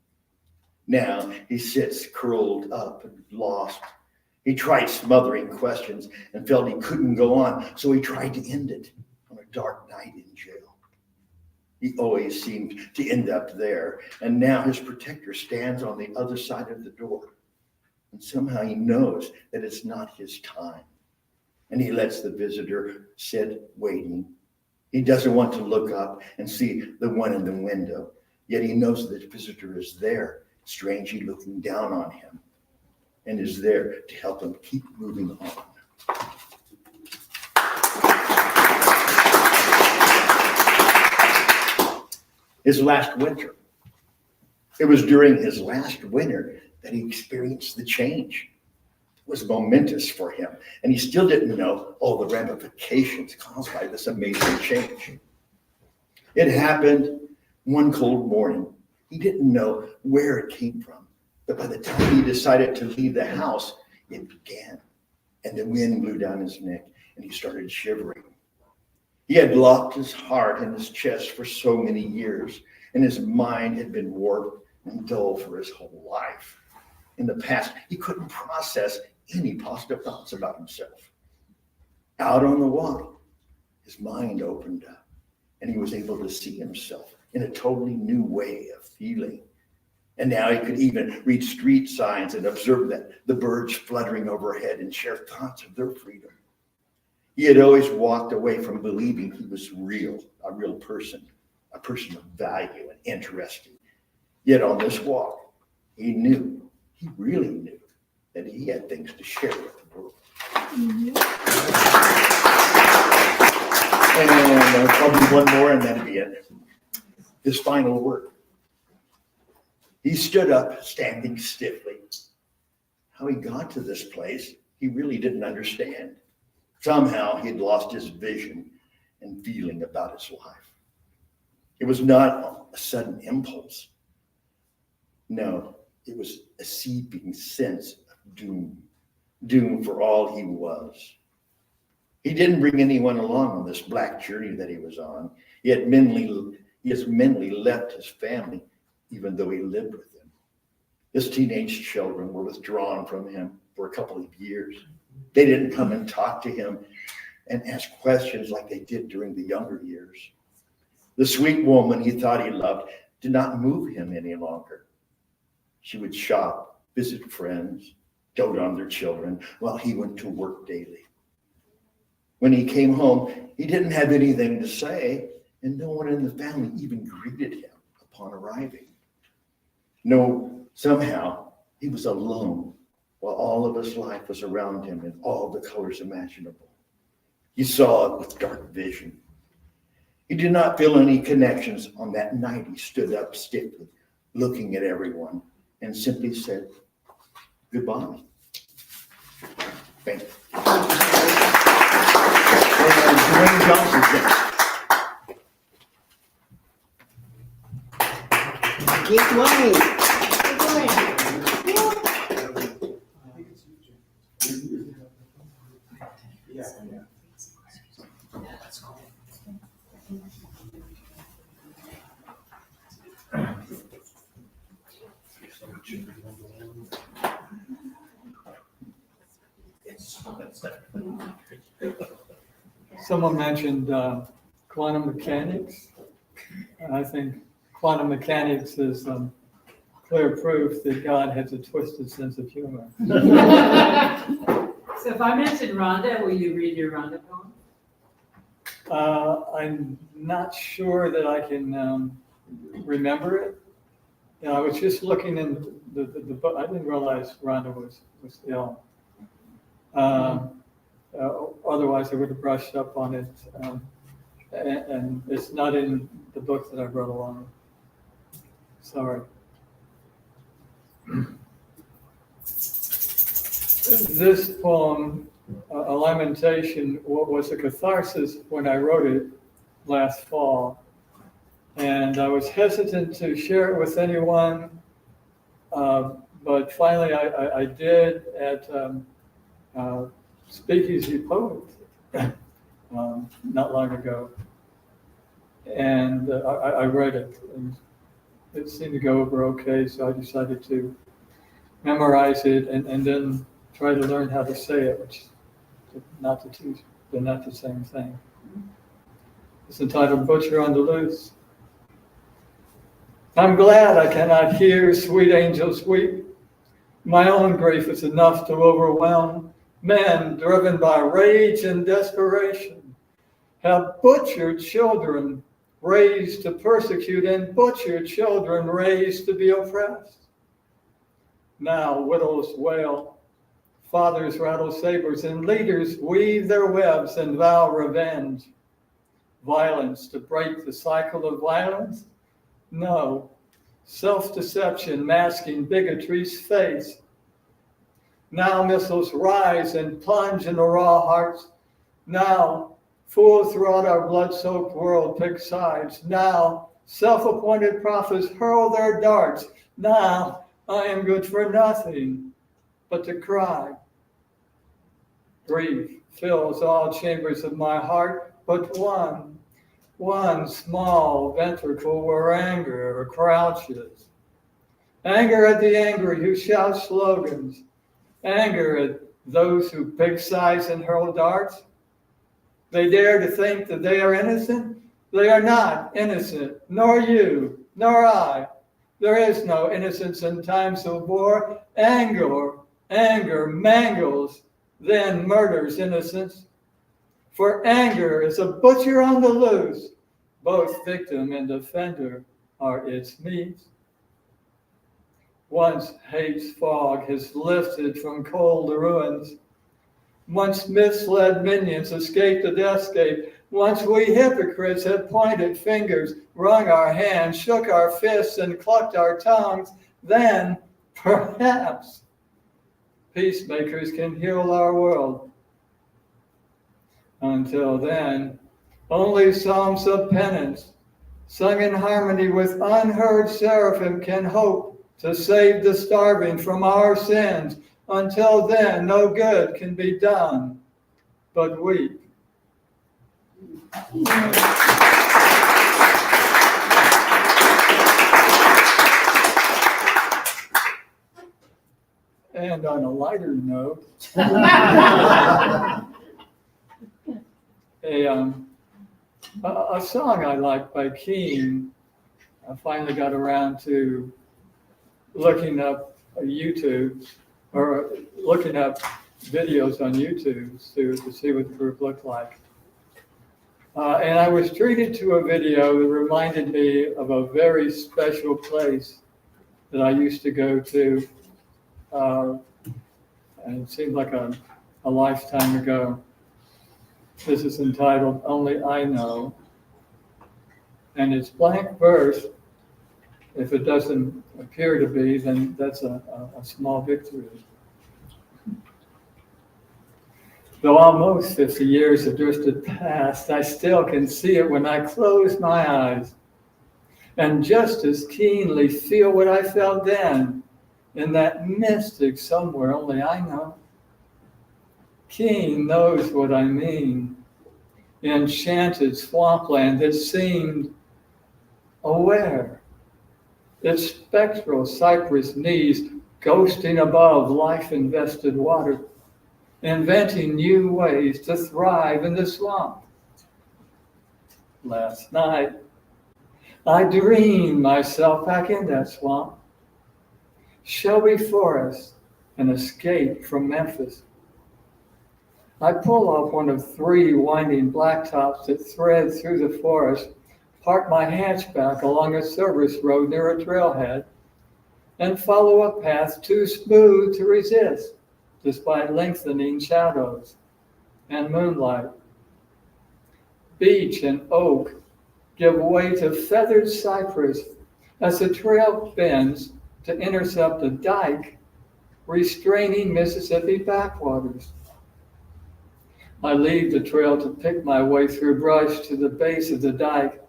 Now he sits curled up and lost. He tried smothering questions and felt he couldn't go on, so he tried to end it on a dark night in jail. He always seemed to end up there, and now his protector stands on the other side of the door. And somehow he knows that it's not his time. And he lets the visitor sit waiting. He doesn't want to look up and see the one in the window, yet he knows that the visitor is there, strangely looking down on him, and is there to help him keep moving on. His last winter. It was during his last winter that he experienced the change. It was momentous for him, and he still didn't know all the ramifications caused by this amazing change. It happened one cold morning. He didn't know where it came from, but by the time he decided to leave the house, it began, and the wind blew down his neck, and he started shivering. He had locked his heart in his chest for so many years, and his mind had been warped and dull for his whole life. In the past, he couldn't process any positive thoughts about himself. Out on the walk, his mind opened up, and he was able to see himself in a totally new way of feeling. And now he could even read street signs and observe the birds fluttering overhead and share thoughts of their freedom. He had always walked away from believing he was real, a real person, a person of value and interesting. Yet on this walk, he really knew that he had things to share with the world. And probably one more and that'd be it. His final word. He stood up, standing stiffly. How he got to this place, he really didn't understand. Somehow he'd lost his vision and feeling about his life. It was not a sudden impulse. No, it was a seeping sense of doom for all he was. He didn't bring anyone along on this black journey that he was on. He has mentally left his family, even though he lived with them. His teenage children were withdrawn from him for a couple of years. They didn't come and talk to him and ask questions like they did during the younger years. The sweet woman he thought he loved did not move him any longer. She would shop, visit friends, dote on their children while he went to work daily. When he came home, he didn't have anything to say, and no one in the family even greeted him upon arriving. No, somehow he was alone while all of his life was around him in all the colors imaginable. He saw it with dark vision. He did not feel any connections on that night. He stood up stiffly, looking at everyone, and simply said, goodbye. Thank you. Dwayne Johnson's next. Get Dwayne. Someone mentioned quantum mechanics. And I think quantum mechanics is clear proof that God has a twisted sense of humor. So if I mention Rhonda, will you read your Rhonda poem? I'm not sure that I can remember it. You know, I was just looking in the book. I didn't realize Rhonda was ill. Otherwise, I would have brushed up on it. And it's not in the book that I wrote along. Sorry. This poem, A Lamentation, was a catharsis when I wrote it last fall. And I was hesitant to share it with anyone, but finally I did at Speakeasy Poets not long ago. And I read it, and it seemed to go over okay, so I decided to memorize it and then try to learn how to say it, which they're not the same thing. It's entitled Butcher on the Loose. I'm glad I cannot hear sweet angels weep. My own grief is enough to overwhelm. Men driven by rage and desperation have butchered children raised to persecute and butchered children raised to be oppressed. Now widows wail, fathers rattle sabers, and leaders weave their webs and vow revenge. Violence to break the cycle of violence? No. Self-deception masking bigotry's face. Now missiles rise and plunge into raw hearts. Now, fools throughout our blood-soaked world pick sides. Now, self-appointed prophets hurl their darts. Now, I am good for nothing but to cry. Grief fills all chambers of my heart, but one small ventricle where anger crouches. Anger at the angry who shout slogans. Anger at those who pick sides and hurl darts. They dare to think that they are innocent. They are not innocent, nor you, nor I. There is no innocence in times of war. Anger mangles, then murders innocence. For anger is a butcher on the loose. Both victim and offender are its meat. Once hate's fog has lifted from cold ruins. Once misled minions escaped the deathscape. Once we hypocrites have pointed fingers, wrung our hands, shook our fists, and clucked our tongues, then perhaps peacemakers can heal our world. Until then, only psalms of penance, sung in harmony with unheard seraphim, can hope to save the starving from our sins. Until then, no good can be done but weep. And on a lighter note, a song I like by Keane. I finally got around to looking up YouTube, or looking up videos on YouTube to see what the group looked like. And I was treated to a video that reminded me of a very special place that I used to go to. And it seemed like a lifetime ago. This is entitled Only I Know. And it's blank verse. If it doesn't appear to be, then that's a small victory. Though almost 50 years have drifted past, I still can see it when I close my eyes, and just as keenly feel what I felt then in that mystic somewhere only I know. Keene knows what I mean. Enchanted swampland that seemed aware. Its spectral cypress knees ghosting above life-invested water, inventing new ways to thrive in the swamp. Last night, I dreamed myself back in that swamp. Shelby Forest, an escape from Memphis. I pull up one of 3 winding blacktops that thread through the forest, park my hatchback along a service road near a trailhead, and follow a path too smooth to resist, despite lengthening shadows and moonlight. Beech and oak give way to feathered cypress as the trail bends to intercept a dike restraining Mississippi backwaters. I leave the trail to pick my way through brush to the base of the dike,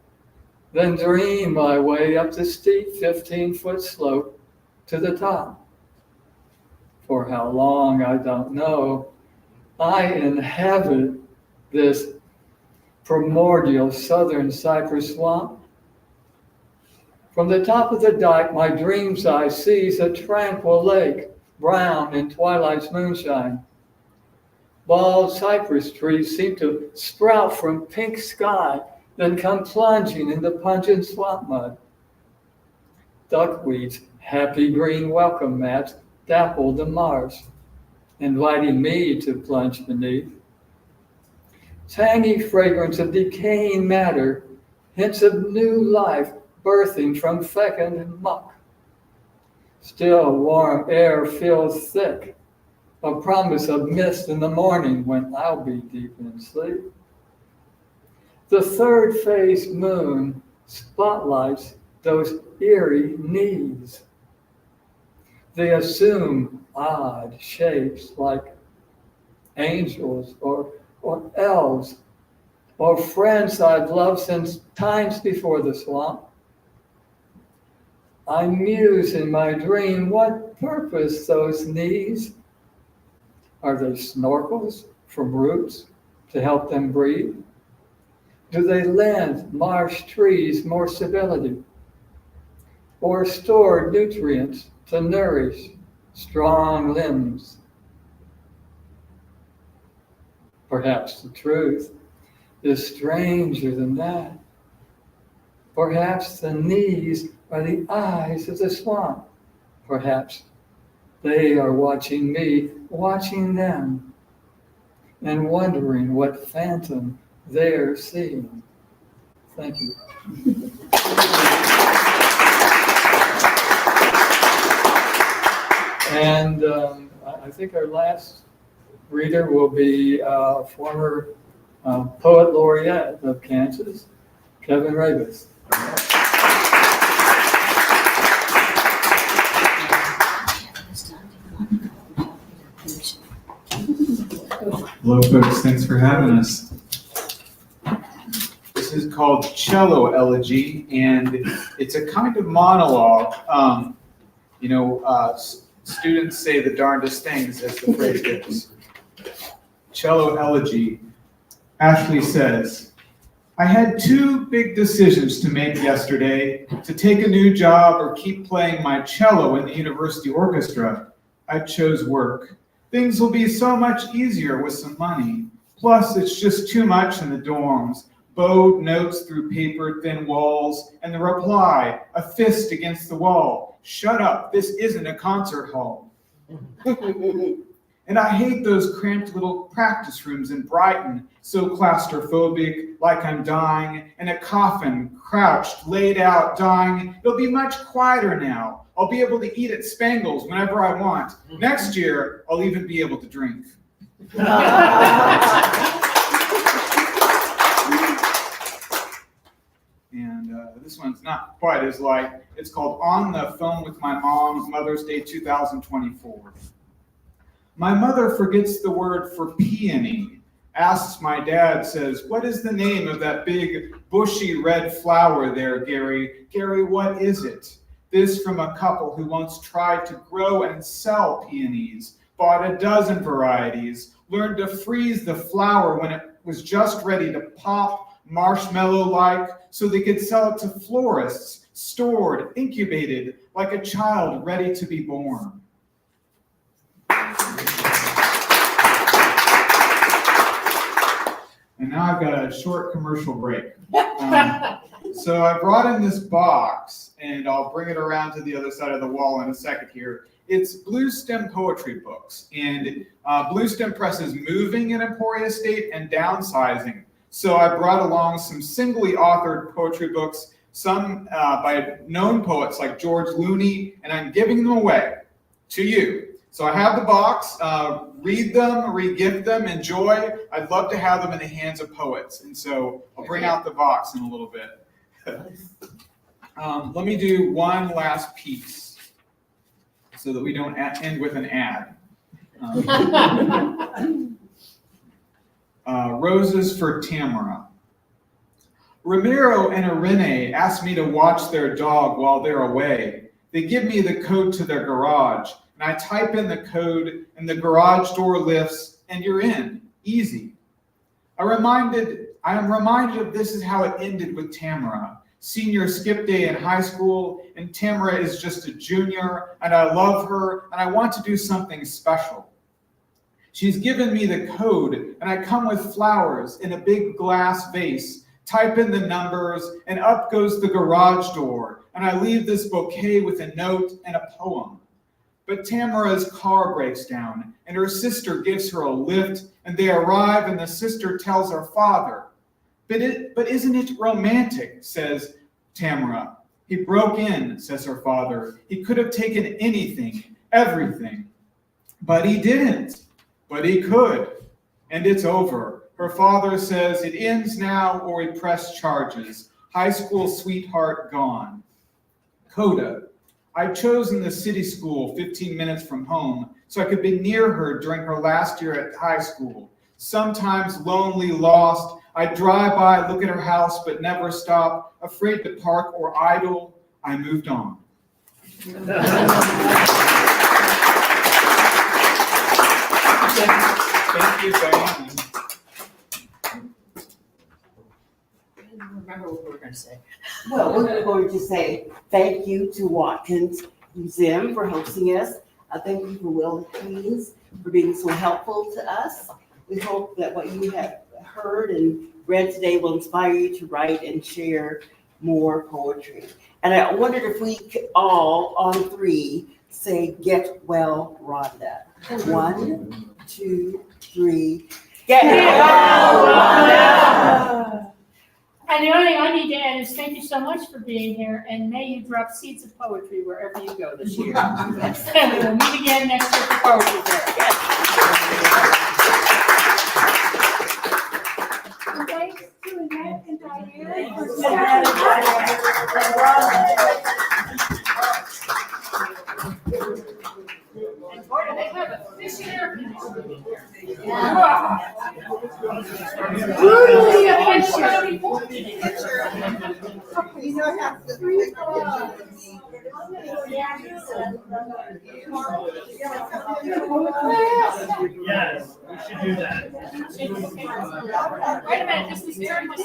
then dream my way up the steep 15-foot slope to the top. For how long, I don't know, I inhabit this primordial southern cypress swamp. From the top of the dike, my dream's eye sees a tranquil lake, brown in twilight's moonshine. Bald cypress trees seem to sprout from pink sky, then come plunging into pungent swamp mud. Duckweed's happy green welcome mats dapple the marsh, inviting me to plunge beneath. Tangy fragrance of decaying matter, hints of new life birthing from fecund muck. Still warm air feels thick, a promise of mist in the morning when I'll be deep in sleep. The third phase moon spotlights those eerie knees. They assume odd shapes like angels or elves or friends I've loved since times before the swamp. I muse in my dream what purpose those knees. Are they snorkels from roots to help them breathe? Do they lend marsh trees more stability? Or store nutrients to nourish strong limbs? Perhaps the truth is stranger than that. Perhaps the knees are the eyes of the swamp. Perhaps they are watching me, watching them, and wondering what phantom they're seeing. Thank you. And I think our last reader will be former poet laureate of Kansas, Kevin Rabas. Hello, folks. Thanks for having us. This is called Cello Elegy, and it's a kind of monologue. Students say the darndest things, as the phrase goes. Cello Elegy. Ashley says, I had 2 big decisions to make yesterday, to take a new job or keep playing my cello in the university orchestra. I chose work. Things will be so much easier with some money. Plus, it's just too much in the dorms. Bowed notes through paper-thin walls, and the reply, a fist against the wall. Shut up, this isn't a concert hall. And And I hate those cramped little practice rooms in Brighton, so claustrophobic, like I'm dying, in a coffin, crouched, laid out, dying. It'll be much quieter now. I'll be able to eat at Spangles whenever I want. Next year, I'll even be able to drink. And this one's not quite as light. It's called On the Phone with My Mom, Mother's Day 2024. My mother forgets the word for peony. Asks my dad, says, what is the name of that big bushy red flower there, Gary? Gary, what is it? This from a couple who once tried to grow and sell peonies, bought a dozen varieties, learned to freeze the flower when it was just ready to pop, marshmallow-like, so they could sell it to florists, stored, incubated, like a child ready to be born. And now I've got a short commercial break. So I brought in this box, and I'll bring it around to the other side of the wall in a second here. It's Blue Stem poetry books, and Blue Stem Press is moving in Emporia State and downsizing. So I brought along some singly authored poetry books, some by known poets like George Looney, and I'm giving them away to you. So I have the box, read them, re-gift them, enjoy. I'd love to have them in the hands of poets. And so I'll bring out the box in a little bit. Let me do one last piece so that we don't end with an ad. Roses for Tamara. Ramiro and Irene asked me to watch their dog while they're away. They give me the code to their garage, and I type in the code, and the garage door lifts, and you're in. Easy. I am reminded of this is how it ended with Tamara. Senior skip day in high school, and Tamara is just a junior, and I love her, and I want to do something special. She's given me the code, and I come with flowers in a big glass vase, type in the numbers, and up goes the garage door, and I leave this bouquet with a note and a poem. But Tamara's car breaks down, and her sister gives her a lift, and they arrive, and the sister tells her father. But isn't it romantic, says Tamara. He broke in, says her father. He could have taken anything, everything. But he didn't. But he could. And it's over. Her father says it ends now or we press charges. High school sweetheart gone. Coda. I'd chosen the city school 15 minutes from home so I could be near her during her last year at high school. Sometimes lonely, lost, I'd drive by, look at her house, but never stop. Afraid to park or idle, I moved on. Thank you, Diane. Remember what we were going to say. Well, we're going to say thank you to Watkins Museum for hosting us. Thank you for Will Haynes for being so helpful to us. We hope that what you have heard and read today will inspire you to write and share more poetry. And I wondered if we could all, on three, say, get well, Rhonda. 1, 2, 3. Get well, Rhonda! And the only thing I need to add is thank you so much for being here, and may you drop seeds of poetry wherever you go this year. And we will meet again next year for Poetry Fair. Thanks to Annette and Diane for And Gordon, they have a fish here. You know, I have to take Yes, we should do that. Wait a minute, this is during the